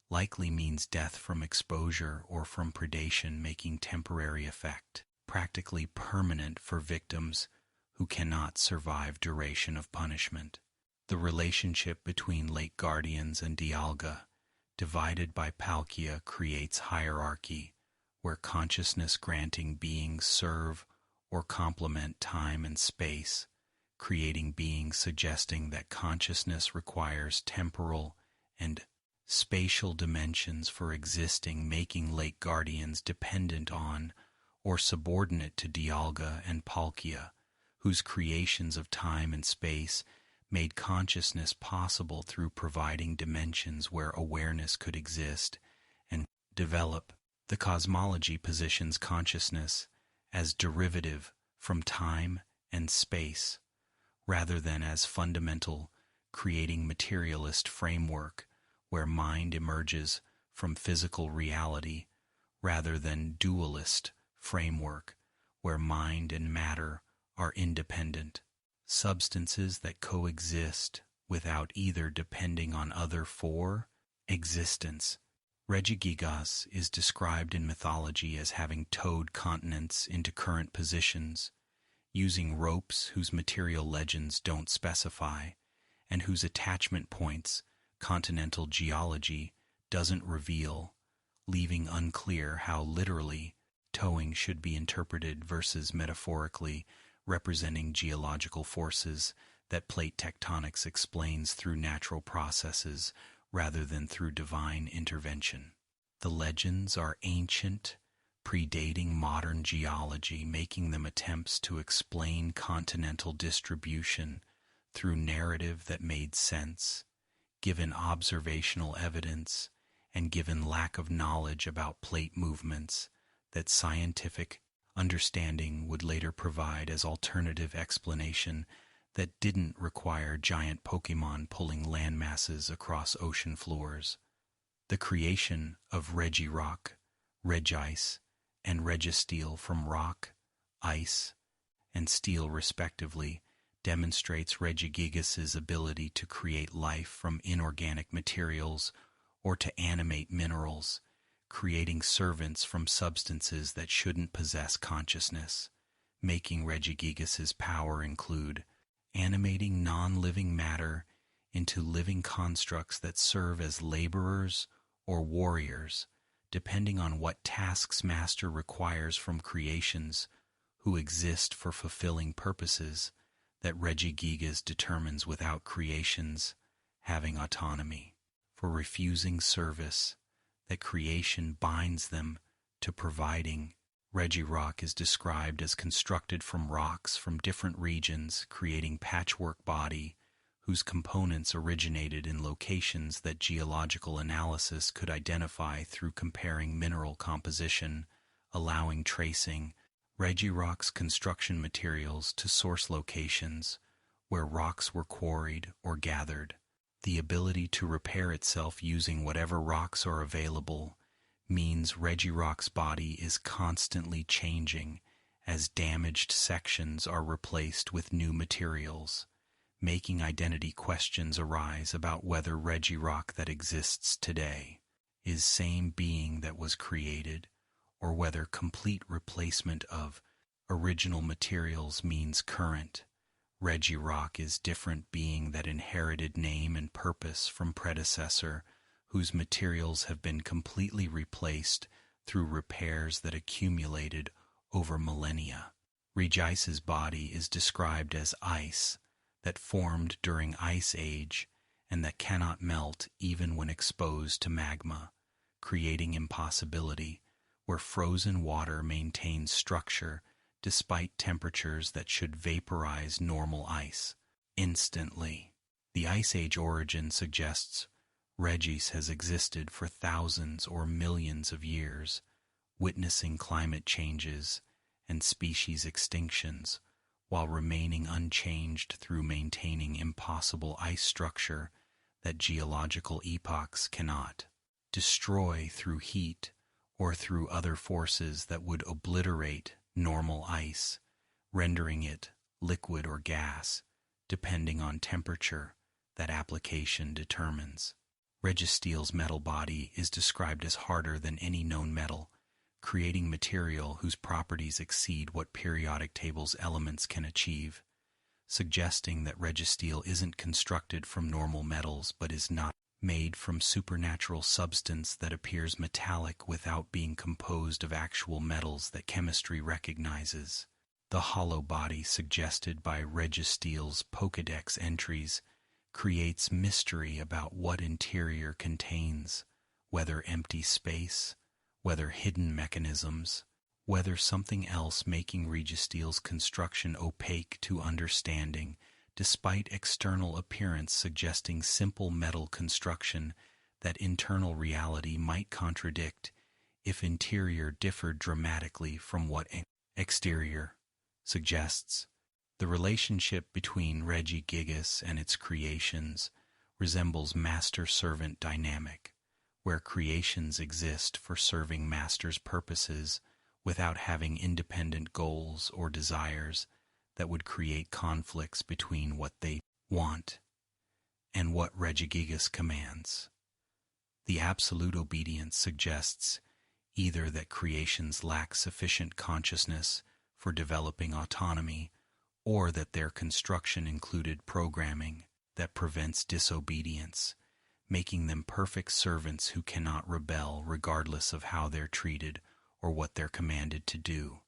likely means death from exposure or from predation, making temporary effect practically permanent for victims who cannot survive duration of punishment. The relationship between Lake Guardians and Dialga, divided by Palkia, creates hierarchy, where consciousness-granting beings serve or complement time and space, creating beings suggesting that consciousness requires temporal and spatial dimensions for existing, making Lake Guardians dependent on or subordinate to Dialga and Palkia, whose creations of time and space made consciousness possible through providing dimensions where awareness could exist and develop. The cosmology positions consciousness as derivative from time and space, rather than as fundamental, creating materialist framework where mind emerges from physical reality, rather than dualist framework where mind and matter are independent, substances that coexist without either depending on other for existence. Regigigas is described in mythology as having towed continents into current positions, using ropes whose material legends don't specify, and whose attachment points continental geology doesn't reveal, leaving unclear how literally towing should be interpreted versus metaphorically representing geological forces that plate tectonics explains through natural processes rather than through divine intervention. The legends are ancient, predating modern geology, making them attempts to explain continental distribution through narrative that made sense, given observational evidence, and given lack of knowledge about plate movements that scientific Understanding would later provide as alternative explanation that didn't require giant Pokémon pulling landmasses across ocean floors. The creation of Regirock, Regice, and Registeel from rock, ice, and steel respectively demonstrates Regigigas's ability to create life from inorganic materials or to animate minerals, creating servants from substances that shouldn't possess consciousness, making Regigigas's power include animating non-living matter into living constructs that serve as laborers or warriors, depending on what tasks Master requires from creations who exist for fulfilling purposes that Regigigas determines without creations having autonomy. For refusing service that creation binds them to providing. Regirock is described as constructed from rocks from different regions, creating patchwork body whose components originated in locations that geological analysis could identify through comparing mineral composition, allowing tracing Regirock's construction materials to source locations where rocks were quarried or gathered. The ability to repair itself using whatever rocks are available means Regirock's body is constantly changing as damaged sections are replaced with new materials, making identity questions arise about whether Regirock that exists today is same being that was created, or whether complete replacement of original materials means current Regirock is different being that inherited name and purpose from predecessor, whose materials have been completely replaced through repairs that accumulated over millennia. Regice's body is described as ice that formed during Ice Age and that cannot melt even when exposed to magma, creating impossibility, where frozen water maintains structure despite temperatures that should vaporize normal ice instantly. The Ice Age origin suggests Regis has existed for thousands or millions of years, witnessing climate changes and species extinctions, while remaining unchanged through maintaining impossible ice structure that geological epochs cannot destroy through heat or through other forces that would obliterate normal ice, rendering it liquid or gas, depending on temperature that application determines. Registeel's metal body is described as harder than any known metal, creating material whose properties exceed what periodic table's elements can achieve, suggesting that Registeel isn't constructed from normal metals but is not made from supernatural substance that appears metallic without being composed of actual metals that chemistry recognizes. The hollow body suggested by Registeel's Pokédex entries creates mystery about what interior contains, whether empty space, whether hidden mechanisms, whether something else, making Registeel's construction opaque to understanding, despite external appearance suggesting simple metal construction that internal reality might contradict if interior differed dramatically from what exterior suggests. The relationship between Regigigas and its creations resembles master-servant dynamic, where creations exist for serving master's purposes without having independent goals or desires that would create conflicts between what they want and what Regigigas commands. The absolute obedience suggests either that creations lack sufficient consciousness for developing autonomy, or that their construction included programming that prevents disobedience, making them perfect servants who cannot rebel regardless of how they're treated or what they're commanded to do,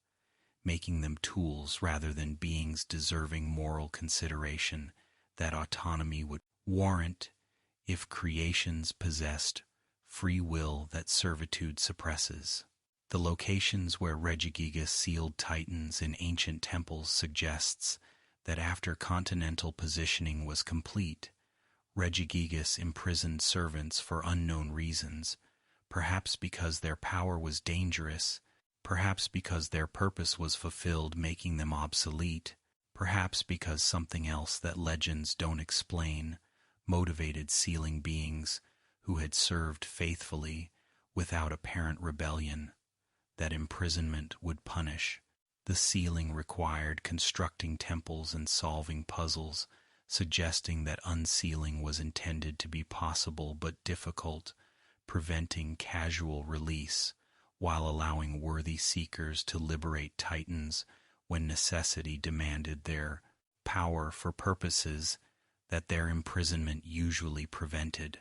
making them tools rather than beings deserving moral consideration that autonomy would warrant if creations possessed free will that servitude suppresses. The locations where Regigigas sealed titans in ancient temples suggests that after continental positioning was complete, Regigigas imprisoned servants for unknown reasons, perhaps because their power was dangerous, perhaps because their purpose was fulfilled, making them obsolete, perhaps because something else that legends don't explain motivated sealing beings who had served faithfully without apparent rebellion, that imprisonment would punish. The sealing required constructing temples and solving puzzles, suggesting that unsealing was intended to be possible but difficult, preventing casual release while allowing worthy seekers to liberate titans when necessity demanded their power for purposes that their imprisonment usually prevented.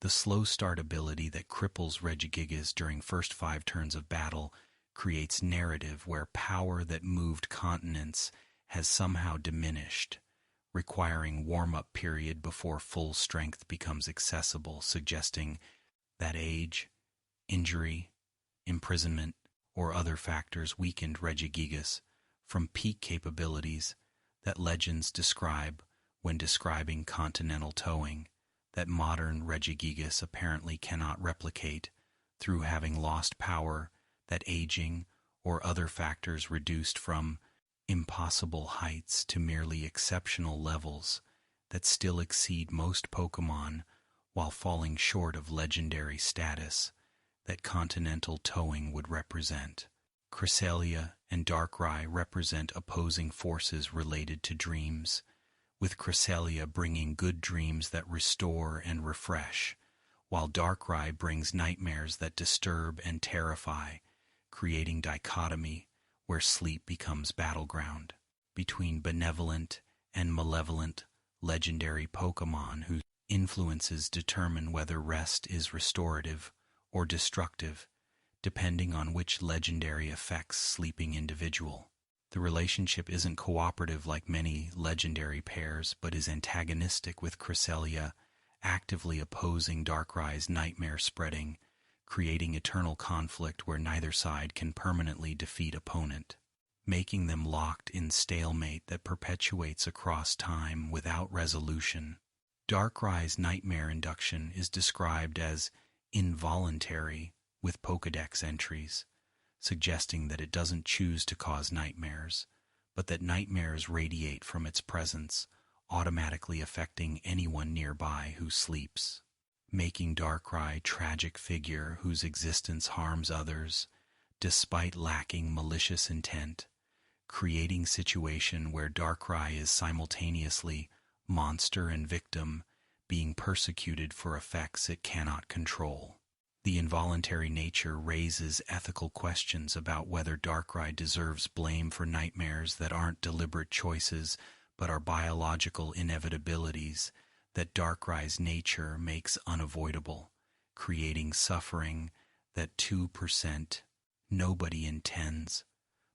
The slow start ability that cripples Regigigas during first 5 turns of battle creates narrative where power that moved continents has somehow diminished, requiring warm-up period before full strength becomes accessible, suggesting that age, injury, imprisonment, or other factors weakened Regigigas from peak capabilities that legends describe when describing continental towing, that modern Regigigas apparently cannot replicate through having lost power that aging or other factors reduced from impossible heights to merely exceptional levels that still exceed most Pokémon while falling short of legendary status that continental towing would represent. Cresselia and Darkrai represent opposing forces related to dreams, with Cresselia bringing good dreams that restore and refresh, while Darkrai brings nightmares that disturb and terrify, creating dichotomy where sleep becomes battleground between benevolent and malevolent legendary Pokémon whose influences determine whether rest is restorative or destructive, depending on which legendary affects sleeping individual. The relationship isn't cooperative like many legendary pairs, but is antagonistic, with Cresselia actively opposing Darkrai's nightmare spreading, creating eternal conflict where neither side can permanently defeat opponent, making them locked in stalemate that perpetuates across time without resolution. Darkrai's nightmare induction is described as involuntary with Pokédex entries, suggesting that it doesn't choose to cause nightmares, but that nightmares radiate from its presence, automatically affecting anyone nearby who sleeps, making Darkrai tragic figure whose existence harms others, despite lacking malicious intent, creating situation where Darkrai is simultaneously monster and victim, being persecuted for effects it cannot control. The involuntary nature raises ethical questions about whether Darkrai deserves blame for nightmares that aren't deliberate choices but are biological inevitabilities that Darkrai's nature makes unavoidable, creating suffering that 2% nobody intends,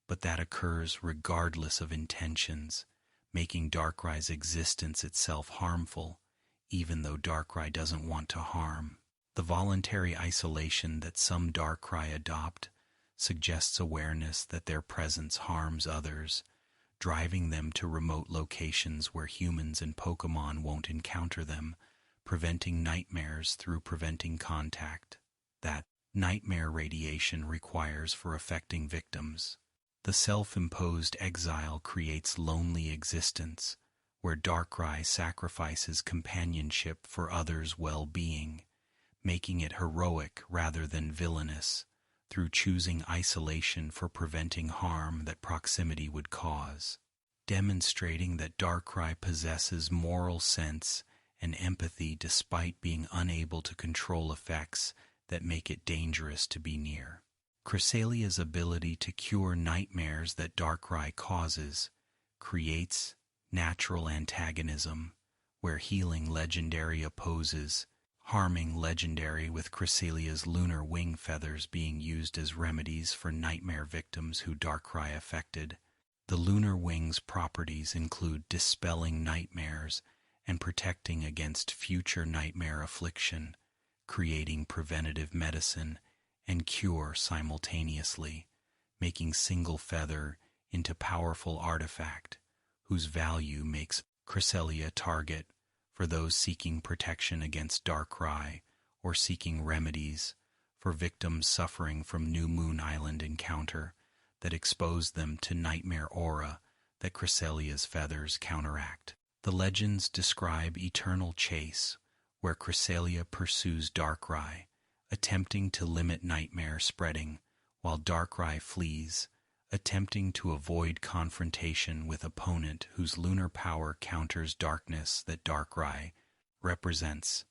but that occurs regardless of intentions, making Darkrai's existence itself harmful, even though Darkrai doesn't want to harm. The voluntary isolation that some Darkrai adopt suggests awareness that their presence harms others, driving them to remote locations where humans and Pokémon won't encounter them, preventing nightmares through preventing contact that nightmare radiation requires for affecting victims. The self-imposed exile creates lonely existence, where Darkrai sacrifices companionship for others' well-being, making it heroic rather than villainous, through choosing isolation for preventing harm that proximity would cause, demonstrating that Darkrai possesses moral sense and empathy despite being unable to control effects that make it dangerous to be near. Cresselia's ability to cure nightmares that Darkrai causes creates natural antagonism, where healing legendary opposes harming legendary, with Cresselia's lunar wing feathers being used as remedies for nightmare victims who Darkrai affected. The lunar wing's properties include dispelling nightmares and protecting against future nightmare affliction, creating preventative medicine and cure simultaneously, making single feather into powerful artifact whose value makes Cresselia target for those seeking protection against Darkrai or seeking remedies for victims suffering from New Moon Island encounter that exposed them to nightmare aura that Cresselia's feathers counteract. The legends describe eternal chase, where Cresselia pursues Darkrai, attempting to limit nightmare spreading, while Darkrai flees, attempting to avoid confrontation with opponent whose lunar power counters darkness that Darkrai represents.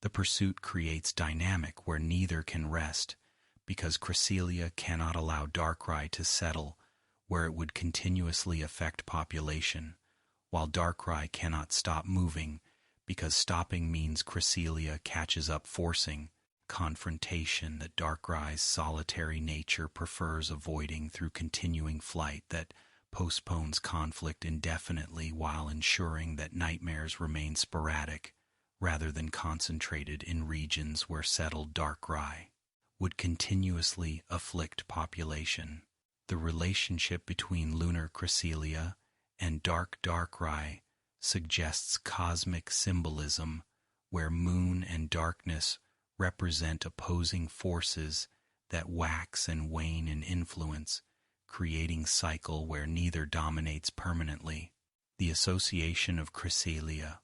The pursuit creates dynamic where neither can rest, because Cresselia cannot allow Darkrai to settle, where it would continuously affect population, while Darkrai cannot stop moving, because stopping means Cresselia catches up, forcing confrontation that Darkrai's solitary nature prefers avoiding through continuing flight that postpones conflict indefinitely while ensuring that nightmares remain sporadic rather than concentrated in regions where settled Darkrai would continuously afflict population. The relationship between lunar Cresselia and dark Darkrai suggests cosmic symbolism where moon and darkness represent opposing forces that wax and wane in influence, creating cycle where neither dominates permanently. The association of Cresselia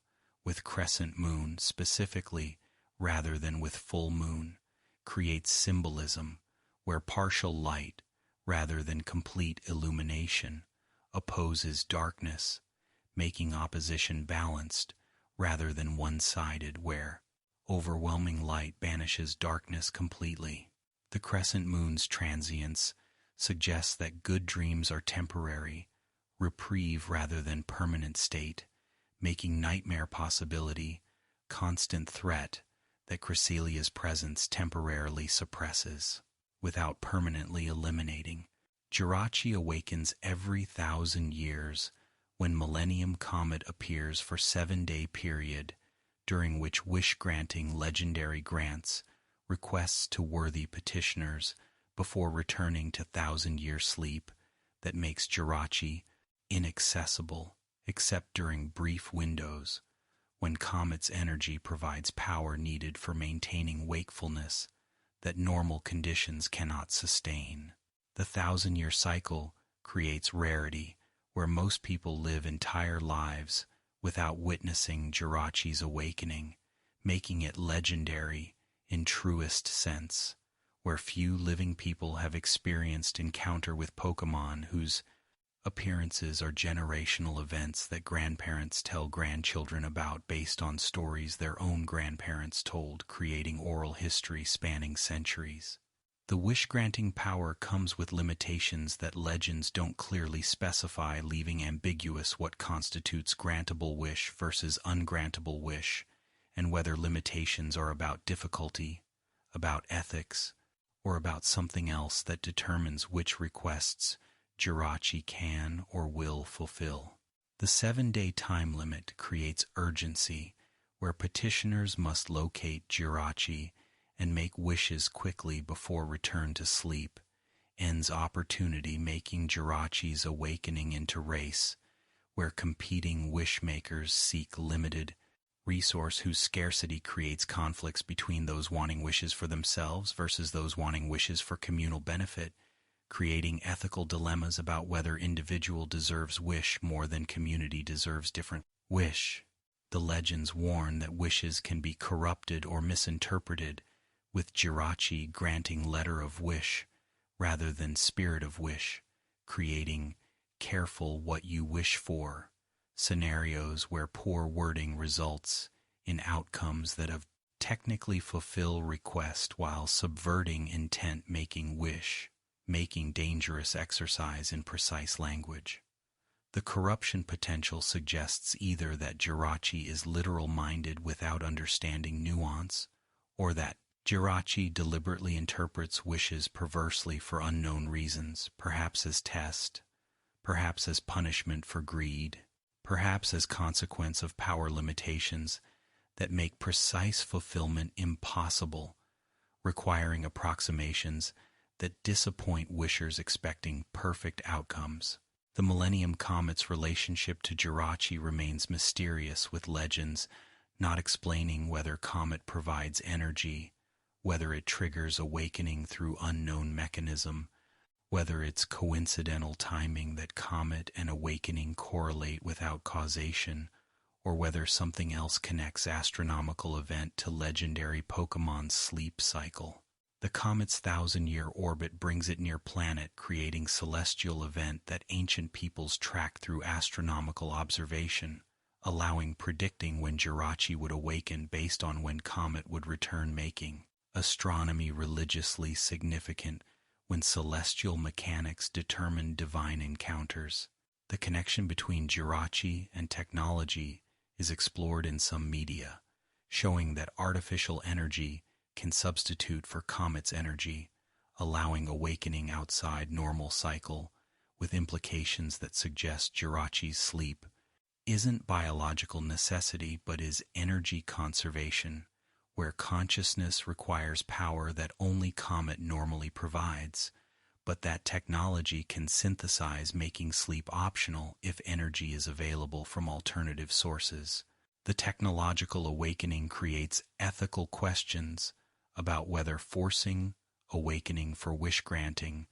with crescent moon specifically rather than with full moon creates symbolism where partial light rather than complete illumination opposes darkness, making opposition balanced rather than one-sided where overwhelming light banishes darkness completely. The crescent moon's transience suggests that good dreams are temporary, reprieve rather than permanent state, making nightmare possibility constant threat that Cresselia's presence temporarily suppresses, without permanently eliminating. Jirachi awakens every 1,000 years when Millennium Comet appears for 7-day period, during which wish-granting legendary grants requests to worthy petitioners before returning to 1,000-year sleep that makes Jirachi inaccessible except during brief windows when Comet's energy provides power needed for maintaining wakefulness that normal conditions cannot sustain. The 1,000-year cycle creates rarity where most people live entire lives without witnessing Jirachi's awakening, making it legendary in truest sense, where few living people have experienced encounter with Pokémon whose appearances are generational events that grandparents tell grandchildren about based on stories their own grandparents told, creating oral history spanning centuries. The wish-granting power comes with limitations that legends don't clearly specify, leaving ambiguous what constitutes grantable wish versus ungrantable wish, and whether limitations are about difficulty, about ethics, or about something else that determines which requests Jirachi can or will fulfill. The 7-day time limit creates urgency, where petitioners must locate Jirachi and make wishes quickly before return to sleep, ends opportunity, making Jirachi's awakening into race, where competing wish-makers seek limited resource whose scarcity creates conflicts between those wanting wishes for themselves versus those wanting wishes for communal benefit, creating ethical dilemmas about whether individual deserves wish more than community deserves different wish. The legends warn that wishes can be corrupted or misinterpreted, with Jirachi granting letter of wish rather than spirit of wish, creating careful what you wish for scenarios where poor wording results in outcomes that have technically fulfill request while subverting intent, making dangerous exercise in precise language. The corruption potential suggests either that Jirachi is literal-minded without understanding nuance, or that Jirachi deliberately interprets wishes perversely for unknown reasons, perhaps as test, perhaps as punishment for greed, perhaps as consequence of power limitations that make precise fulfillment impossible, requiring approximations that disappoint wishers expecting perfect outcomes. The Millennium Comet's relationship to Jirachi remains mysterious, with legends not explaining whether Comet provides energy whether it triggers awakening through unknown mechanism, whether it's coincidental timing that comet and awakening correlate without causation, or whether something else connects astronomical event to legendary Pokemon's sleep cycle. The comet's 1,000-year orbit brings it near planet, creating celestial event that ancient peoples track through astronomical observation, allowing predicting when Jirachi would awaken based on when comet would return, making astronomy religiously significant when celestial mechanics determine divine encounters. The connection between Jirachi and technology is explored in some media, showing that artificial energy can substitute for comet's energy, allowing awakening outside normal cycle, with implications that suggest Jirachi's sleep isn't biological necessity but is energy conservation, where consciousness requires power that only comet normally provides, but that technology can synthesize, making sleep optional if energy is available from alternative sources. The technological awakening creates ethical questions about whether forcing awakening for wish granting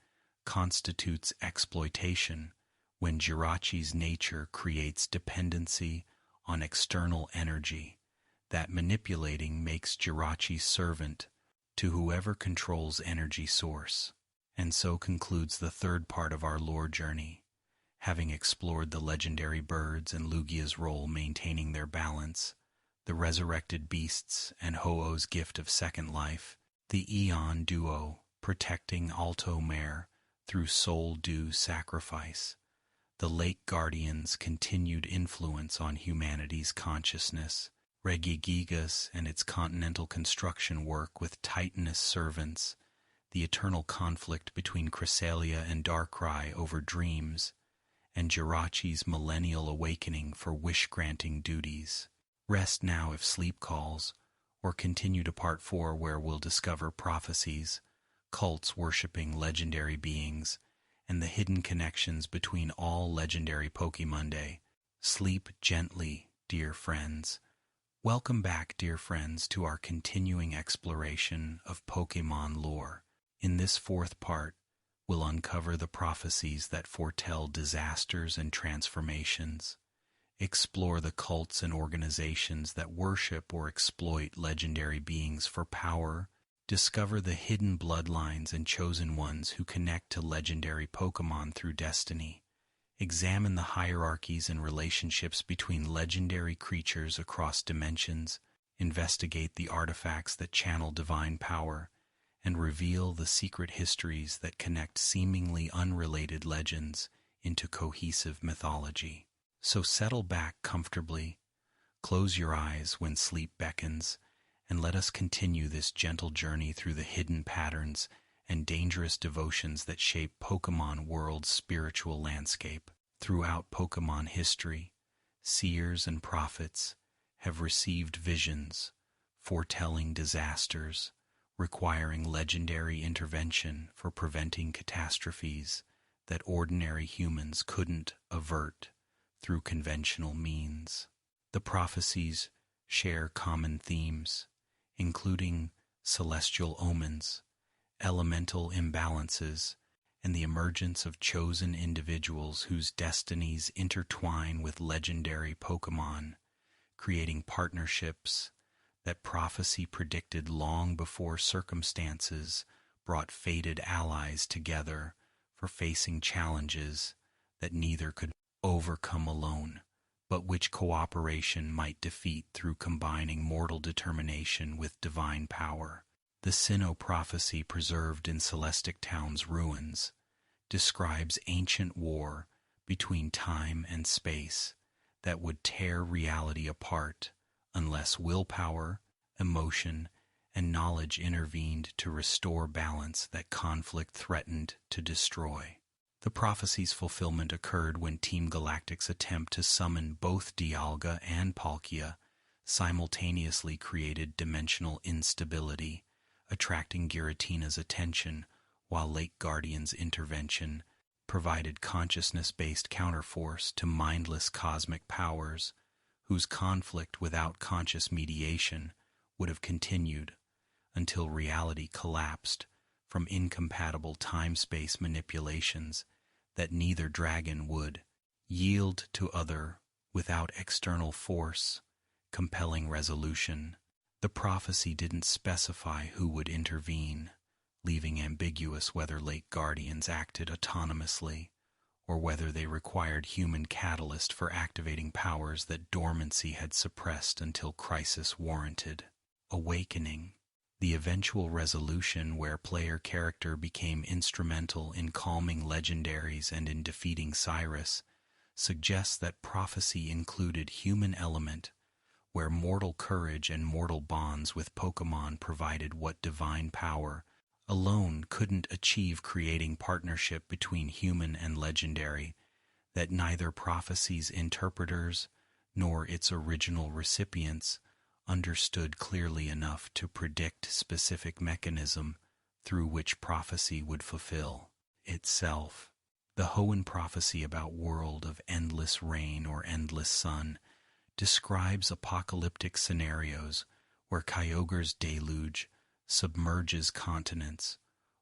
constitutes exploitation when Jirachi's nature creates dependency on external energy, that manipulating makes Jirachi servant to whoever controls energy source. And so concludes the third part of our lore journey. Having explored the legendary birds and Lugia's role maintaining their balance, the resurrected beasts and Ho-Oh's gift of second life, the Eon duo protecting Alto Mare through soul dew sacrifice, the Lake Guardian's continued influence on humanity's consciousness, Regigigas and its continental construction work with Titaness servants, the eternal conflict between Cresselia and Darkrai over dreams, and Jirachi's millennial awakening for wish-granting duties. Rest now if sleep calls, or continue to Part 4 where we'll discover prophecies, cults worshipping legendary beings, and the hidden connections between all legendary Pokémonday. Sleep gently, dear friends. Welcome back, dear friends, to our continuing exploration of Pokémon lore. In this fourth part, we'll uncover the prophecies that foretell disasters and transformations, explore the cults and organizations that worship or exploit legendary beings for power, discover the hidden bloodlines and chosen ones who connect to legendary Pokémon through destiny, examine the hierarchies and relationships between legendary creatures across dimensions, investigate the artifacts that channel divine power, and reveal the secret histories that connect seemingly unrelated legends into cohesive mythology. So settle back comfortably, close your eyes when sleep beckons, and let us continue this gentle journey through the hidden patterns and dangerous devotions that shape Pokémon World's spiritual landscape. Throughout Pokémon history, seers and prophets have received visions foretelling disasters, requiring legendary intervention for preventing catastrophes that ordinary humans couldn't avert through conventional means. The prophecies share common themes, including celestial omens, elemental imbalances, and the emergence of chosen individuals whose destinies intertwine with legendary Pokémon, creating partnerships that prophecy predicted long before circumstances brought fated allies together for facing challenges that neither could overcome alone, but which cooperation might defeat through combining mortal determination with divine power. The Sinnoh prophecy preserved in Celestic Town's ruins describes ancient war between time and space that would tear reality apart unless willpower, emotion, and knowledge intervened to restore balance that conflict threatened to destroy. The prophecy's fulfillment occurred when Team Galactic's attempt to summon both Dialga and Palkia simultaneously created dimensional instability, attracting Giratina's attention, while Lake Guardian's intervention provided consciousness-based counterforce to mindless cosmic powers, whose conflict without conscious mediation would have continued until reality collapsed from incompatible time-space manipulations that neither dragon would yield to other without external force, compelling resolution. The prophecy didn't specify who would intervene, leaving ambiguous whether lake guardians acted autonomously or whether they required human catalyst for activating powers that dormancy had suppressed until crisis warranted awakening. The eventual resolution where player character became instrumental in calming legendaries and in defeating Cyrus suggests that prophecy included human element, where mortal courage and mortal bonds with Pokémon provided what divine power alone couldn't achieve, creating partnership between human and legendary that neither prophecy's interpreters nor its original recipients understood clearly enough to predict specific mechanism through which prophecy would fulfill itself. The Hoenn prophecy about world of endless rain or endless sun describes apocalyptic scenarios where Kyogre's deluge submerges continents,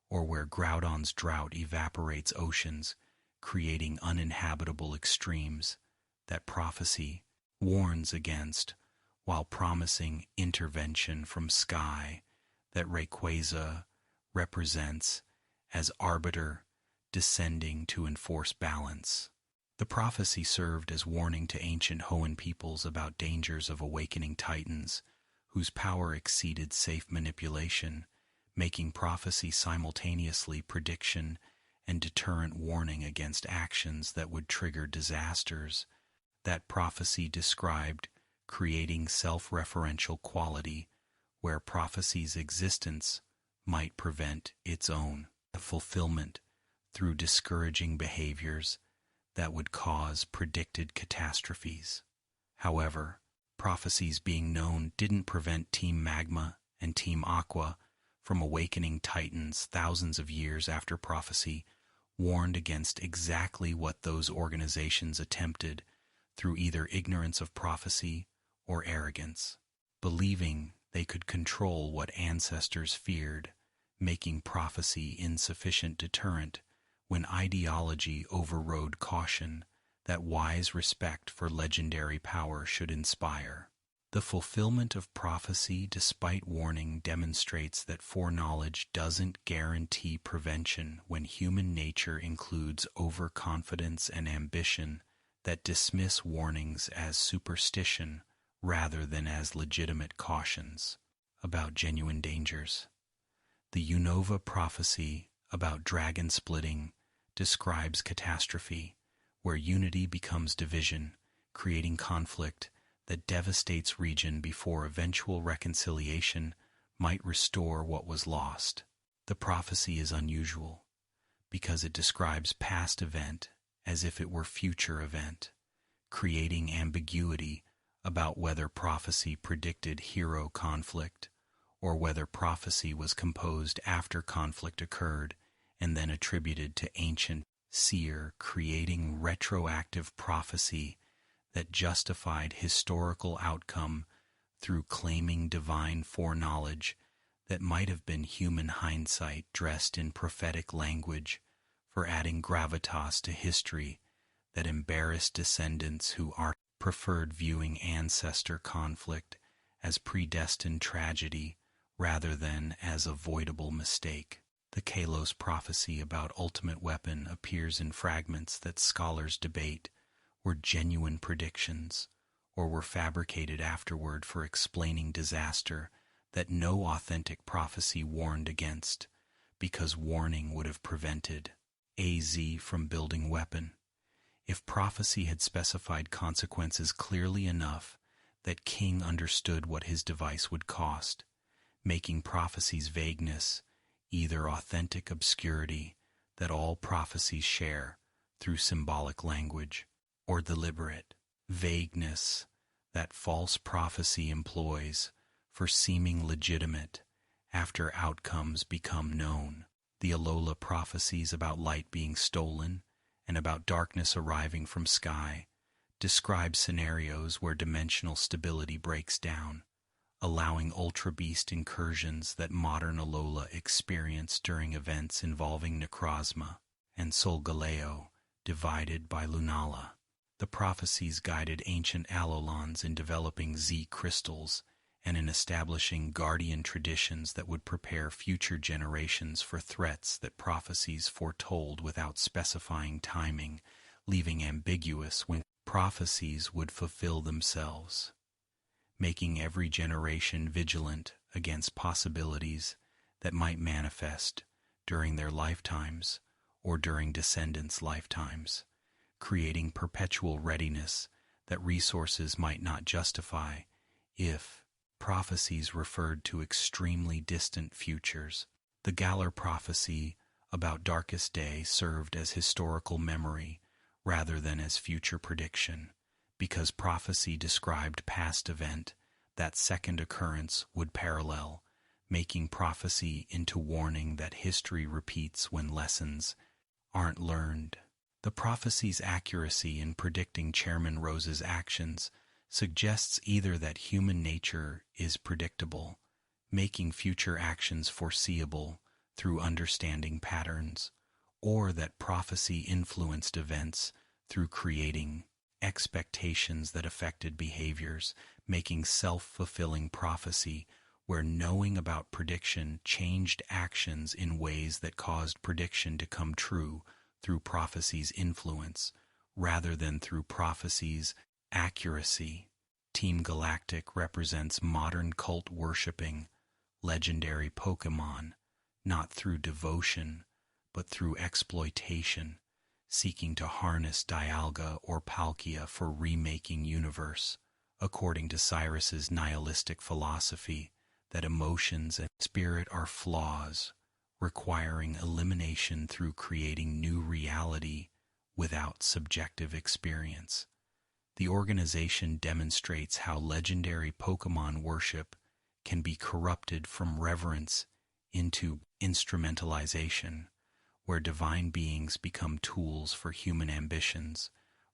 or where Groudon's drought evaporates oceans, creating uninhabitable extremes that prophecy warns against, while promising intervention from sky that Rayquaza represents as arbiter descending to enforce balance. The prophecy served as warning to ancient Hoenn peoples about dangers of awakening titans, whose power exceeded safe manipulation, making prophecy simultaneously prediction and deterrent warning against actions that would trigger disasters. That prophecy described creating self-referential quality, where prophecy's existence might prevent its own fulfillment through discouraging behaviors that would cause predicted catastrophes. However, prophecies being known didn't prevent Team Magma and Team Aqua from awakening titans thousands of years after prophecy warned against exactly what those organizations attempted through either ignorance of prophecy or arrogance, believing they could control what ancestors feared, making prophecy insufficient deterrent when ideology overrode caution that wise respect for legendary power should inspire. The fulfillment of prophecy despite warning demonstrates that foreknowledge doesn't guarantee prevention when human nature includes overconfidence and ambition that dismiss warnings as superstition rather than as legitimate cautions about genuine dangers. The Unova prophecy about dragon splitting describes catastrophe, where unity becomes division, creating conflict that devastates region before eventual reconciliation might restore what was lost. The prophecy is unusual because it describes past event as if it were future event, creating ambiguity about whether prophecy predicted hero conflict or whether prophecy was composed after conflict occurred and then attributed to ancient seer, creating retroactive prophecy that justified historical outcome through claiming divine foreknowledge that might have been human hindsight dressed in prophetic language for adding gravitas to history that embarrassed descendants who are preferred viewing ancestor conflict as predestined tragedy rather than as avoidable mistake. The Kalos prophecy about ultimate weapon appears in fragments that scholars debate were genuine predictions or were fabricated afterward for explaining disaster that no authentic prophecy warned against, because warning would have prevented AZ from building weapon. If prophecy had specified consequences clearly enough that King understood what his device would cost, making prophecy's vagueness either authentic obscurity that all prophecies share through symbolic language, or deliberate vagueness that false prophecy employs for seeming legitimate after outcomes become known. The Alola prophecies about light being stolen and about darkness arriving from sky describe scenarios where dimensional stability breaks down, allowing Ultra Beast incursions that modern Alola experienced during events involving Necrozma and Solgaleo, divided by Lunala. The prophecies guided ancient Alolans in developing Z crystals and in establishing guardian traditions that would prepare future generations for threats that prophecies foretold without specifying timing, leaving ambiguous when prophecies would fulfill themselves, making every generation vigilant against possibilities that might manifest during their lifetimes or during descendants' lifetimes, creating perpetual readiness that resources might not justify if prophecies referred to extremely distant futures. The Galar prophecy about Darkest Day served as historical memory rather than as future prediction, because prophecy described past event that second occurrence would parallel, making prophecy into warning that history repeats when lessons aren't learned. The prophecy's accuracy in predicting Chairman Rose's actions suggests either that human nature is predictable, making future actions foreseeable through understanding patterns, or that prophecy influenced events through creating expectations that affected behaviors, making self-fulfilling prophecy where knowing about prediction changed actions in ways that caused prediction to come true through prophecy's influence rather than through prophecy's accuracy. Team Galactic represents modern cult-worshipping, legendary Pokémon, not through devotion, but through exploitation, seeking to harness Dialga or Palkia for remaking universe, according to Cyrus's nihilistic philosophy that emotions and spirit are flaws, requiring elimination through creating new reality without subjective experience. The organization demonstrates how legendary Pokémon worship can be corrupted from reverence into instrumentalization, where divine beings become tools for human ambitions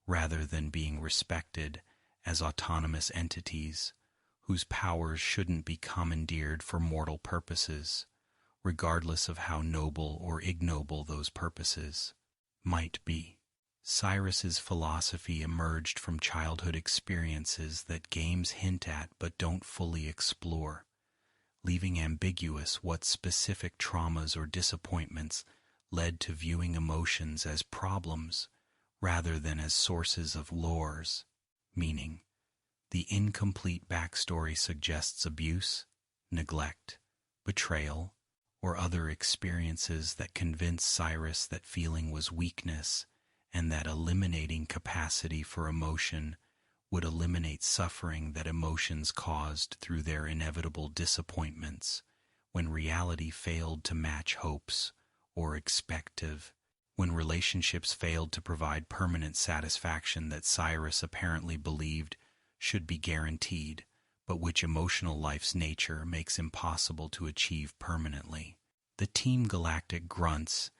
rather than being respected as autonomous entities whose powers shouldn't be commandeered for mortal purposes, regardless of how noble or ignoble those purposes might be. Cyrus's philosophy emerged from childhood experiences that games hint at but don't fully explore, leaving ambiguous what specific traumas or disappointments led to viewing emotions as problems rather than as sources of lore's meaning. The incomplete backstory suggests abuse, neglect, betrayal, or other experiences that convince Cyrus that feeling was weakness and that eliminating capacity for emotion would eliminate suffering that emotions caused through their inevitable disappointments when reality failed to match hopes or expectative, when relationships failed to provide permanent satisfaction that Cyrus apparently believed should be guaranteed, but which emotional life's nature makes impossible to achieve permanently. The Team Galactic grunts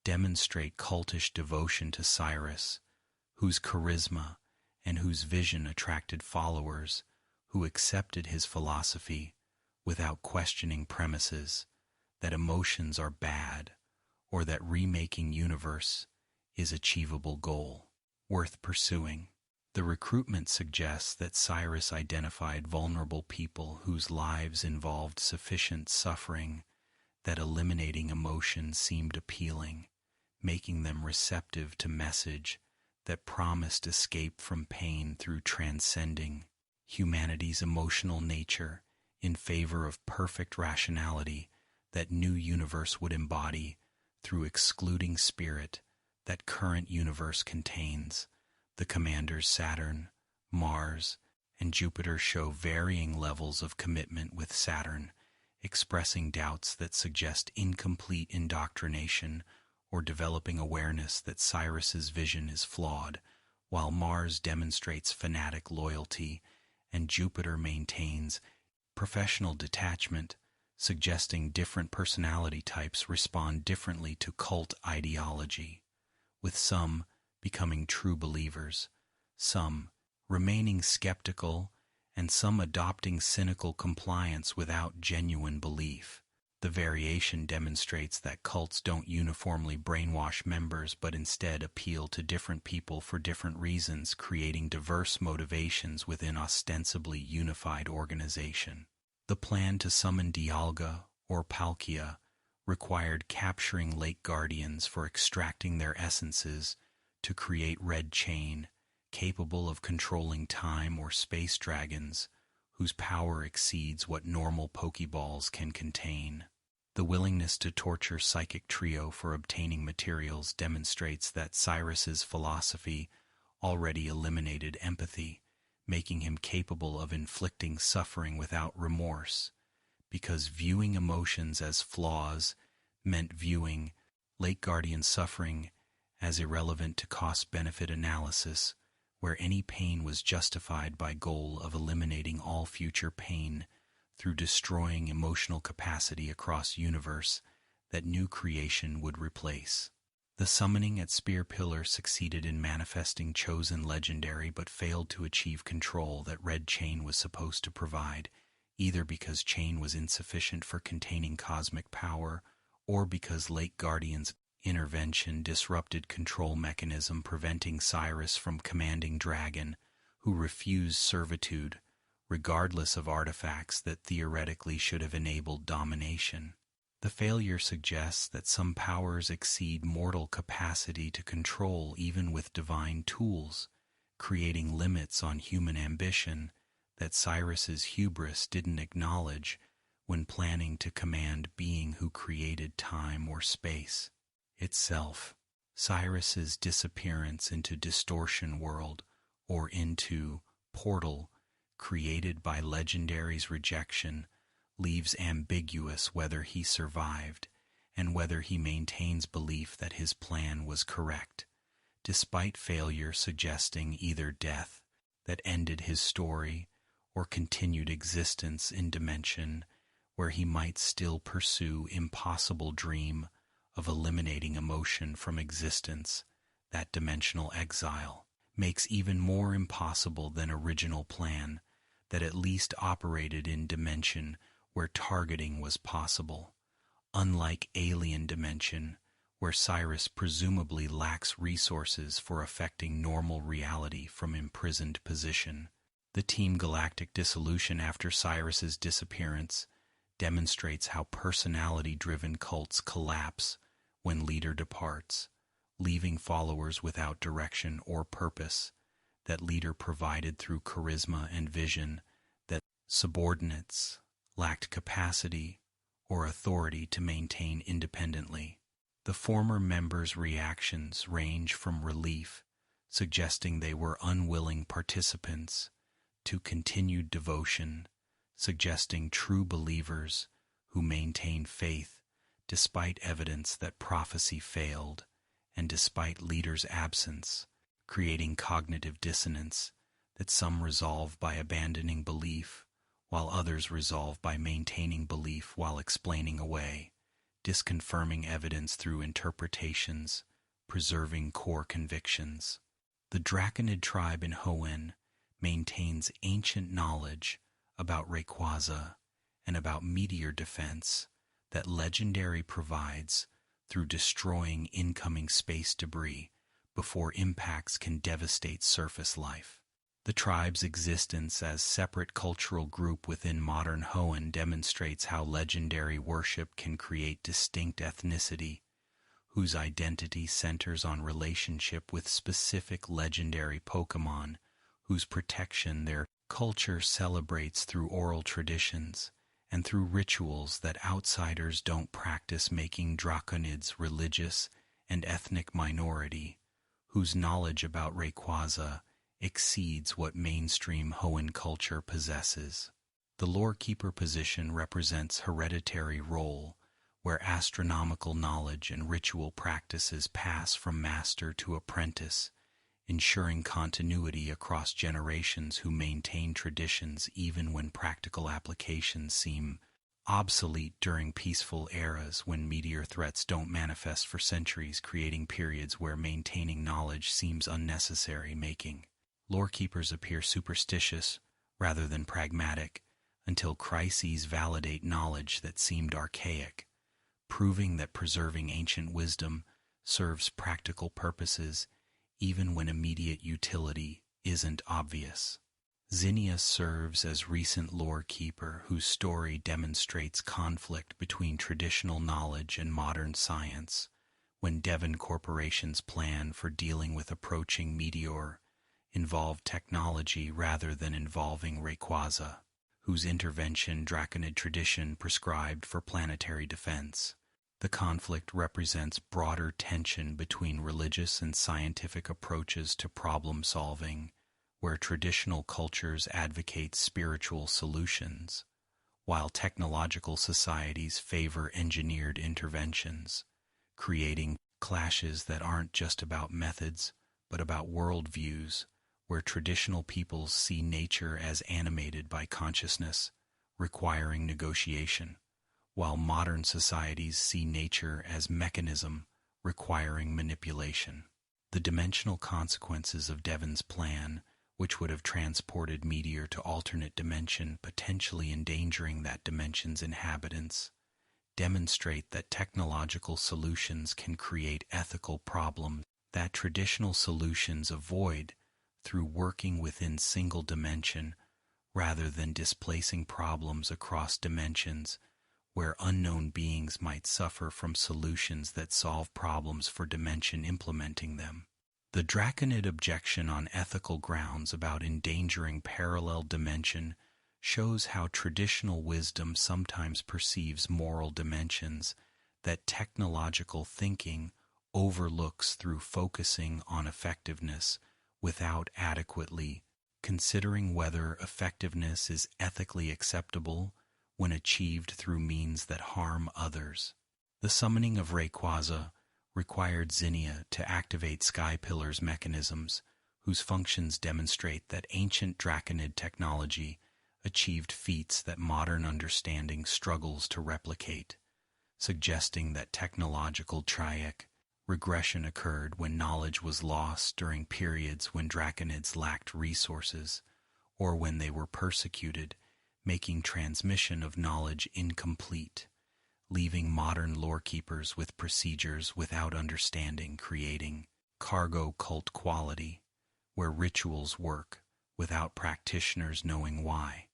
demonstrate cultish devotion to Cyrus, whose charisma and whose vision attracted followers who accepted his philosophy without questioning premises that emotions are bad or that remaking universe is achievable goal worth pursuing. The recruitment suggests that Cyrus identified vulnerable people whose lives involved sufficient suffering that eliminating emotion seemed appealing, making them receptive to message that promised escape from pain through transcending humanity's emotional nature in favor of perfect rationality that new universe would embody through excluding spirit that current universe contains. The commanders Saturn, Mars, and Jupiter show varying levels of commitment, with Saturn expressing doubts that suggest incomplete indoctrination or developing awareness that Cyrus's vision is flawed, while Mars demonstrates fanatic loyalty and Jupiter maintains professional detachment, suggesting different personality types respond differently to cult ideology, with some becoming true believers, some remaining skeptical, and some adopting cynical compliance without genuine belief. The variation demonstrates that cults don't uniformly brainwash members but instead appeal to different people for different reasons, creating diverse motivations within ostensibly unified organization. The plan to summon Dialga, or Palkia, required capturing lake guardians for extracting their essences to create Red Chain, capable of controlling time or space dragons, whose power exceeds what normal Pokeballs can contain. The willingness to torture Psychic Trio for obtaining materials demonstrates that Cyrus's philosophy already eliminated empathy, making him capable of inflicting suffering without remorse, because viewing emotions as flaws meant viewing Lake Guardian suffering as irrelevant to cost-benefit analysis, where any pain was justified by goal of eliminating all future pain through destroying emotional capacity across universe that new creation would replace. The summoning at Spear Pillar succeeded in manifesting chosen legendary but failed to achieve control that Red Chain was supposed to provide, either because Chain was insufficient for containing cosmic power or because Lake Guardian's intervention disrupted control mechanism preventing Cyrus from commanding Dragon, who refused servitude, regardless of artifacts that theoretically should have enabled domination. The failure suggests that some powers exceed mortal capacity to control even with divine tools, creating limits on human ambition that Cyrus's hubris didn't acknowledge when planning to command being who created time or space itself. Cyrus's disappearance into Distortion World, or into Portal, created by Legendary's rejection, leaves ambiguous whether he survived and whether he maintains belief that his plan was correct, despite failure suggesting either death that ended his story or continued existence in Dimension where he might still pursue impossible dream of eliminating emotion from existence. That dimensional exile makes even more impossible than original plan that at least operated in Dimension where targeting was possible, unlike Alien Dimension, where Cyrus presumably lacks resources for affecting normal reality from imprisoned position. The Team Galactic dissolution after Cyrus's disappearance demonstrates how personality-driven cults collapse when leader departs, leaving followers without direction or purpose that leader provided through charisma and vision that subordinates lacked capacity or authority to maintain independently. The former members' reactions range from relief, suggesting they were unwilling participants, to continued devotion, suggesting true believers who maintain faith despite evidence that prophecy failed and despite leaders' absence, creating cognitive dissonance that some resolve by abandoning belief, while others resolve by maintaining belief while explaining away, disconfirming evidence through interpretations, preserving core convictions. The Draconid tribe in Hoenn maintains ancient knowledge about Rayquaza and about meteor defense that Legendary provides through destroying incoming space debris before impacts can devastate surface life. The tribe's existence as separate cultural group within modern Hoenn demonstrates how Legendary worship can create distinct ethnicity, whose identity centers on relationship with specific legendary Pokémon, whose protection their culture celebrates through oral traditions and through rituals that outsiders don't practice, making Draconids religious and ethnic minority, whose knowledge about Rayquaza exceeds what mainstream Hoenn culture possesses. The Lorekeeper position represents hereditary role, where astronomical knowledge and ritual practices pass from master to apprentice, ensuring continuity across generations who maintain traditions even when practical applications seem obsolete during peaceful eras when meteor threats don't manifest for centuries, creating periods where maintaining knowledge seems unnecessary, making Lorekeepers appear superstitious rather than pragmatic, until crises validate knowledge that seemed archaic, proving that preserving ancient wisdom serves practical purposes even when immediate utility isn't obvious. Zinnia serves as recent lore keeper whose story demonstrates conflict between traditional knowledge and modern science, when Devon Corporation's plan for dealing with approaching meteor involved technology rather than involving Rayquaza, whose intervention Draconid tradition prescribed for planetary defense. The conflict represents broader tension between religious and scientific approaches to problem solving, where traditional cultures advocate spiritual solutions, while technological societies favor engineered interventions, creating clashes that aren't just about methods, but about worldviews, where traditional peoples see nature as animated by consciousness, requiring negotiation, while modern societies see nature as mechanism, requiring manipulation. The dimensional consequences of Devon's plan, which would have transported Meteor to alternate dimension, potentially endangering that dimension's inhabitants, demonstrate that technological solutions can create ethical problems that traditional solutions avoid through working within single dimension rather than displacing problems across dimensions where unknown beings might suffer from solutions that solve problems for dimension implementing them. The Draconid objection on ethical grounds about endangering parallel dimension shows how traditional wisdom sometimes perceives moral dimensions that technological thinking overlooks through focusing on effectiveness without adequately considering whether effectiveness is ethically acceptable when achieved through means that harm others. The summoning of Rayquaza required Zinnia to activate Sky Pillar's mechanisms, whose functions demonstrate that ancient Draconid technology achieved feats that modern understanding struggles to replicate, suggesting that technological triac regression occurred when knowledge was lost during periods when Draconids lacked resources, or when they were persecuted, making transmission of knowledge incomplete, leaving modern lorekeepers with procedures without understanding, creating cargo cult quality, where rituals work without practitioners knowing why,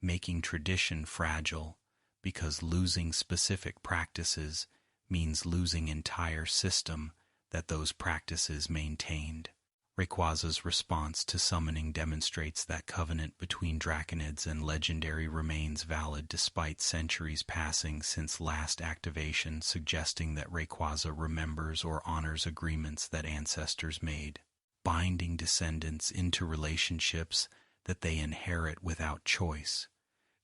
making tradition fragile because losing specific practices means losing entire system that those practices maintained. Rayquaza's response to summoning demonstrates that covenant between Draconids and Legendary remains valid despite centuries passing since last activation, suggesting that Rayquaza remembers or honors agreements that ancestors made, binding descendants into relationships that they inherit without choice,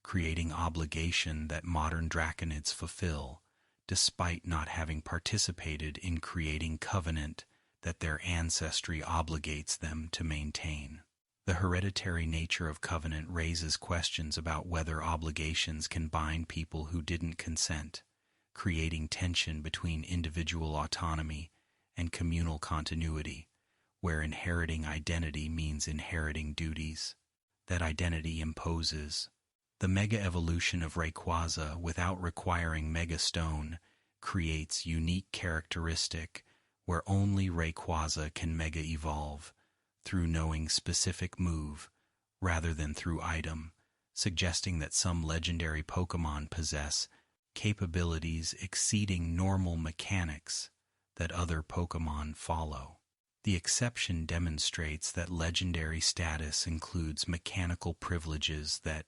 creating obligation that modern Draconids fulfill, despite not having participated in creating covenant that their ancestry obligates them to maintain. The hereditary nature of covenant raises questions about whether obligations can bind people who didn't consent, creating tension between individual autonomy and communal continuity, where inheriting identity means inheriting duties that identity imposes. The mega-evolution of Rayquaza without requiring Mega Stone creates unique characteristic where only Rayquaza can mega-evolve through knowing specific move rather than through item, suggesting that some legendary Pokémon possess capabilities exceeding normal mechanics that other Pokémon follow. The exception demonstrates that legendary status includes mechanical privileges that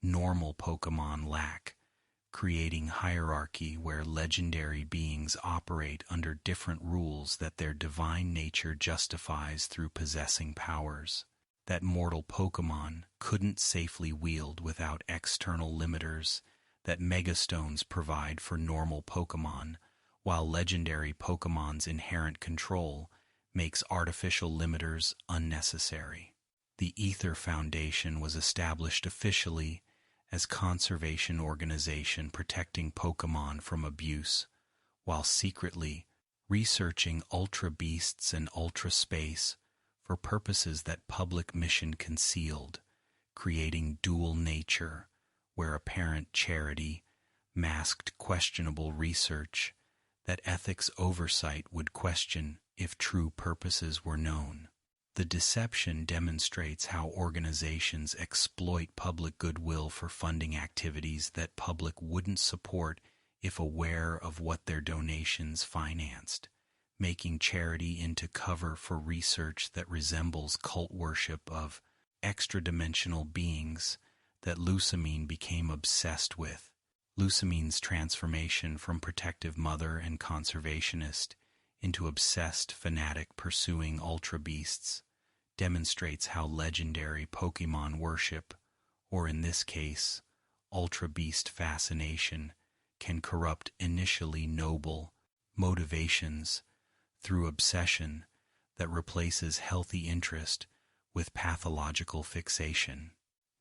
normal Pokémon lack, creating hierarchy where legendary beings operate under different rules that their divine nature justifies through possessing powers that mortal Pokémon couldn't safely wield without external limiters that Megastones provide for normal Pokémon, while legendary Pokémon's inherent control makes artificial limiters unnecessary. The Ether Foundation was established officially as conservation organization protecting Pokémon from abuse, while secretly researching ultra beasts and ultra space for purposes that public mission concealed, creating dual nature, where apparent charity masked questionable research that ethics oversight would question if true purposes were known. The deception demonstrates how organizations exploit public goodwill for funding activities that public wouldn't support if aware of what their donations financed, making charity into cover for research that resembles cult worship of extra-dimensional beings that Lusamine became obsessed with. Lusamine's transformation from protective mother and conservationist into obsessed fanatic pursuing ultra beasts demonstrates how legendary Pokémon worship, or in this case, ultra beast fascination, can corrupt initially noble motivations through obsession that replaces healthy interest with pathological fixation.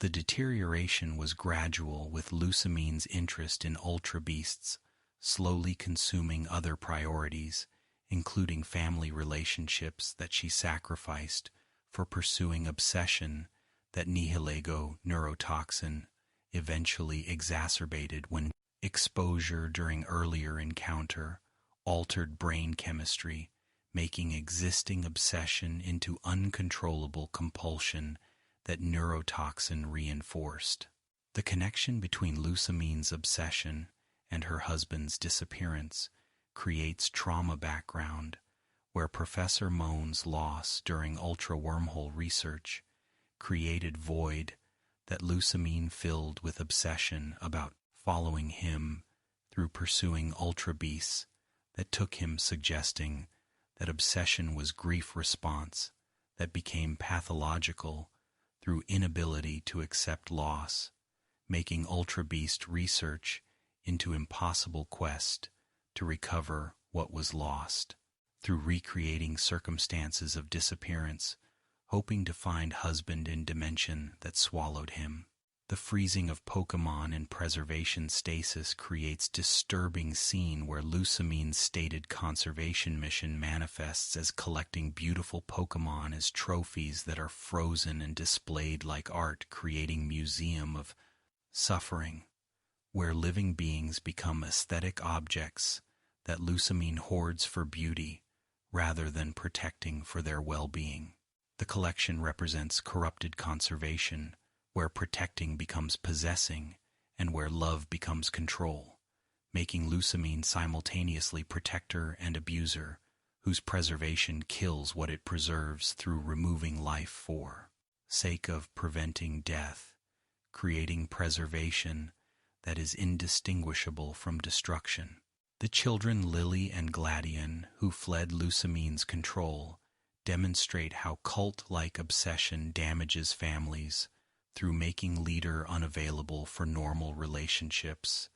The deterioration was gradual, with Lusamine's interest in ultra beasts slowly consuming other priorities, including family relationships that she sacrificed for pursuing obsession that Nihilego neurotoxin eventually exacerbated when exposure during earlier encounter altered brain chemistry, making existing obsession into uncontrollable compulsion that neurotoxin reinforced. The connection between Lusamine's obsession and her husband's disappearance creates trauma background, where Professor Moan's loss during ultra-wormhole research created void that Lusamine filled with obsession about following him through pursuing ultra beasts that took him, suggesting that obsession was grief response that became pathological through inability to accept loss, making ultra beast research into impossible quest to recover what was lost. Through recreating circumstances of disappearance, hoping to find husband in dimension that swallowed him. The freezing of Pokémon in preservation stasis creates disturbing scene where Lusamine's stated conservation mission manifests as collecting beautiful Pokémon as trophies that are frozen and displayed like art, creating museum of suffering, where living beings become aesthetic objects that Lusamine hoards for beauty rather than protecting for their well-being. The collection represents corrupted conservation, where protecting becomes possessing and where love becomes control, making Lusamine simultaneously protector and abuser, whose preservation kills what it preserves through removing life for sake of preventing death, creating preservation that is indistinguishable from destruction. The children Lily and Gladion, who fled Lusamine's control, demonstrate how cult-like obsession damages families through making leader unavailable for normal relationships.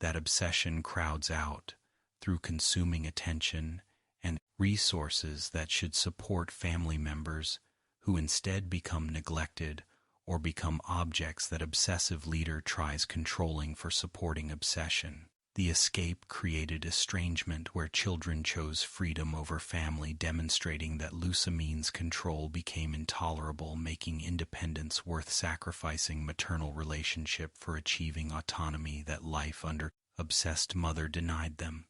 That obsession crowds out through consuming attention and resources that should support family members, who instead become neglected or become objects that obsessive leader tries controlling for supporting obsession. The escape created estrangement where children chose freedom over family, demonstrating that Lusamine's control became intolerable, making independence worth sacrificing maternal relationship for achieving autonomy that life under obsessed mother denied them.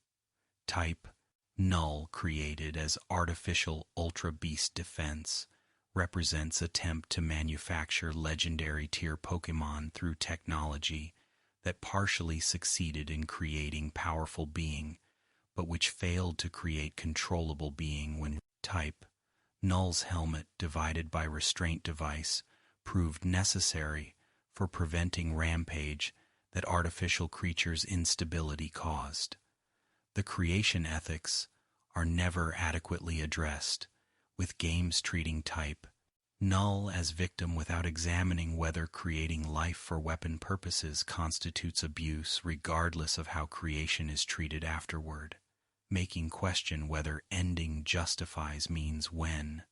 Type Null, created as artificial ultra beast defense, represents attempt to manufacture legendary tier Pokémon through technology that partially succeeded in creating powerful being, but which failed to create controllable being when type Null's helmet divided by restraint device proved necessary for preventing rampage that artificial creatures' instability caused. The creation ethics are never adequately addressed, with games treating type Null as victim without examining whether creating life for weapon purposes constitutes abuse, regardless of how creation is treated afterward, making question whether ending justifies means when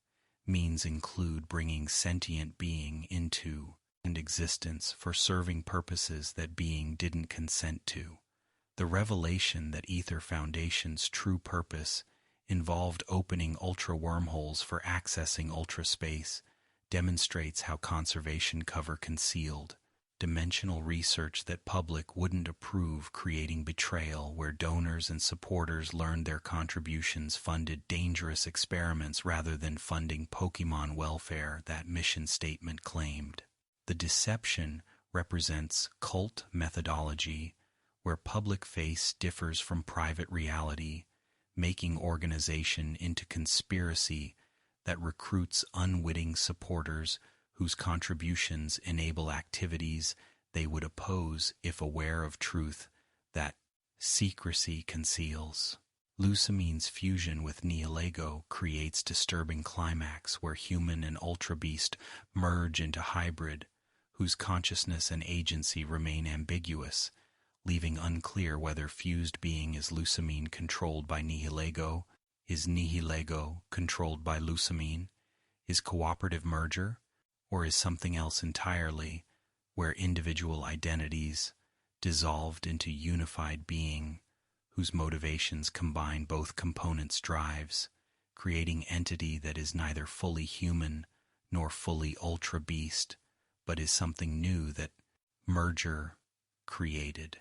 means include bringing sentient being into and existence for serving purposes that being didn't consent to. The revelation that Ether Foundation's true purpose involved opening ultra wormholes for accessing ultra space demonstrates how conservation cover concealed dimensional research that public wouldn't approve, creating betrayal where donors and supporters learned their contributions funded dangerous experiments rather than funding Pokémon welfare, that mission statement claimed. The deception represents cult methodology where public face differs from private reality, making organization into conspiracy that recruits unwitting supporters whose contributions enable activities they would oppose if aware of truth that secrecy conceals. Lucamine's fusion with Nihilego creates disturbing climax where human and Ultra Beast merge into hybrid, whose consciousness and agency remain ambiguous, leaving unclear whether fused being is Lucamine controlled by Nihilego, is Nihilego controlled by Lucamine, is cooperative merger, or is something else entirely, where individual identities dissolved into unified being, whose motivations combine both components' drives, creating entity that is neither fully human nor fully ultra beast, but is something new that merger created.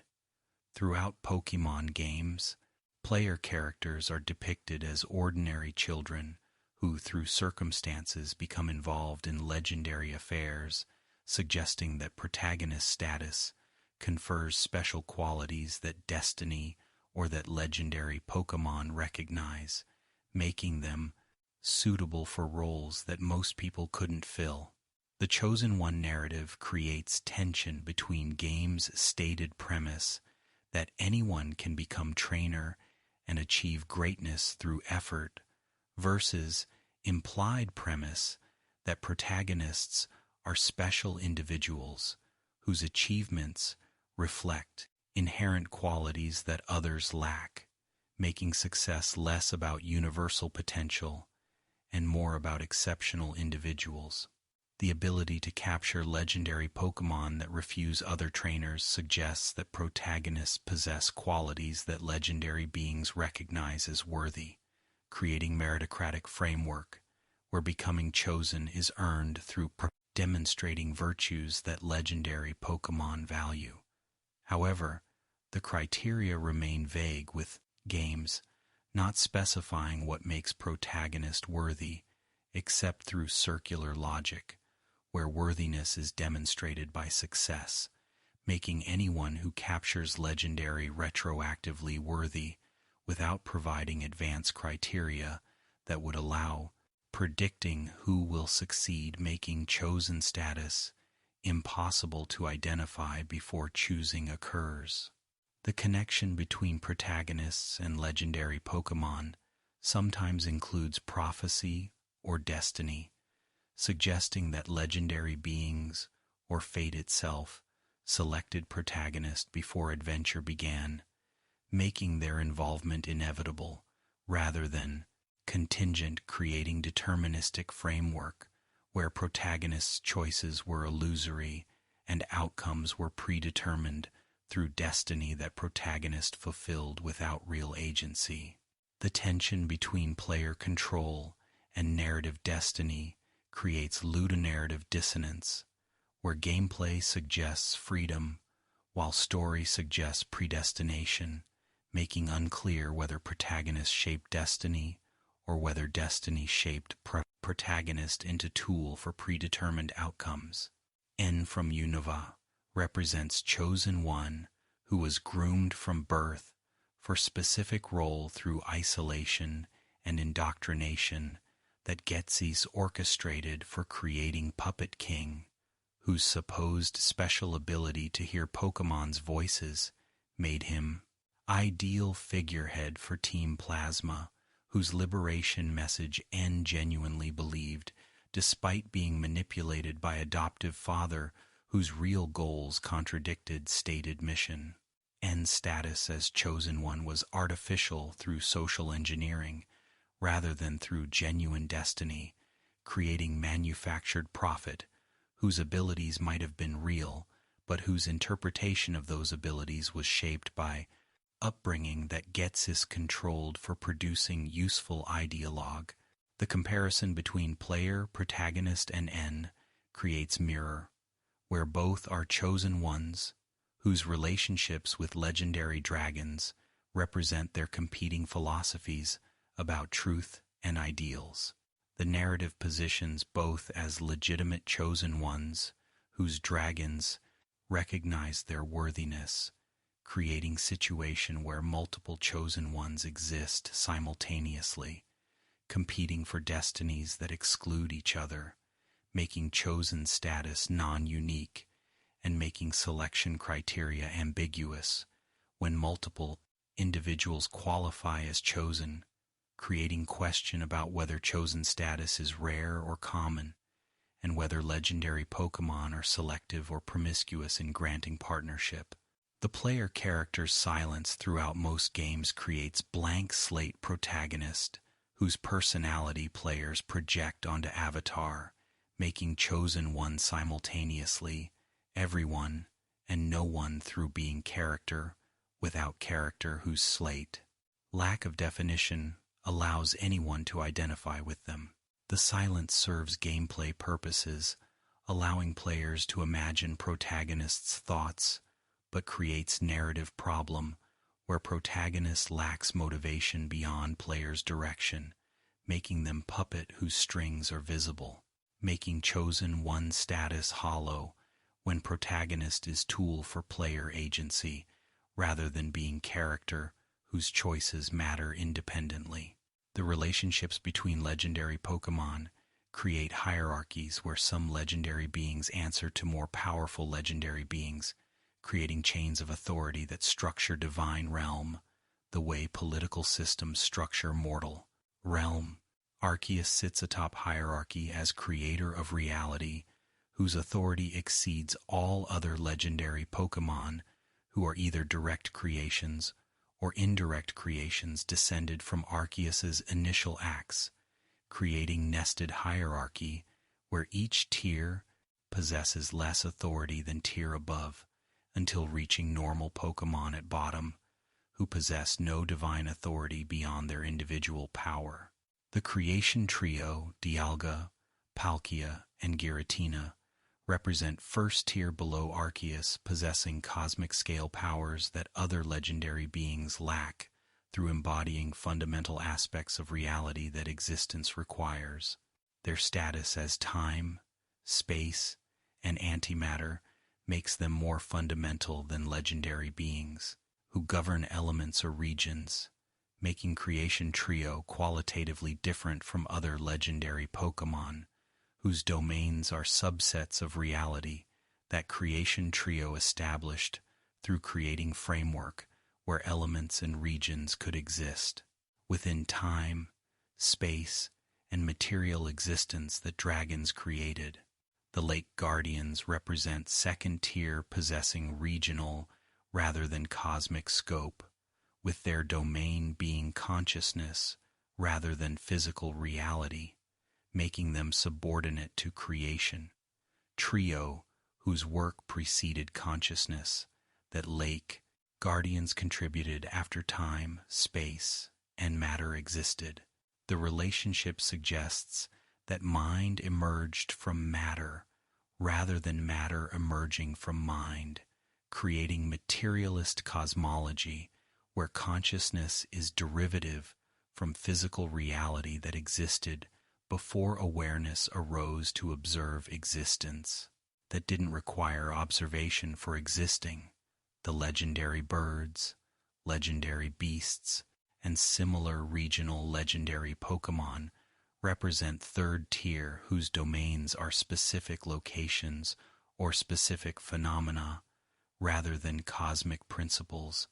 Throughout Pokémon games, player characters are depicted as ordinary children who, through circumstances, become involved in legendary affairs, suggesting that protagonist status confers special qualities that destiny or that legendary Pokémon recognize, making them suitable for roles that most people couldn't fill. The Chosen One narrative creates tension between game's stated premise that anyone can become trainer and achieve greatness through effort versus implied premise that protagonists are special individuals whose achievements reflect inherent qualities that others lack, making success less about universal potential and more about exceptional individuals. The ability to capture legendary Pokémon that refuse other trainers suggests that protagonists possess qualities that legendary beings recognize as worthy, creating meritocratic framework where becoming chosen is earned through demonstrating virtues that legendary Pokémon value. However, the criteria remain vague, with games not specifying what makes protagonist worthy except through circular logic, where worthiness is demonstrated by success, making anyone who captures legendary retroactively worthy without providing advanced criteria that would allow predicting who will succeed, making chosen status impossible to identify before choosing occurs. The connection between protagonists and legendary Pokémon sometimes includes prophecy or destiny, suggesting that legendary beings, or fate itself, selected protagonist before adventure began, making their involvement inevitable rather than contingent, creating deterministic framework where protagonists' choices were illusory and outcomes were predetermined through destiny that protagonist fulfilled without real agency. The tension between player control and narrative destiny creates ludonarrative dissonance, where gameplay suggests freedom while story suggests predestination, making unclear whether protagonist shaped destiny or whether destiny shaped protagonist into tool for predetermined outcomes. N from Unova represents Chosen One who was groomed from birth for specific role through isolation and indoctrination that Getsy's orchestrated for creating Puppet King, whose supposed special ability to hear Pokemon's voices made him ideal figurehead for Team Plasma, whose liberation message N genuinely believed, despite being manipulated by adoptive father whose real goals contradicted stated mission. N's status as Chosen One was artificial through social engineering, rather than through genuine destiny, creating manufactured prophet, whose abilities might have been real, but whose interpretation of those abilities was shaped by upbringing that Getsis controlled for producing useful ideologue, The comparison between player, protagonist, and N creates mirror, where both are chosen ones, whose relationships with legendary dragons represent their competing philosophies about truth and ideals. The narrative positions both as legitimate chosen ones, whose dragons recognize their worthiness, creating situation where multiple chosen ones exist simultaneously, competing for destinies that exclude each other, making chosen status non-unique, and making selection criteria ambiguous when multiple individuals qualify as chosen, creating question about whether chosen status is rare or common, and whether legendary Pokémon are selective or promiscuous in granting partnership. The player character's silence throughout most games creates blank slate protagonist, whose personality players project onto avatar, making chosen one simultaneously, everyone, and no one through being character, without character whose slate. Lack of definition allows anyone to identify with them. The silence serves gameplay purposes, allowing players to imagine protagonists' thoughts, but creates narrative problem where protagonist lacks motivation beyond player's direction, making them puppet whose strings are visible, making chosen one status hollow when protagonist is tool for player agency rather than being character whose choices matter independently. The relationships between legendary Pokémon create hierarchies where some legendary beings answer to more powerful legendary beings, creating chains of authority that structure divine realm, the way political systems structure mortal realm. Arceus sits atop hierarchy as creator of reality, whose authority exceeds all other legendary Pokémon, who are either direct creations or indirect creations descended from Arceus's initial acts, creating nested hierarchy where each tier possesses less authority than tier above, until reaching normal Pokémon at bottom, who possess no divine authority beyond their individual power. The creation trio, Dialga, Palkia, and Giratina, represent first tier below Arceus, possessing cosmic scale powers that other legendary beings lack through embodying fundamental aspects of reality that existence requires. Their status as time, space, and antimatter makes them more fundamental than legendary beings, who govern elements or regions, making Creation Trio qualitatively different from other legendary Pokémon, whose domains are subsets of reality that Creation Trio established through creating framework where elements and regions could exist within time, space, and material existence that dragons created. The Lake Guardians represent second tier possessing regional rather than cosmic scope, with their domain being consciousness rather than physical reality, making them subordinate to creation. Trio, whose work preceded consciousness, that Lake Guardians contributed after time, space, and matter existed. The relationship suggests that mind emerged from matter rather than matter emerging from mind, creating materialist cosmology where consciousness is derivative from physical reality that existed before awareness arose to observe existence, that didn't require observation for existing. The legendary birds, legendary beasts, and similar regional legendary Pokémon represent third tier whose domains are specific locations or specific phenomena rather than cosmic principles,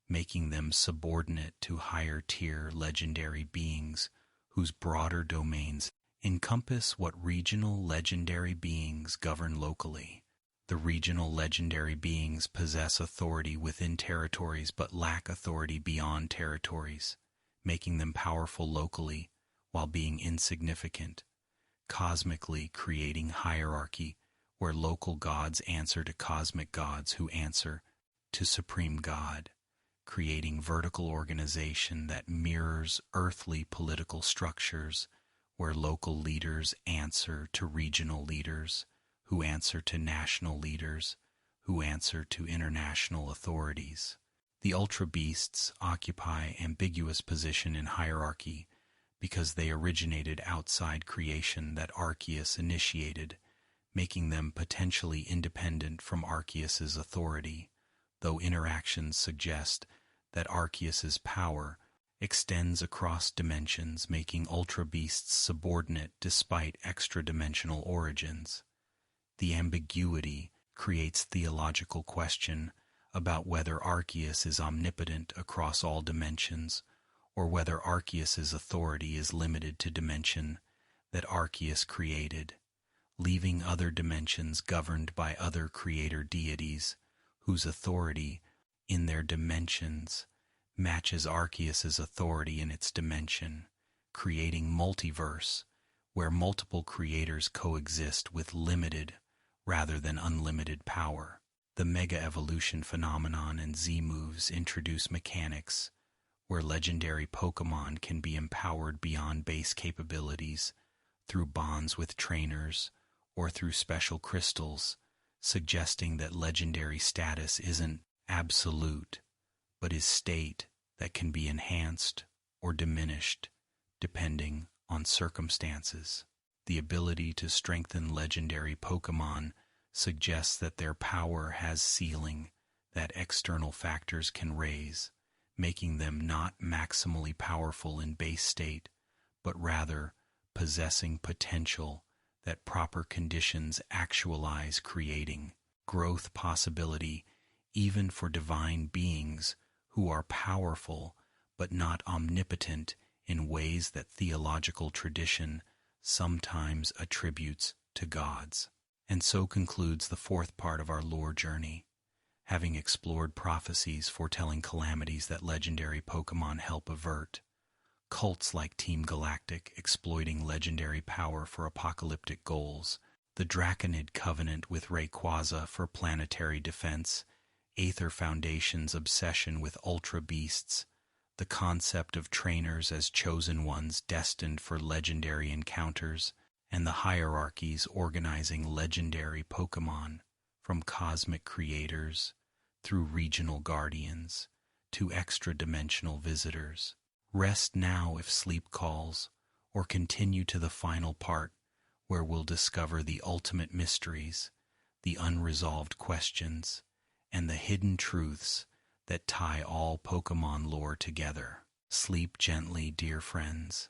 making them subordinate to higher tier legendary beings whose broader domains encompass what regional legendary beings govern locally. The regional legendary beings possess authority within territories but lack authority beyond territories, making them powerful locally while being insignificant, cosmically creating hierarchy where local gods answer to cosmic gods who answer to Supreme God, creating vertical organization that mirrors earthly political structures where local leaders answer to regional leaders, who answer to national leaders, who answer to international authorities. The Ultra Beasts occupy ambiguous position in hierarchy because they originated outside creation that Arceus initiated, making them potentially independent from Arceus's authority, though interactions suggest that Arceus's power extends across dimensions, making Ultra Beasts subordinate despite extra-dimensional origins. The ambiguity creates theological question about whether Arceus is omnipotent across all dimensions, or whether Arceus's authority is limited to dimension that Arceus created, leaving other dimensions governed by other creator deities whose authority in their dimensions matches Arceus's authority in its dimension, creating multiverse where multiple creators coexist with limited rather than unlimited power. The Mega Evolution phenomenon and Z-moves introduce mechanics where legendary Pokémon can be empowered beyond base capabilities through bonds with trainers or through special crystals, suggesting that legendary status isn't absolute, but is state that can be enhanced or diminished depending on circumstances. The ability to strengthen legendary Pokémon suggests that their power has ceiling that external factors can raise, making them not maximally powerful in base state, but rather possessing potential that proper conditions actualize, creating growth possibility even for divine beings who are powerful but not omnipotent in ways that theological tradition sometimes attributes to gods. And so concludes the fourth part of our lore journey. Having explored prophecies foretelling calamities that legendary Pokémon help avert, cults like Team Galactic exploiting legendary power for apocalyptic goals, the Draconid Covenant with Rayquaza for planetary defense, Aether Foundation's obsession with Ultra Beasts, the concept of trainers as chosen ones destined for legendary encounters, and the hierarchies organizing legendary Pokémon, from cosmic creators through regional guardians to extra-dimensional visitors. Rest now if sleep calls, or continue to the final part where we'll discover the ultimate mysteries, the unresolved questions, and the hidden truths that tie all Pokémon lore together. Sleep gently, dear friends.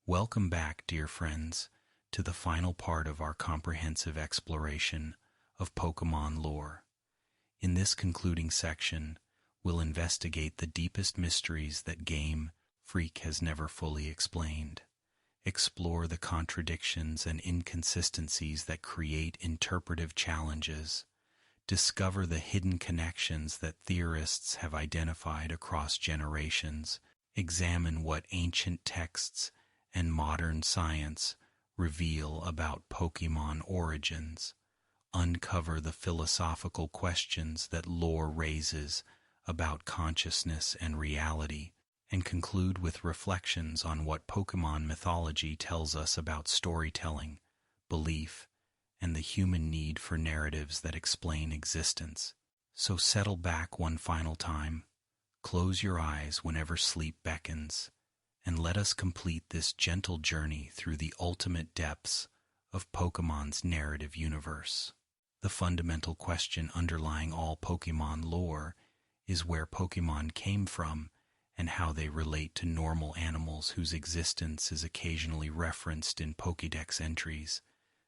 Welcome back, dear friends, to the final part of our comprehensive exploration of Pokémon lore. In this concluding section, we'll investigate the deepest mysteries that Game Freak has never fully explained, explore the contradictions and inconsistencies that create interpretive challenges, discover the hidden connections that theorists have identified across generations, examine what ancient texts and modern science reveal about Pokémon origins, uncover the philosophical questions that lore raises about consciousness and reality, and conclude with reflections on what Pokémon mythology tells us about storytelling, belief, and the human need for narratives that explain existence. So settle back one final time, close your eyes whenever sleep beckons, and let us complete this gentle journey through the ultimate depths of Pokémon's narrative universe. The fundamental question underlying all Pokémon lore is where Pokémon came from and how they relate to normal animals whose existence is occasionally referenced in Pokédex entries,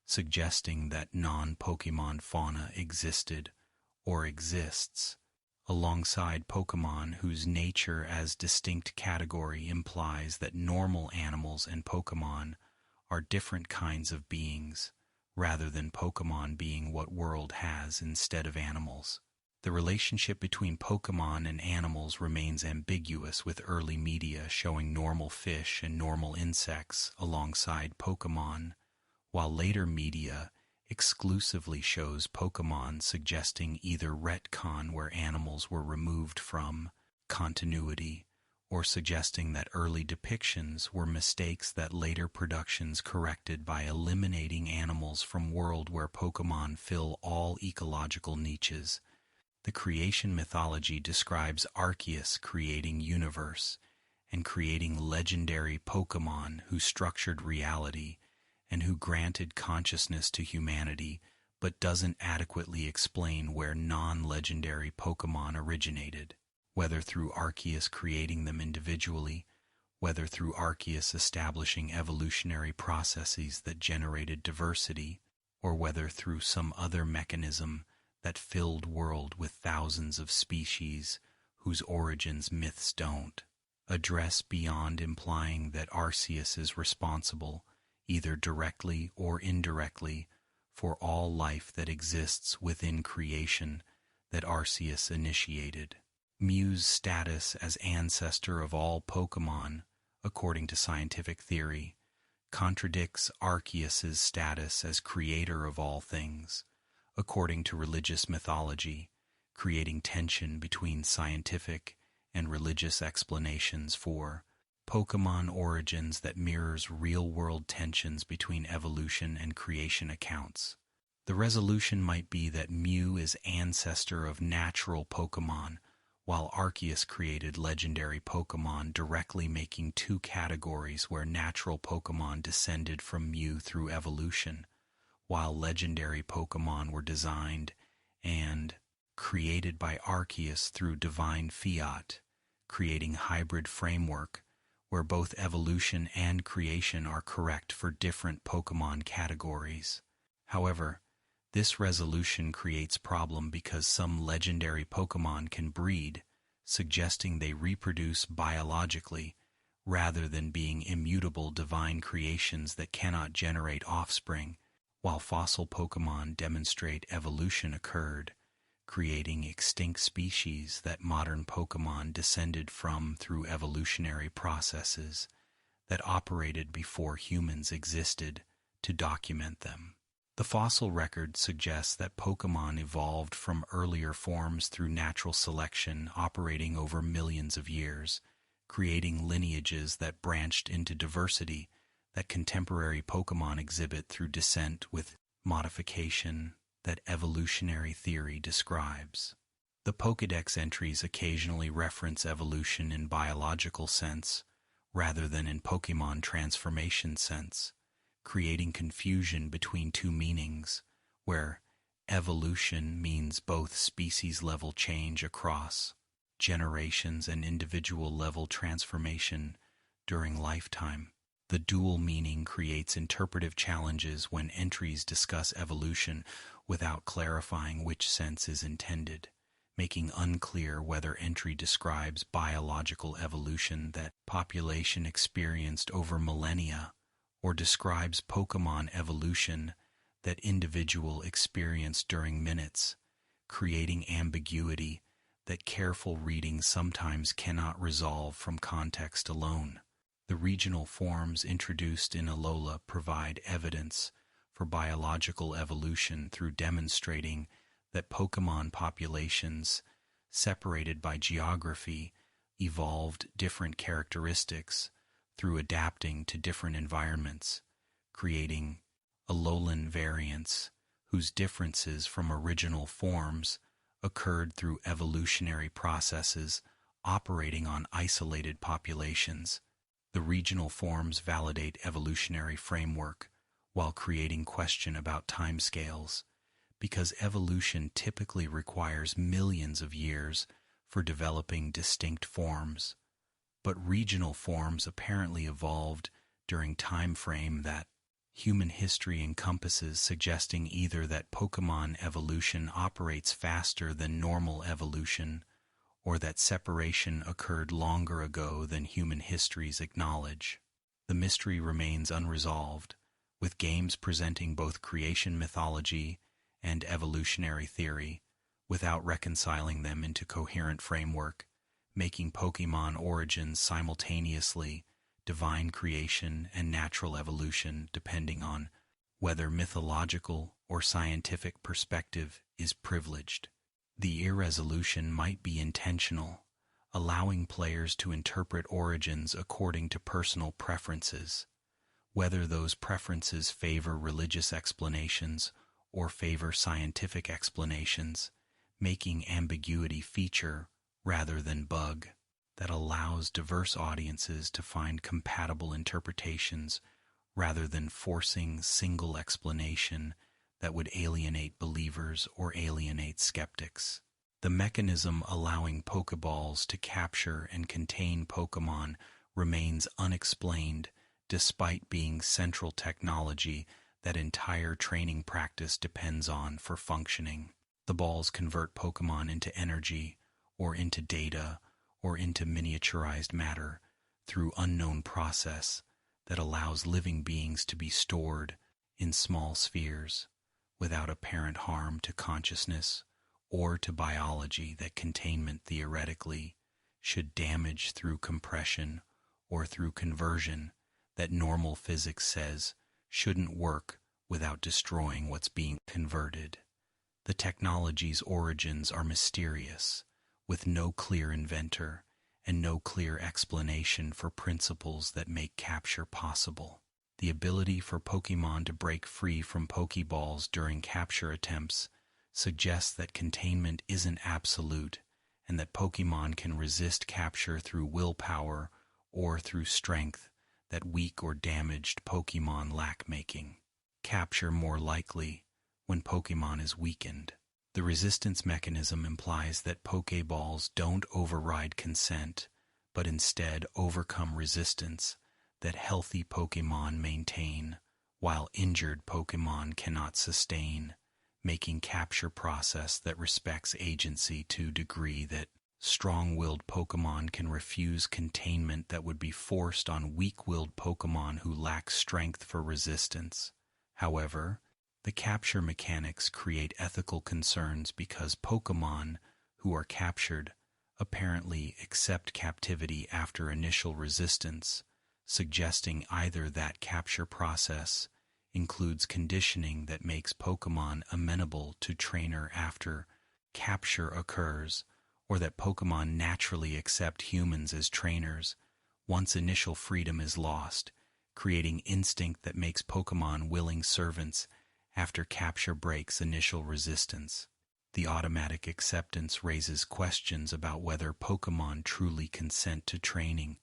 suggesting that non-Pokémon fauna existed or exists, alongside Pokémon whose nature as distinct category implies that normal animals and Pokémon are different kinds of beings, rather than Pokémon being what world has instead of animals. The relationship between Pokémon and animals remains ambiguous, with early media showing normal fish and normal insects alongside Pokémon, while later media exclusively shows Pokémon, suggesting either retcon where animals were removed from continuity or suggesting that early depictions were mistakes that later productions corrected by eliminating animals from world where Pokémon fill all ecological niches. The creation mythology describes Arceus creating universe and creating legendary Pokémon who structured reality and who granted consciousness to humanity, but doesn't adequately explain where non-legendary Pokémon originated, whether through Arceus creating them individually, whether through Arceus establishing evolutionary processes that generated diversity, or whether through some other mechanism that filled world with thousands of species whose origins myths don't address, beyond implying that Arceus is responsible, either directly or indirectly, for all life that exists within creation that Arceus initiated. Mew's status as ancestor of all Pokémon, according to scientific theory, contradicts Arceus's status as creator of all things, according to religious mythology, creating tension between scientific and religious explanations for Pokémon origins that mirrors real-world tensions between evolution and creation accounts. The resolution might be that Mew is ancestor of natural Pokémon, while Arceus created legendary Pokémon, directly making two categories where natural Pokémon descended from Mew through evolution, while legendary Pokémon were designed and created by Arceus through divine fiat, creating hybrid framework where both evolution and creation are correct for different Pokémon categories. However, this resolution creates problem because some legendary Pokémon can breed, suggesting they reproduce biologically rather than being immutable divine creations that cannot generate offspring, while fossil Pokémon demonstrate evolution occurred, creating extinct species that modern Pokémon descended from through evolutionary processes that operated before humans existed to document them. The fossil record suggests that Pokémon evolved from earlier forms through natural selection operating over millions of years, creating lineages that branched into diversity that contemporary Pokémon exhibit through descent with modification that evolutionary theory describes. The Pokédex entries occasionally reference evolution in biological sense rather than in Pokémon transformation sense, creating confusion between two meanings, where evolution means both species-level change across generations and individual-level transformation during lifetime. The dual meaning creates interpretive challenges when entries discuss evolution without clarifying which sense is intended, making unclear whether entry describes biological evolution that population experienced over millennia or describes Pokémon evolution that individual experienced during minutes, creating ambiguity that careful reading sometimes cannot resolve from context alone. The regional forms introduced in Alola provide evidence for biological evolution through demonstrating that Pokémon populations, separated by geography, evolved different characteristics through adapting to different environments, creating Alolan variants whose differences from original forms occurred through evolutionary processes operating on isolated populations. The regional forms validate evolutionary framework while creating question about timescales, because evolution typically requires millions of years for developing distinct forms, but regional forms apparently evolved during time frame that human history encompasses, suggesting either that Pokémon evolution operates faster than normal evolution, or that separation occurred longer ago than human histories acknowledge. The mystery remains unresolved, with games presenting both creation mythology and evolutionary theory, without reconciling them into coherent framework, making Pokémon origins simultaneously divine creation and natural evolution depending on whether mythological or scientific perspective is privileged. The irresolution might be intentional, allowing players to interpret origins according to personal preferences, whether those preferences favor religious explanations or favor scientific explanations, making ambiguity feature rather than bug that allows diverse audiences to find compatible interpretations rather than forcing single explanation that would alienate believers or alienate skeptics. The mechanism allowing Pokeballs to capture and contain Pokémon remains unexplained despite being central technology that entire training practice depends on for functioning. The balls convert Pokémon into energy, or into data, or into miniaturized matter through unknown process that allows living beings to be stored in small spheres without apparent harm to consciousness or to biology that containment theoretically should damage through compression or through conversion that normal physics says shouldn't work without destroying what's being converted. The technology's origins are mysterious, with no clear inventor and no clear explanation for principles that make capture possible. The ability for Pokémon to break free from Pokeballs during capture attempts suggests that containment isn't absolute and that Pokémon can resist capture through willpower or through strength that weak or damaged Pokémon lack, making capture more likely when Pokémon is weakened. The resistance mechanism implies that Pokeballs don't override consent, but instead overcome resistance that healthy Pokémon maintain, while injured Pokémon cannot sustain, making capture process that respects agency to a degree that strong-willed Pokémon can refuse containment that would be forced on weak-willed Pokémon who lack strength for resistance. However, the capture mechanics create ethical concerns because Pokémon who are captured apparently accept captivity after initial resistance, suggesting either that capture process includes conditioning that makes Pokémon amenable to trainer after capture occurs, or that Pokémon naturally accept humans as trainers once initial freedom is lost, creating instinct that makes Pokémon willing servants after capture breaks initial resistance. The automatic acceptance raises questions about whether Pokémon truly consent to training,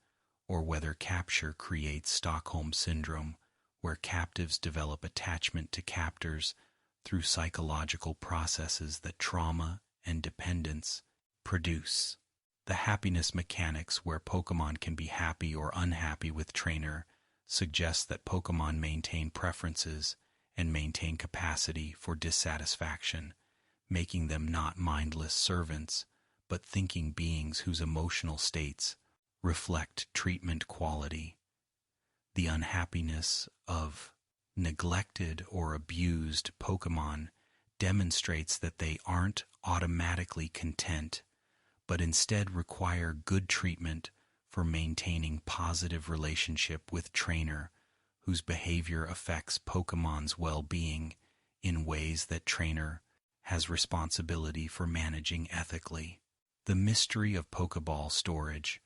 or whether capture creates Stockholm Syndrome, where captives develop attachment to captors through psychological processes that trauma and dependence produce. The happiness mechanics where Pokémon can be happy or unhappy with trainer suggests that Pokémon maintain preferences and maintain capacity for dissatisfaction, making them not mindless servants, but thinking beings whose emotional states reflect treatment quality. The unhappiness of neglected or abused Pokémon demonstrates that they aren't automatically content, but instead require good treatment for maintaining positive relationship with trainer, whose behavior affects Pokémon's well-being in ways that trainer has responsibility for managing ethically. The mystery of Pokéball storage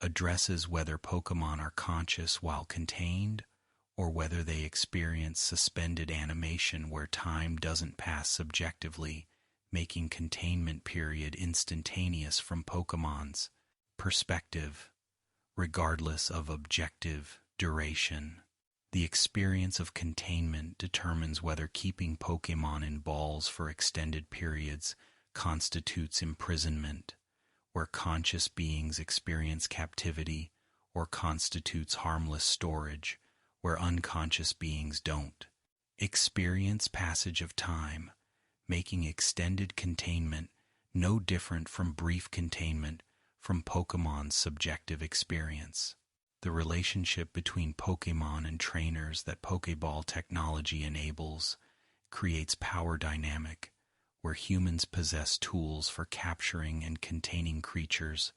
addresses whether Pokémon are conscious while contained, or whether they experience suspended animation where time doesn't pass subjectively, making containment period instantaneous from Pokémon's perspective, regardless of objective duration. The experience of containment determines whether keeping Pokémon in balls for extended periods constitutes imprisonment, where conscious beings experience captivity, or constitutes harmless storage, where unconscious beings don't. Experience passage of time, making extended containment no different from brief containment from Pokémon's subjective experience. The relationship between Pokémon and trainers that Pokéball technology enables creates power dynamic, where humans possess tools for capturing and containing creatures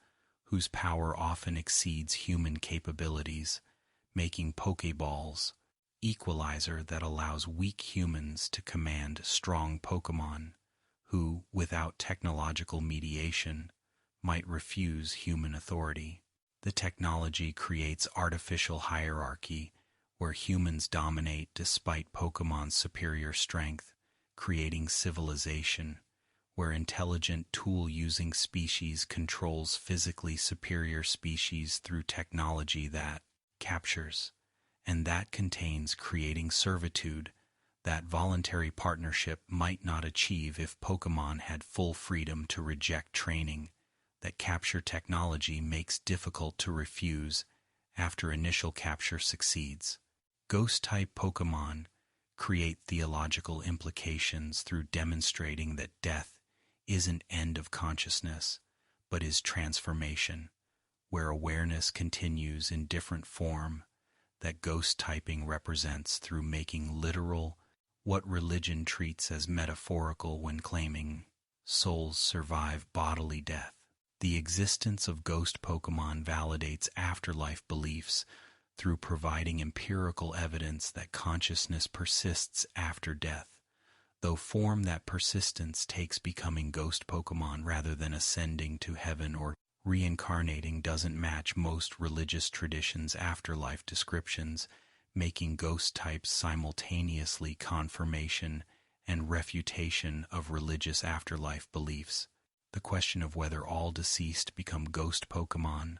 whose power often exceeds human capabilities, making Pokéballs equalizer that allows weak humans to command strong Pokémon, who, without technological mediation, might refuse human authority. The technology creates artificial hierarchy where humans dominate despite Pokemon's superior strength, creating civilization where intelligent tool-using species controls physically superior species through technology that captures, and that contains creating servitude that voluntary partnership might not achieve if Pokémon had full freedom to reject training that capture technology makes difficult to refuse after initial capture succeeds. Ghost-type Pokémon create theological implications through demonstrating that death isn't end of consciousness, but is transformation, where awareness continues in different form that ghost typing represents through making literal what religion treats as metaphorical when claiming souls survive bodily death. The existence of ghost Pokémon validates afterlife beliefs through providing empirical evidence that consciousness persists after death, though form that persistence takes becoming ghost Pokémon rather than ascending to heaven or reincarnating doesn't match most religious traditions' afterlife descriptions, making ghost types simultaneously confirmation and refutation of religious afterlife beliefs. The question of whether all deceased become ghost Pokémon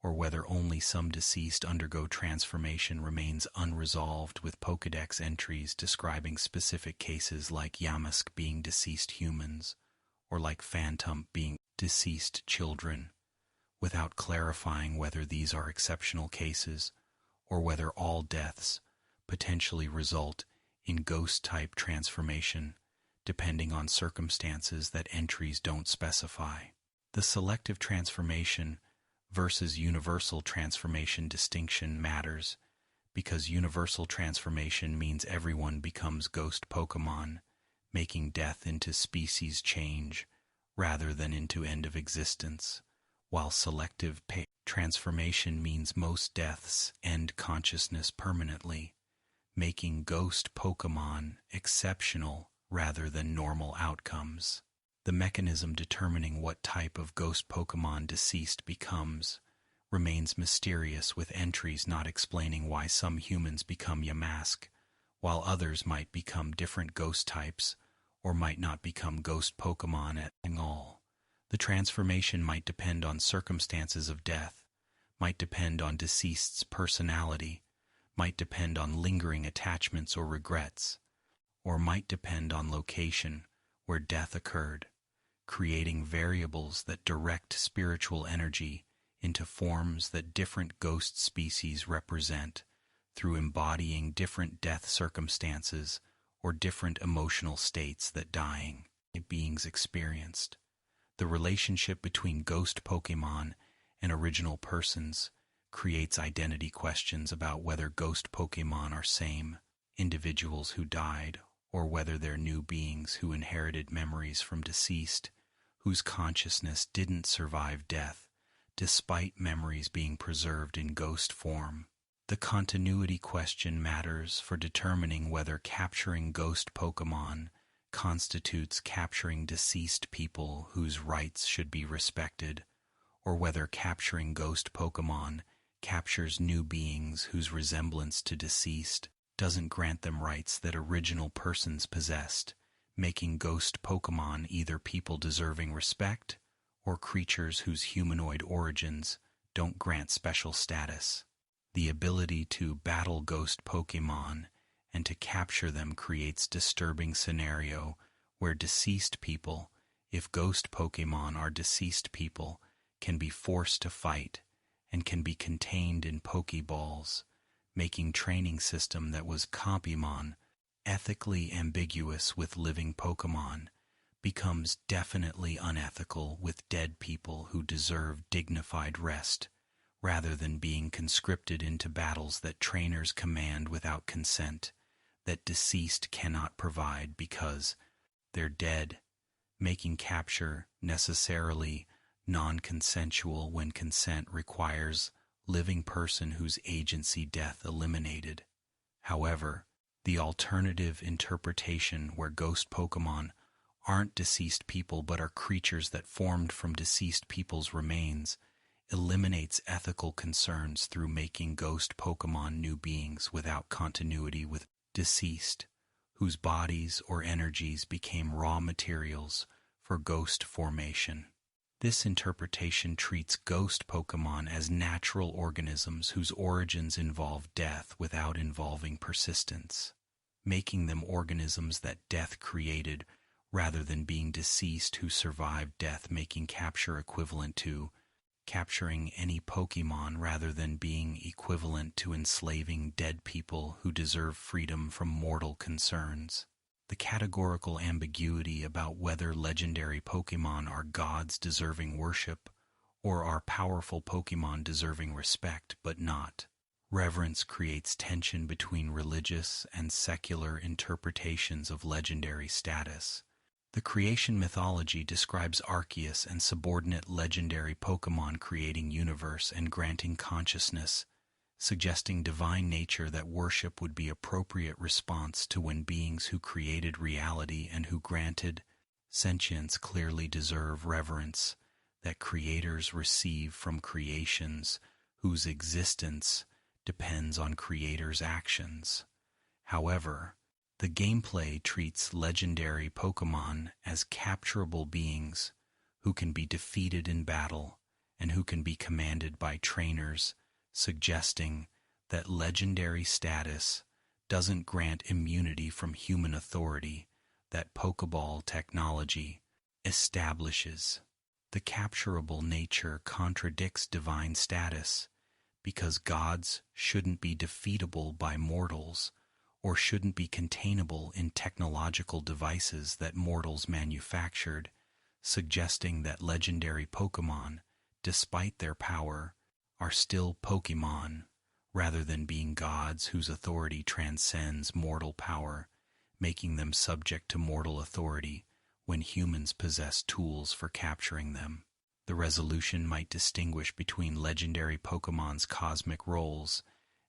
or whether only some deceased undergo transformation remains unresolved, with Pokédex entries describing specific cases like Yamask being deceased humans or like Phantom being deceased children, without clarifying whether these are exceptional cases or whether all deaths potentially result in ghost-type transformation, depending on circumstances that entries don't specify. The selective transformation versus universal transformation distinction matters because universal transformation means everyone becomes ghost Pokémon, making death into species change rather than into end of existence, while selective transformation means most deaths end consciousness permanently, making ghost Pokémon exceptional rather than normal outcomes. The mechanism determining what type of ghost Pokémon deceased becomes remains mysterious, with entries not explaining why some humans become Yamask, while others might become different ghost types or might not become ghost Pokémon at all. The transformation might depend on circumstances of death, might depend on deceased's personality, might depend on lingering attachments or regrets, or might depend on location where death occurred, creating variables that direct spiritual energy into forms that different ghost species represent through embodying different death circumstances or different emotional states that dying beings experienced. The relationship between ghost Pokémon and original persons creates identity questions about whether ghost Pokémon are same individuals who died or whether they're new beings who inherited memories from deceased, whose consciousness didn't survive death, despite memories being preserved in ghost form. The continuity question matters for determining whether capturing ghost Pokémon constitutes capturing deceased people whose rights should be respected, or whether capturing ghost Pokémon captures new beings whose resemblance to deceased doesn't grant them rights that original persons possessed, making ghost Pokémon either people deserving respect or creatures whose humanoid origins don't grant special status. The ability to battle ghost Pokémon and to capture them creates disturbing scenario where deceased people, if ghost Pokémon are deceased people, can be forced to fight and can be contained in Pokeballs, making training system that was Compimon ethically ambiguous with living Pokémon becomes definitely unethical with dead people who deserve dignified rest, rather than being conscripted into battles that trainers command without consent, that deceased cannot provide because they're dead, making capture necessarily non-consensual when consent requires living person whose agency death eliminated. However, the alternative interpretation where ghost Pokémon aren't deceased people but are creatures that formed from deceased people's remains, eliminates ethical concerns through making ghost Pokémon new beings without continuity with deceased, whose bodies or energies became raw materials for ghost formation. This interpretation treats ghost Pokémon as natural organisms whose origins involve death without involving persistence, making them organisms that death created rather than being deceased who survived death, making capture equivalent to capturing any Pokémon rather than being equivalent to enslaving dead people who deserve freedom from mortal concerns. The categorical ambiguity about whether legendary Pokémon are gods deserving worship or are powerful Pokémon deserving respect but not reverence creates tension between religious and secular interpretations of legendary status. The creation mythology describes Arceus and subordinate legendary Pokémon creating universe and granting consciousness, suggesting divine nature that worship would be appropriate response to when beings who created reality and who granted sentience clearly deserve reverence that creators receive from creations whose existence depends on creators' actions. However, the gameplay treats legendary Pokémon as capturable beings who can be defeated in battle and who can be commanded by trainers, suggesting that legendary status doesn't grant immunity from human authority that Pokéball technology establishes. The capturable nature contradicts divine status because gods shouldn't be defeatable by mortals or shouldn't be containable in technological devices that mortals manufactured, suggesting that legendary Pokémon, despite their power, are still Pokémon, rather than being gods whose authority transcends mortal power, making them subject to mortal authority when humans possess tools for capturing them. The resolution might distinguish between legendary Pokémon's cosmic roles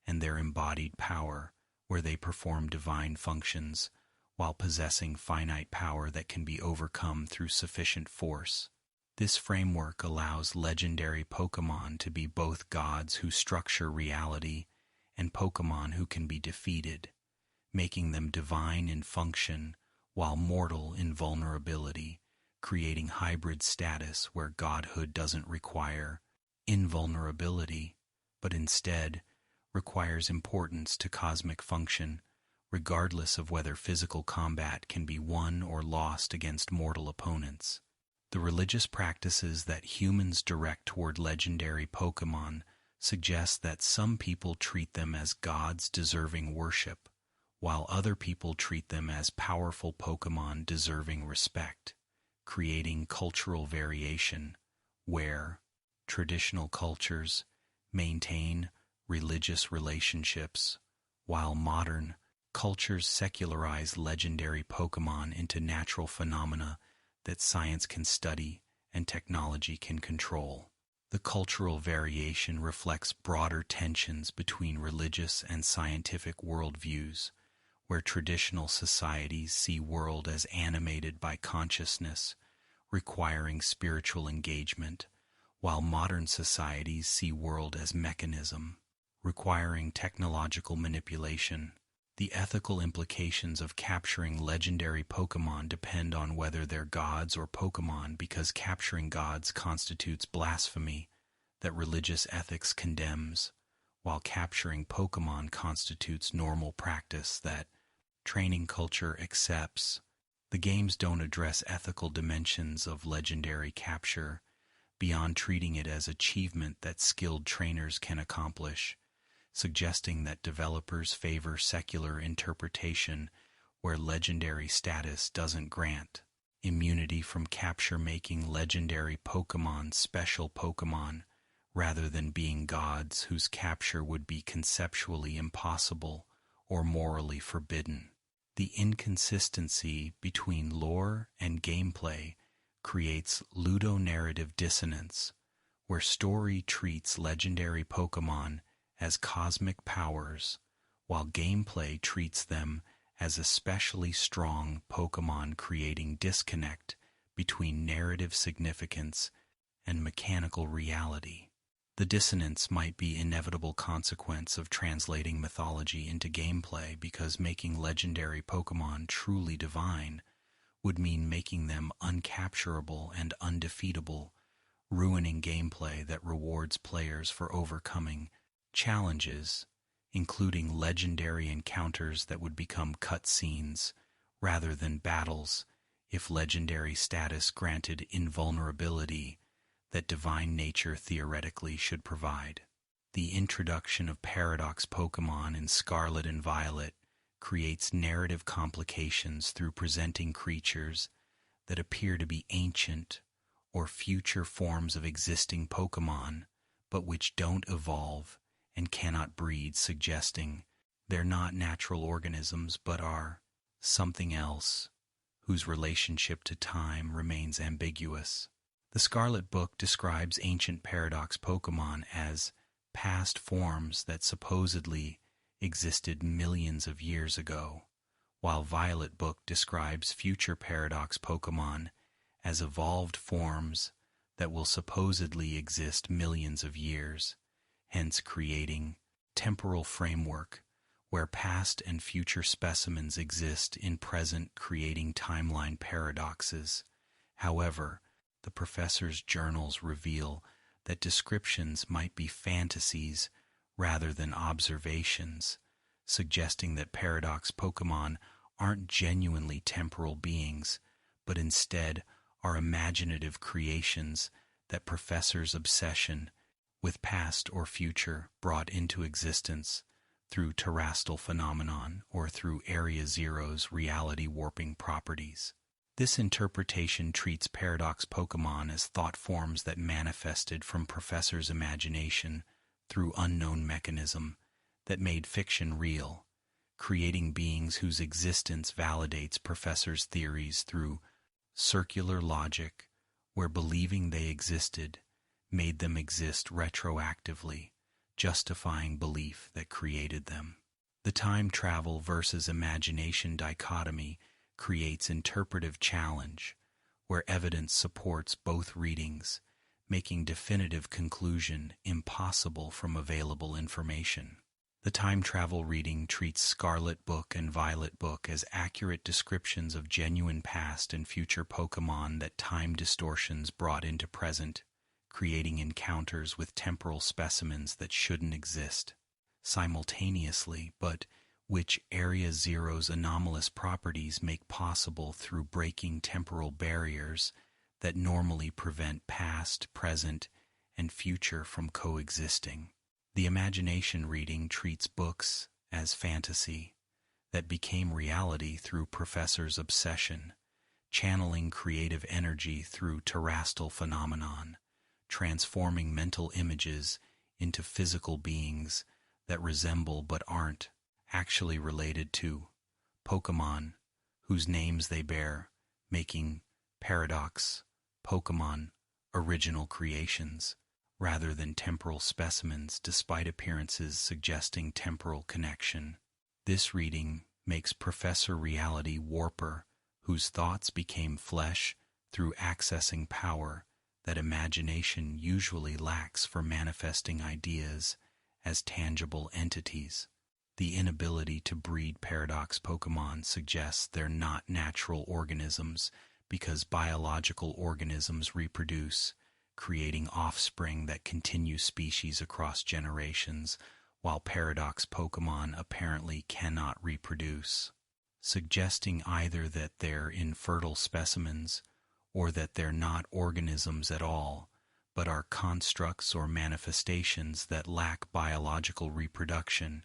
and their embodied power, where they perform divine functions while possessing finite power that can be overcome through sufficient force. This framework allows legendary Pokémon to be both gods who structure reality and Pokémon who can be defeated, making them divine in function while mortal in vulnerability, creating hybrid status where godhood doesn't require invulnerability, but instead requires importance to cosmic function, regardless of whether physical combat can be won or lost against mortal opponents. The religious practices that humans direct toward legendary Pokémon suggest that some people treat them as gods deserving worship, while other people treat them as powerful Pokémon deserving respect, creating cultural variation where traditional cultures maintain religious relationships, while modern cultures secularize legendary Pokémon into natural phenomena that science can study and technology can control. The cultural variation reflects broader tensions between religious and scientific worldviews, where traditional societies see world as animated by consciousness, requiring spiritual engagement, while modern societies see world as mechanism, requiring technological manipulation. The ethical implications of capturing legendary Pokémon depend on whether they're gods or Pokémon, because capturing gods constitutes blasphemy that religious ethics condemns, while capturing Pokémon constitutes normal practice that training culture accepts. The games don't address ethical dimensions of legendary capture beyond treating it as achievement that skilled trainers can accomplish, suggesting that developers favor secular interpretation where legendary status doesn't grant immunity from capture, making legendary Pokémon special Pokémon rather than being gods whose capture would be conceptually impossible or morally forbidden. The inconsistency between lore and gameplay creates ludonarrative dissonance, where story treats legendary Pokémon as cosmic powers, while gameplay treats them as especially strong Pokémon, creating disconnect between narrative significance and mechanical reality. The dissonance might be inevitable consequence of translating mythology into gameplay, because making legendary Pokémon truly divine would mean making them uncapturable and undefeatable, ruining gameplay that rewards players for overcoming challenges, including legendary encounters that would become cutscenes rather than battles if legendary status granted invulnerability that divine nature theoretically should provide. The introduction of paradox Pokémon in Scarlet and Violet creates narrative complications through presenting creatures that appear to be ancient or future forms of existing Pokémon, but which don't evolve and cannot breed, suggesting they're not natural organisms but are something else, whose relationship to time remains ambiguous. The Scarlet Book describes ancient paradox Pokémon as past forms that supposedly existed millions of years ago, while Violet Book describes future paradox Pokémon as evolved forms that will supposedly exist millions of years, hence creating temporal framework where past and future specimens exist in present, creating timeline paradoxes. However, the professor's journals reveal that descriptions might be fantasies rather than observations, suggesting that paradox Pokémon aren't genuinely temporal beings, but instead are imaginative creations that Professor's obsession with past or future brought into existence through terrestrial phenomenon or through Area Zero's reality warping properties. This interpretation treats paradox Pokémon as thought forms that manifested from Professor's imagination through unknown mechanism that made fiction real, creating beings whose existence validates Professor's theories through circular logic, where believing they existed made them exist retroactively, justifying belief that created them. The time travel versus imagination dichotomy creates interpretive challenge, where evidence supports both readings, making definitive conclusion impossible from available information. The time travel reading treats Scarlet Book and Violet Book as accurate descriptions of genuine past and future Pokémon that time distortions brought into present, creating encounters with temporal specimens that shouldn't exist simultaneously, but which Area Zero's anomalous properties make possible through breaking temporal barriers that normally prevent past, present, and future from coexisting. The imagination reading treats books as fantasy that became reality through Professor's obsession, channeling creative energy through terrestrial phenomenon, transforming mental images into physical beings that resemble but aren't actually related to Pokémon whose names they bear, making paradox Pokémon original creations rather than temporal specimens, despite appearances suggesting temporal connection. This reading makes Professor Reality Warper, whose thoughts became flesh through accessing power that imagination usually lacks for manifesting ideas as tangible entities. The inability to breed paradox Pokémon suggests they're not natural organisms because biological organisms reproduce, creating offspring that continue species across generations, while paradox Pokémon apparently cannot reproduce, suggesting either that they're infertile specimens or that they're not organisms at all, but are constructs or manifestations that lack biological reproduction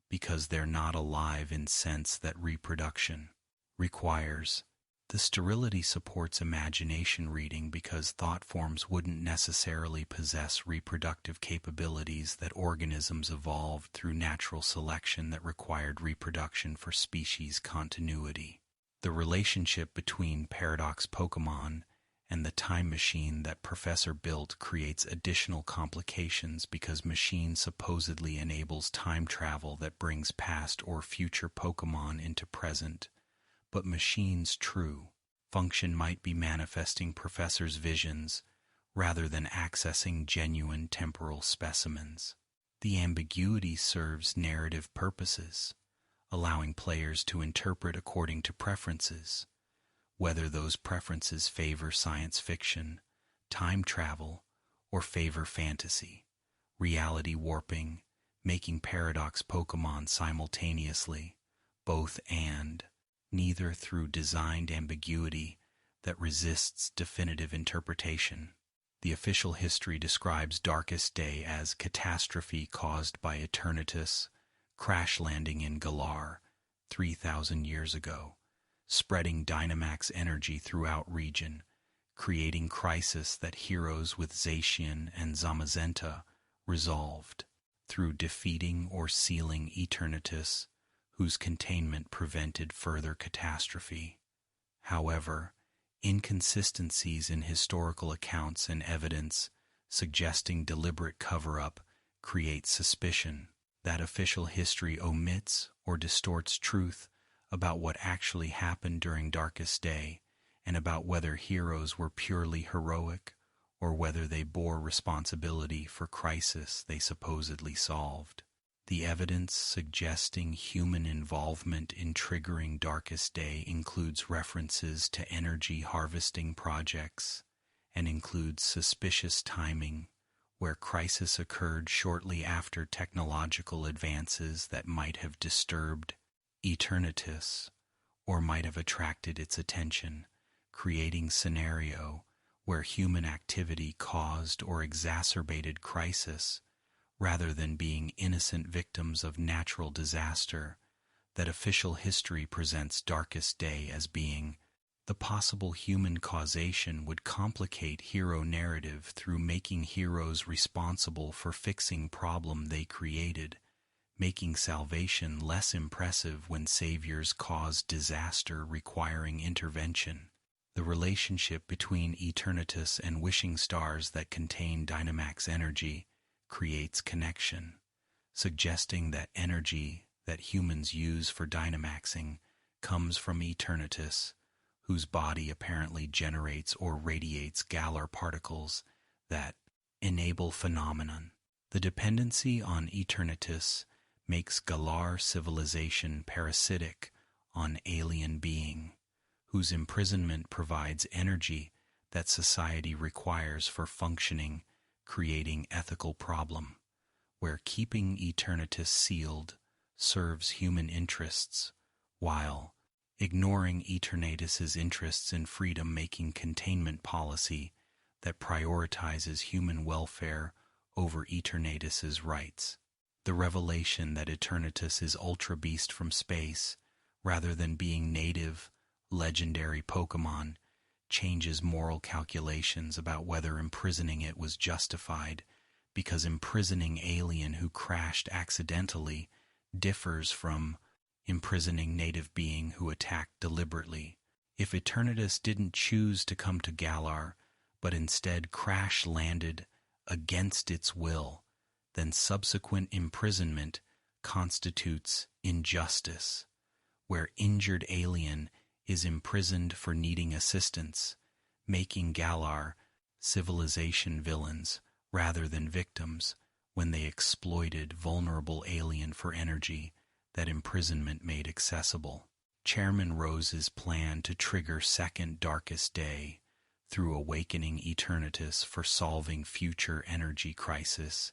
because they're not alive in sense that reproduction requires. The sterility supports imagination reading because thought forms wouldn't necessarily possess reproductive capabilities that organisms evolved through natural selection that required reproduction for species continuity. The relationship between paradox Pokémon and the time machine that Professor built creates additional complications because machine supposedly enables time travel that brings past or future Pokémon into present. But machine's true function might be manifesting Professor's visions rather than accessing genuine temporal specimens. The ambiguity serves narrative purposes, allowing players to interpret according to preferences, whether those preferences favor science fiction, time travel, or favor fantasy, reality warping, making paradox Pokémon simultaneously, both and, neither through designed ambiguity that resists definitive interpretation. The official history describes Darkest Day as catastrophe caused by Eternatus crash landing in Galar 3,000 years ago, spreading Dynamax energy throughout region, creating crisis that heroes with Zacian and Zamazenta resolved through defeating or sealing Eternatus, whose containment prevented further catastrophe. However, inconsistencies in historical accounts and evidence suggesting deliberate cover-up create suspicion that official history omits or distorts truth about what actually happened during Darkest Day and about whether heroes were purely heroic or whether they bore responsibility for crisis they supposedly solved. The evidence suggesting human involvement in triggering Darkest Day includes references to energy harvesting projects and includes suspicious timing, where crisis occurred shortly after technological advances that might have disturbed Eternatus or might have attracted its attention, creating scenario where human activity caused or exacerbated crisis rather than being innocent victims of natural disaster. That official history presents Darkest Day as being the possible human causation would complicate hero narrative through making heroes responsible for fixing problem they created, making salvation less impressive when saviors cause disaster requiring intervention. The relationship between Eternatus and wishing stars that contain Dynamax energy creates connection, suggesting that energy that humans use for Dynamaxing comes from Eternatus, whose body apparently generates or radiates Galar particles that enable phenomenon. The dependency on Eternatus makes Galar civilization parasitic on alien being, whose imprisonment provides energy that society requires for functioning, creating ethical problem, where keeping Eternatus sealed serves human interests, while ignoring Eternatus's interests in freedom-making containment policy that prioritizes human welfare over Eternatus's rights. The revelation that Eternatus is Ultra Beast from space, rather than being native, legendary Pokémon, changes moral calculations about whether imprisoning it was justified, because imprisoning alien who crashed accidentally differs from imprisoning native being who attacked deliberately. If Eternatus didn't choose to come to Galar, but instead crash-landed against its will, then subsequent imprisonment constitutes injustice, where injured alien is imprisoned for needing assistance, making Galar civilization villains rather than victims when they exploited vulnerable alien for energy that imprisonment made accessible. Chairman Rose's plan to trigger second Darkest Day through awakening Eternatus for solving future energy crisis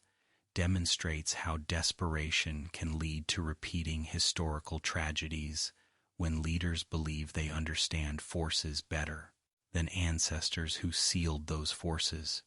demonstrates how desperation can lead to repeating historical tragedies when leaders believe they understand forces better than ancestors who sealed those forces,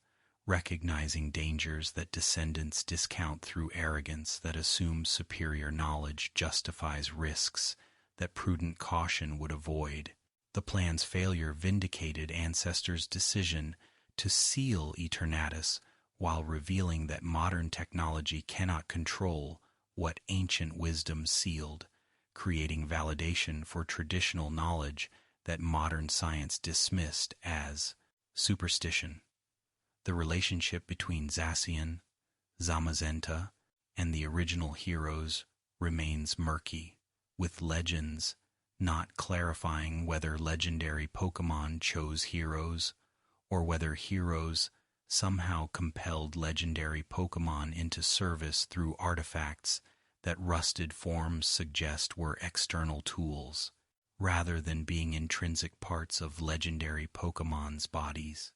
recognizing dangers that descendants discount through arrogance that assumes superior knowledge justifies risks that prudent caution would avoid. The plan's failure vindicated ancestors' decision to seal Eternatus while revealing that modern technology cannot control what ancient wisdom sealed, creating validation for traditional knowledge that modern science dismissed as Superstition. The relationship between Zacian, Zamazenta, and the original heroes remains murky, with legends not clarifying whether legendary Pokémon chose heroes or whether heroes somehow compelled legendary Pokémon into service through artifacts that rusted forms suggest were external tools, rather than being intrinsic parts of legendary Pokémon's bodies.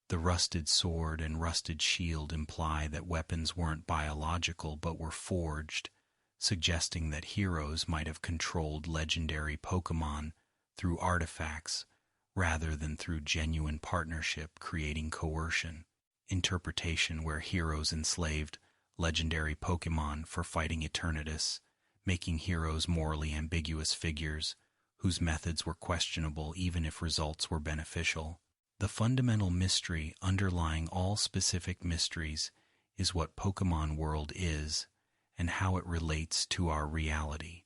The rusted sword and rusted shield imply that weapons weren't biological but were forged, suggesting that heroes might have controlled legendary Pokémon through artifacts rather than through genuine partnership, creating coercion. Interpretation where heroes enslaved legendary Pokémon for fighting Eternatus, making heroes morally ambiguous figures whose methods were questionable even if results were beneficial. The fundamental mystery underlying all specific mysteries is what Pokémon World is and how it relates to our reality.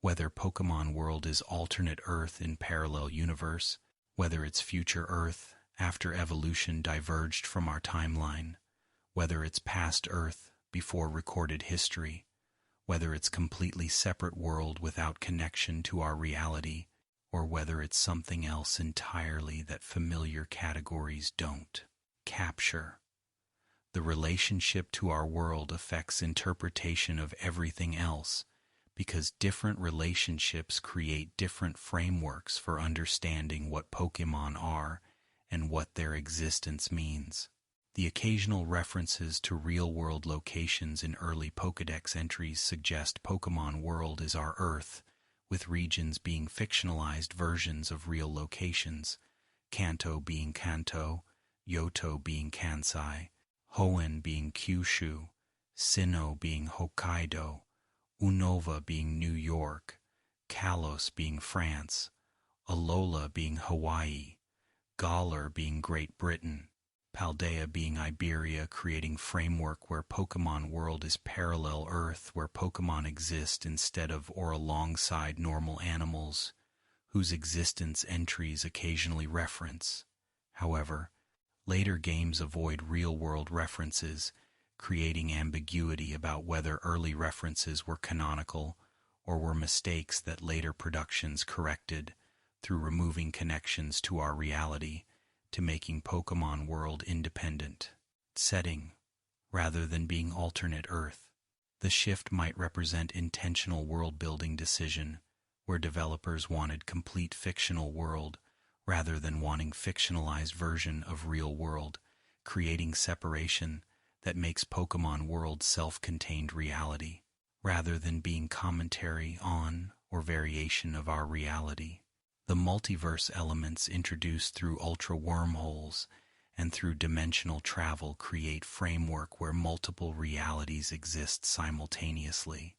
Whether Pokémon World is alternate Earth in parallel universe, whether it's future Earth after evolution diverged from our timeline, whether it's past Earth before recorded history, whether it's completely separate world without connection to our reality, or whether it's something else entirely that familiar categories don't capture. The relationship to our world affects interpretation of everything else because different relationships create different frameworks for understanding what Pokémon are and what their existence means. The occasional references to real-world locations in early Pokédex entries suggest Pokémon World is our Earth, with regions being fictionalized versions of real locations, Kanto being Kanto, Yoto being Kansai, Hoenn being Kyushu, Sinnoh being Hokkaido, Unova being New York, Kalos being France, Alola being Hawaii, Galar being Great Britain, Paldea being Iberia, creating framework where Pokémon World is parallel Earth, where Pokémon exist instead of or alongside normal animals, whose existence entries occasionally reference. However, later games avoid real-world references, creating ambiguity about whether early references were canonical or were mistakes that later productions corrected through removing connections to our reality to making Pokémon World independent setting rather than being alternate Earth. The shift might represent intentional world-building decision where developers wanted complete fictional world rather than wanting fictionalized version of real world, creating separation that makes Pokémon World self-contained reality rather than being commentary on or variation of our reality. The multiverse elements introduced through ultra wormholes and through dimensional travel create framework where multiple realities exist simultaneously,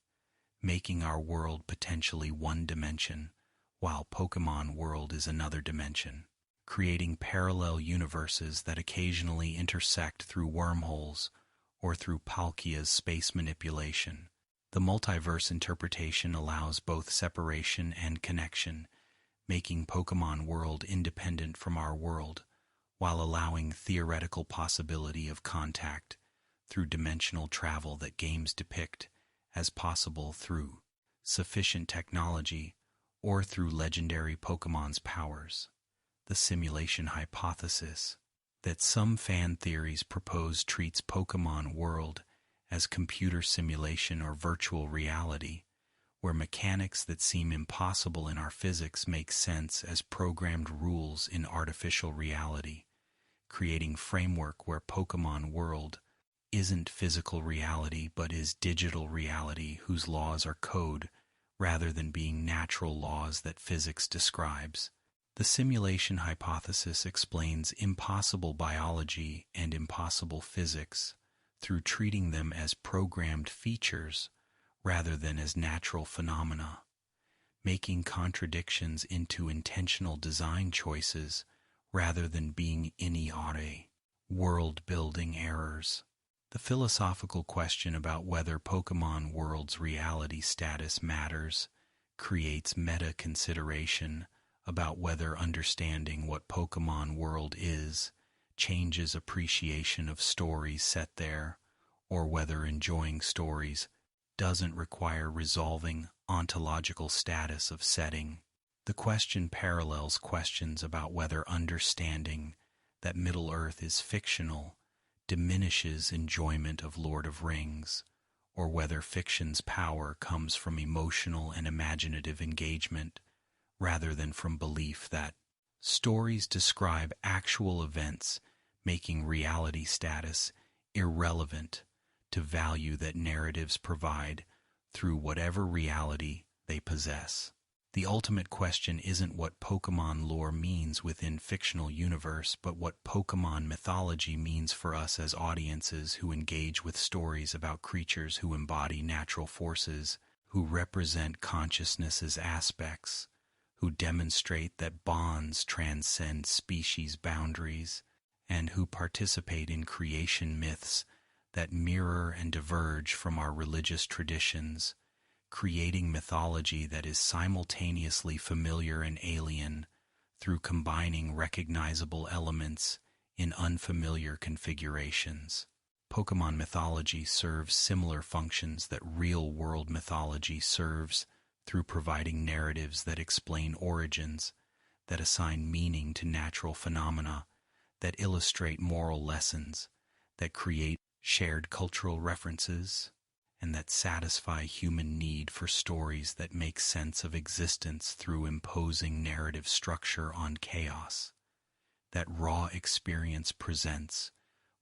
making our world potentially one dimension, while Pokémon World is another dimension, creating parallel universes that occasionally intersect through wormholes or through Palkia's space manipulation. The multiverse interpretation allows both separation and connection, making Pokémon World independent from our world, while allowing theoretical possibility of contact through dimensional travel that games depict as possible through sufficient technology or through legendary Pokémon's powers. The simulation hypothesis that some fan theories propose treats Pokémon World as computer simulation or virtual reality, where mechanics that seem impossible in our physics make sense as programmed rules in artificial reality, creating framework where Pokémon World isn't physical reality but is digital reality whose laws are code rather than being natural laws that physics describes. The simulation hypothesis explains impossible biology and impossible physics through treating them as programmed features rather than as natural phenomena, making contradictions into intentional design choices rather than being idiotic world-building errors. The philosophical question about whether Pokémon World's reality status matters creates meta-consideration about whether understanding what Pokémon World is changes appreciation of stories set there, or whether enjoying stories doesn't require resolving ontological status of setting. The question parallels questions about whether understanding that Middle-earth is fictional diminishes enjoyment of Lord of Rings, or whether fiction's power comes from emotional and imaginative engagement rather than from belief that stories describe actual events, making reality status irrelevant to value that narratives provide through whatever reality they possess. The ultimate question isn't what Pokémon lore means within fictional universe, but what Pokémon mythology means for us as audiences who engage with stories about creatures who embody natural forces, who represent consciousness's aspects, who demonstrate that bonds transcend species boundaries, and who participate in creation myths that mirror and diverge from our religious traditions, creating mythology that is simultaneously familiar and alien through combining recognizable elements in unfamiliar configurations. Pokémon mythology serves similar functions that real-world mythology serves through providing narratives that explain origins, that assign meaning to natural phenomena, that illustrate moral lessons, that create shared cultural references, and that satisfy human need for stories that make sense of existence through imposing narrative structure on chaos, that raw experience presents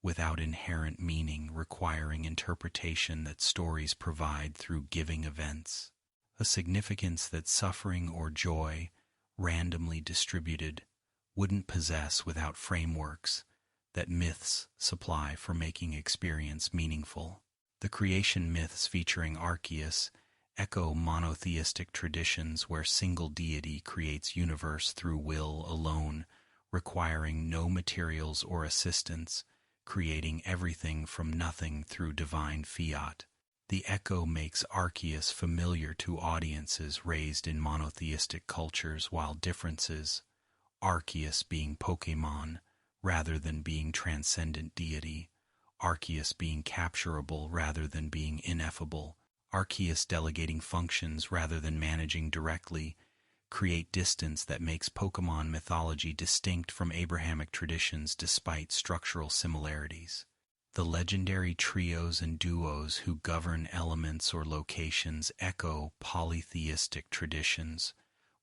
without inherent meaning, requiring interpretation that stories provide through giving events, a significance that suffering or joy, randomly distributed, wouldn't possess without frameworks that myths supply for making experience meaningful. The creation myths featuring Arceus echo monotheistic traditions where single deity creates universe through will alone, requiring no materials or assistance, creating everything from nothing through divine fiat. The echo makes Arceus familiar to audiences raised in monotheistic cultures, while differences, Arceus being Pokémon rather than being transcendent deity, Arceus being capturable rather than being ineffable, Arceus delegating functions rather than managing directly, create distance that makes Pokémon mythology distinct from Abrahamic traditions despite structural similarities. The legendary trios and duos who govern elements or locations echo polytheistic traditions,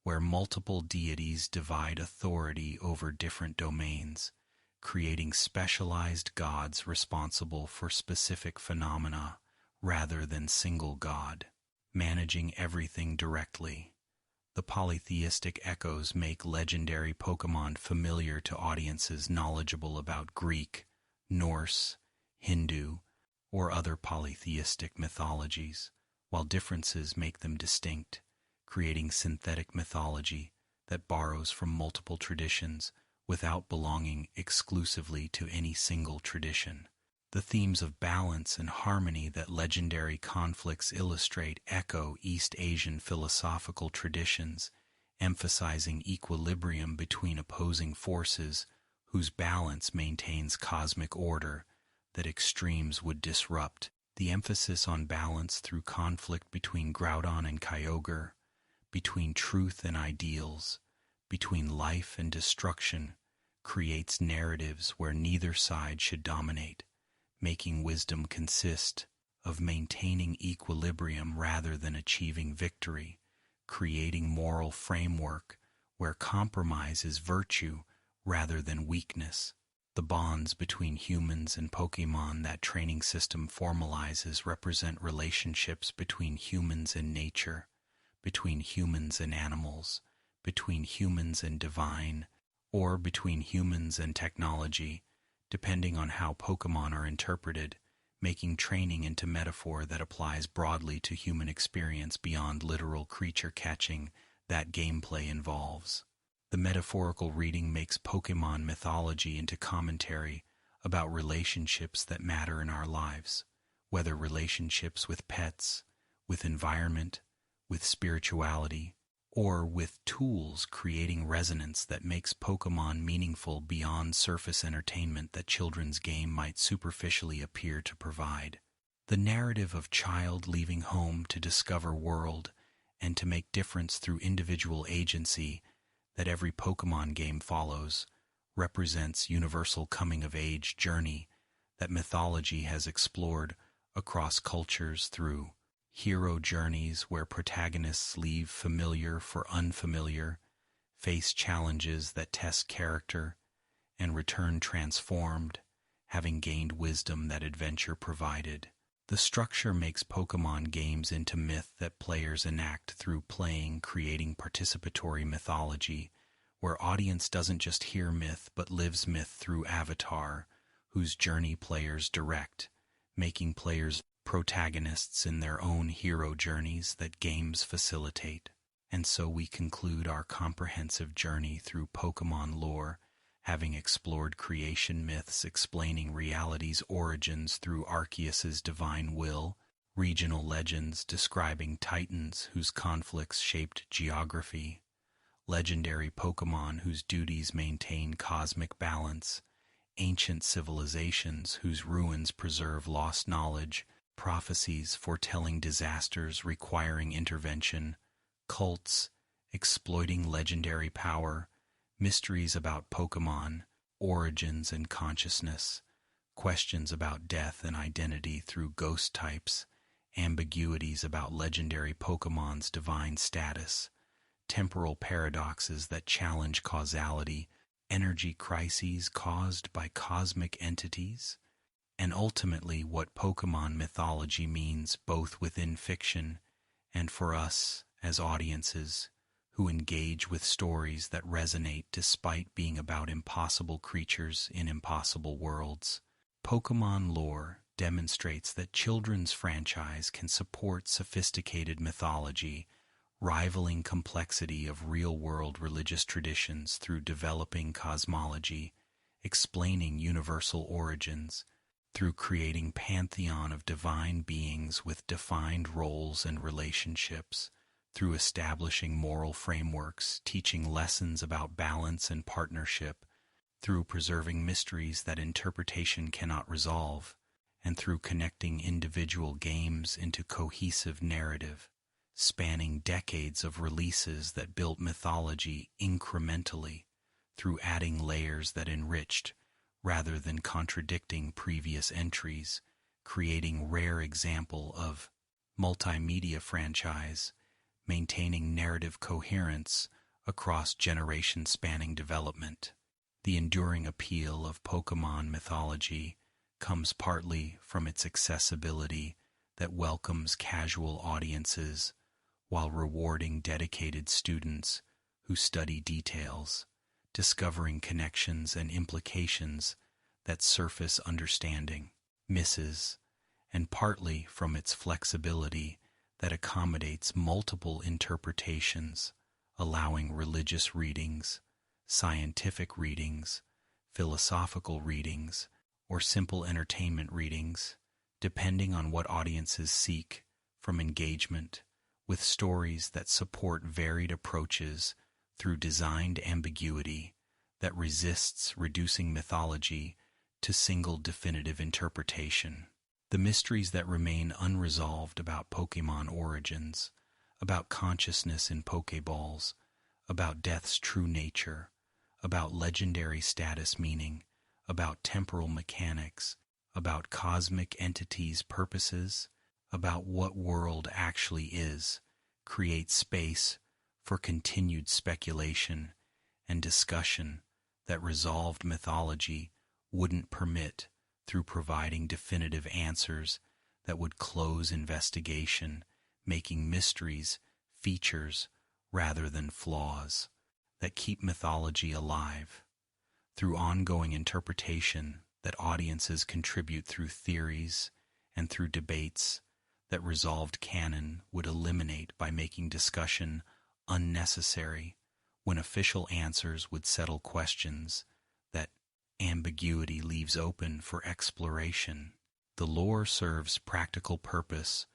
where multiple deities divide authority over different domains, creating specialized gods responsible for specific phenomena rather than single god, managing everything directly. The polytheistic echoes make legendary Pokémon familiar to audiences knowledgeable about Greek, Norse, Hindu, or other polytheistic mythologies, while differences make them distinct, creating synthetic mythology that borrows from multiple traditions without belonging exclusively to any single tradition. The themes of balance and harmony that legendary conflicts illustrate echo East Asian philosophical traditions, emphasizing equilibrium between opposing forces whose balance maintains cosmic order that extremes would disrupt. The emphasis on balance through conflict between Groudon and Kyogre, between truth and ideals, between life and destruction, creates narratives where neither side should dominate, making wisdom consist of maintaining equilibrium rather than achieving victory, creating moral framework where compromise is virtue rather than weakness. The bonds between humans and Pokémon that training system formalizes represent relationships between humans and nature, between humans and animals, between humans and divine, or between humans and technology, depending on how Pokémon are interpreted, making training into metaphor that applies broadly to human experience beyond literal creature catching that gameplay involves. The metaphorical reading makes Pokémon mythology into commentary about relationships that matter in our lives, whether relationships with pets, with environment, with spirituality, or with tools creating resonance that makes Pokémon meaningful beyond surface entertainment that children's game might superficially appear to provide. The narrative of child leaving home to discover world and to make difference through individual agency that every Pokémon game follows represents universal coming-of-age journey that mythology has explored across cultures through hero journeys where protagonists leave familiar for unfamiliar, face challenges that test character, and return transformed, having gained wisdom that adventure provided. The structure makes Pokémon games into myth that players enact through playing, creating participatory mythology, where audience doesn't just hear myth but lives myth through avatar, whose journey players direct, making players protagonists in their own hero journeys that games facilitate. And so we conclude our comprehensive journey through Pokémon lore, having explored creation myths explaining reality's origins through Arceus's divine will, regional legends describing titans whose conflicts shaped geography, legendary Pokémon whose duties maintain cosmic balance, ancient civilizations whose ruins preserve lost knowledge, prophecies foretelling disasters requiring intervention, cults exploiting legendary power, mysteries about Pokémon, origins and consciousness, questions about death and identity through ghost types, ambiguities about legendary Pokémon's divine status, temporal paradoxes that challenge causality, energy crises caused by cosmic entities, and ultimately what Pokémon mythology means both within fiction and for us as audiences who engage with stories that resonate despite being about impossible creatures in impossible worlds. Pokémon lore demonstrates that children's franchise can support sophisticated mythology, rivaling complexity of real-world religious traditions through developing cosmology, explaining universal origins, through creating pantheon of divine beings with defined roles and relationships, through establishing moral frameworks, teaching lessons about balance and partnership, through preserving mysteries that interpretation cannot resolve, and through connecting individual games into cohesive narrative, spanning decades of releases that built mythology incrementally, through adding layers that enriched, rather than contradicting previous entries, creating rare example of multimedia franchise, maintaining narrative coherence across generation-spanning development. The enduring appeal of Pokémon mythology comes partly from its accessibility that welcomes casual audiences while rewarding dedicated students who study details, discovering connections and implications that surface understanding misses, and partly from its flexibility that accommodates multiple interpretations, allowing religious readings, scientific readings, philosophical readings, or simple entertainment readings, depending on what audiences seek from engagement with stories that support varied approaches through designed ambiguity that resists reducing mythology to single definitive interpretation. The mysteries that remain unresolved about Pokémon origins, about consciousness in Pokéballs, about death's true nature, about legendary status meaning, about temporal mechanics, about cosmic entities' purposes, about what world actually is, create space for continued speculation and discussion that resolved mythology wouldn't permit through providing definitive answers that would close investigation, making mysteries features rather than flaws that keep mythology alive. Through ongoing interpretation that audiences contribute through theories and through debates that resolved canon would eliminate by making discussion unnecessary when official answers would settle questions that ambiguity leaves open for exploration. The lore serves practical purpose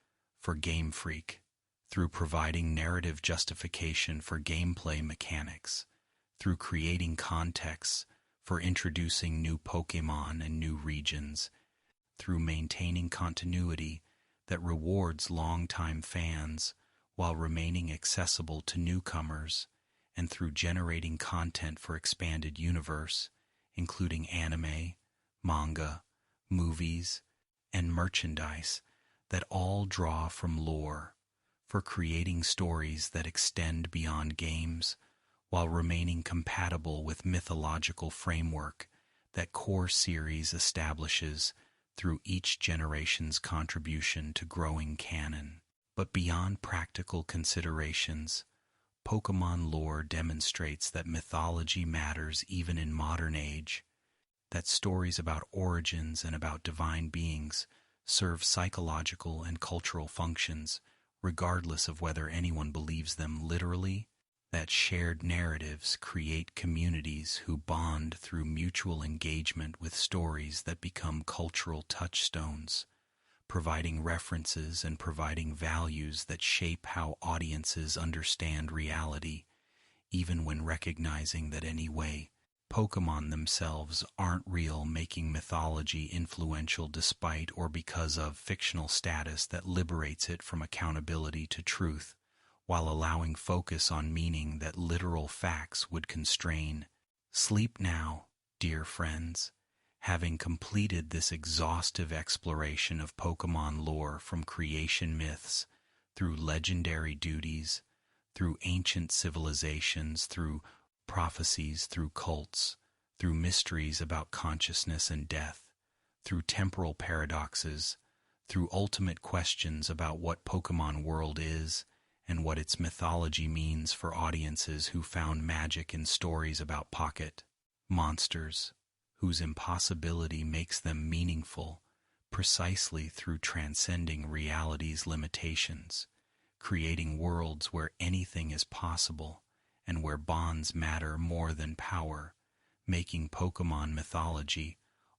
for Game Freak through providing narrative justification for gameplay mechanics, through creating contexts for introducing new Pokémon and new regions, through maintaining continuity that rewards longtime fans while remaining accessible to newcomers, and through generating content for expanded universe, including anime, manga, movies, and merchandise that all draw from lore, for creating stories that extend beyond games while remaining compatible with mythological framework that core series establishes through each generation's contribution to growing canon. But beyond practical considerations, Pokémon lore demonstrates that mythology matters even in modern age, that stories about origins and about divine beings serve psychological and cultural functions, regardless of whether anyone believes them literally, that shared narratives create communities who bond through mutual engagement with stories that become cultural touchstones, providing references and providing values that shape how audiences understand reality, even when recognizing that anyway, Pokémon themselves aren't real, making mythology influential despite or because of fictional status that liberates it from accountability to truth, while allowing focus on meaning that literal facts would constrain. Sleep now, dear friends. Having completed this exhaustive exploration of Pokémon lore from creation myths, through legendary duties, through ancient civilizations, through prophecies, through cults, through mysteries about consciousness and death, through temporal paradoxes, through ultimate questions about what Pokémon world is and what its mythology means for audiences who found magic in stories about pocket monsters, whose impossibility makes them meaningful precisely through transcending reality's limitations, creating worlds where anything is possible and where bonds matter more than power, making Pokémon mythology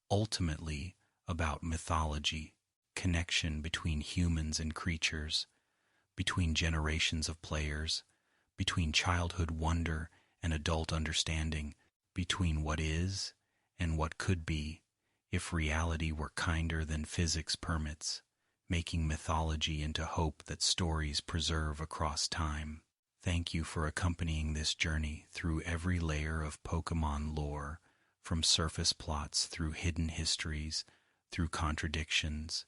ultimately about mythology, connection between humans and creatures, between generations of players, between childhood wonder and adult understanding, between what is and what could be if reality were kinder than physics permits, making mythology into hope that stories preserve across time. Thank you for accompanying this journey through every layer of Pokémon lore, from surface plots through hidden histories, through contradictions,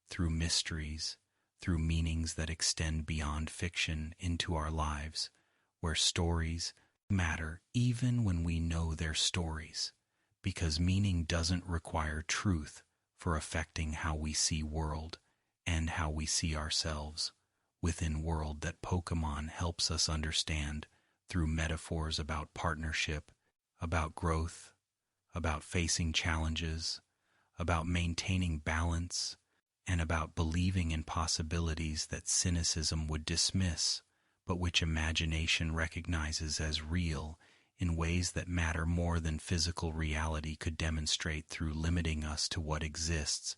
through mysteries, through meanings that extend beyond fiction into our lives, where stories matter even when we know they're stories, because meaning doesn't require truth for affecting how we see world and how we see ourselves within world that Pokémon helps us understand through metaphors about partnership, about growth, about facing challenges, about maintaining balance, and about believing in possibilities that cynicism would dismiss, but which imagination recognizes as real in ways that matter more than physical reality could demonstrate, through limiting us to what exists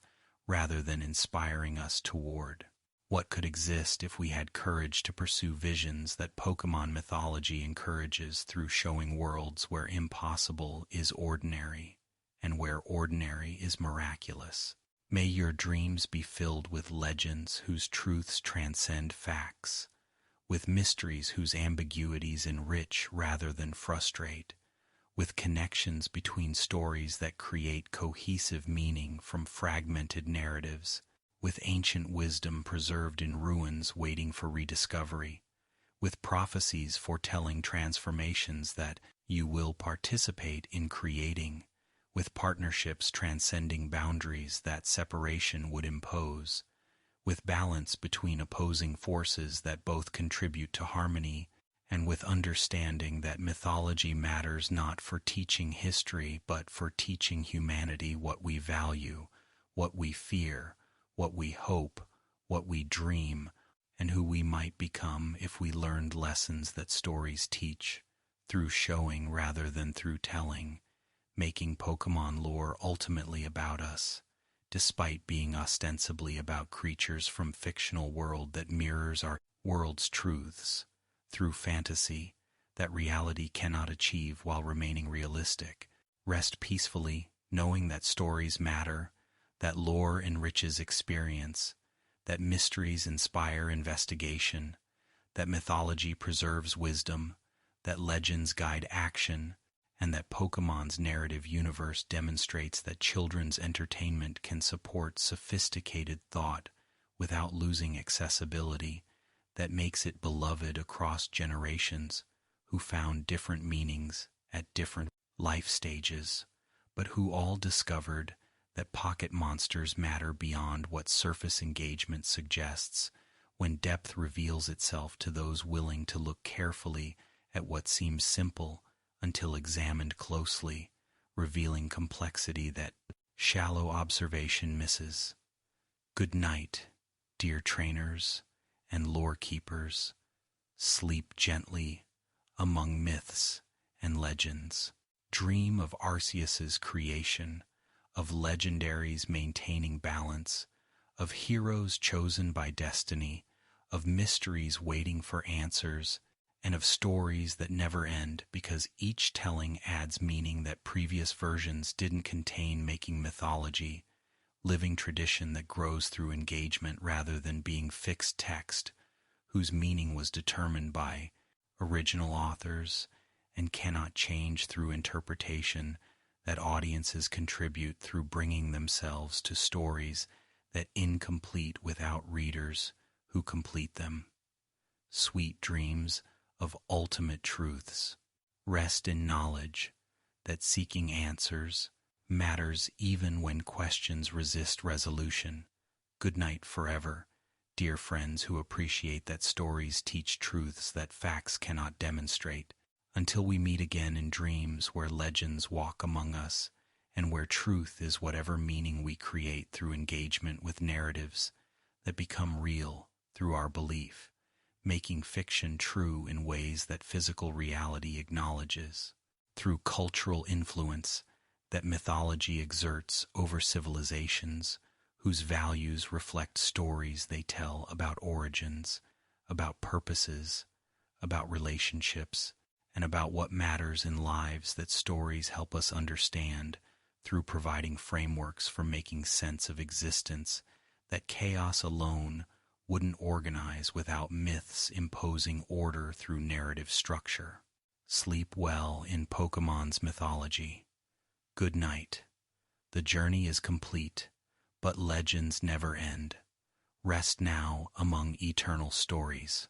rather than inspiring us toward what could exist if we had courage to pursue visions that Pokémon mythology encourages, through showing worlds where impossible is ordinary and where ordinary is miraculous. May your dreams be filled with legends whose truths transcend facts, with mysteries whose ambiguities enrich rather than frustrate, with connections between stories that create cohesive meaning from fragmented narratives, with ancient wisdom preserved in ruins waiting for rediscovery, with prophecies foretelling transformations that you will participate in creating, with partnerships transcending boundaries that separation would impose, with balance between opposing forces that both contribute to harmony, and with understanding that mythology matters not for teaching history but for teaching humanity what we value, what we fear, what we hope, what we dream, and who we might become if we learned lessons that stories teach, through showing rather than through telling, making Pokémon lore ultimately about us, despite being ostensibly about creatures from fictional world that mirrors our world's truths, through fantasy, that reality cannot achieve while remaining realistic. Rest peacefully, knowing that stories matter, that lore enriches experience, that mysteries inspire investigation, that mythology preserves wisdom, that legends guide action, and that Pokemon's narrative universe demonstrates that children's entertainment can support sophisticated thought without losing accessibility, that makes it beloved across generations who found different meanings at different life stages, but who all discovered that pocket monsters matter beyond what surface engagement suggests when depth reveals itself to those willing to look carefully at what seems simple until examined closely, revealing complexity that shallow observation misses. Good night, dear trainers and lore keepers. Sleep gently among myths and legends. Dream of Arceus's creation, of legendaries maintaining balance, of heroes chosen by destiny, of mysteries waiting for answers, and of stories that never end because each telling adds meaning that previous versions didn't contain, making mythology, living tradition that grows through engagement rather than being fixed text, whose meaning was determined by original authors and cannot change through interpretation, that audiences contribute through bringing themselves to stories that incomplete without readers who complete them. Sweet dreams of ultimate truths. Rest in knowledge that seeking answers matters even when questions resist resolution. Good night forever, dear friends who appreciate that stories teach truths that facts cannot demonstrate. Until we meet again in dreams where legends walk among us and where truth is whatever meaning we create through engagement with narratives that become real through our belief, making fiction true in ways that physical reality acknowledges, through cultural influence that mythology exerts over civilizations whose values reflect stories they tell about origins, about purposes, about relationships, and about what matters in lives, that stories help us understand through providing frameworks for making sense of existence that chaos alone wouldn't organize without myths imposing order through narrative structure. Sleep well in Pokemon's mythology. Good night. The journey is complete, but legends never end. Rest now among eternal stories.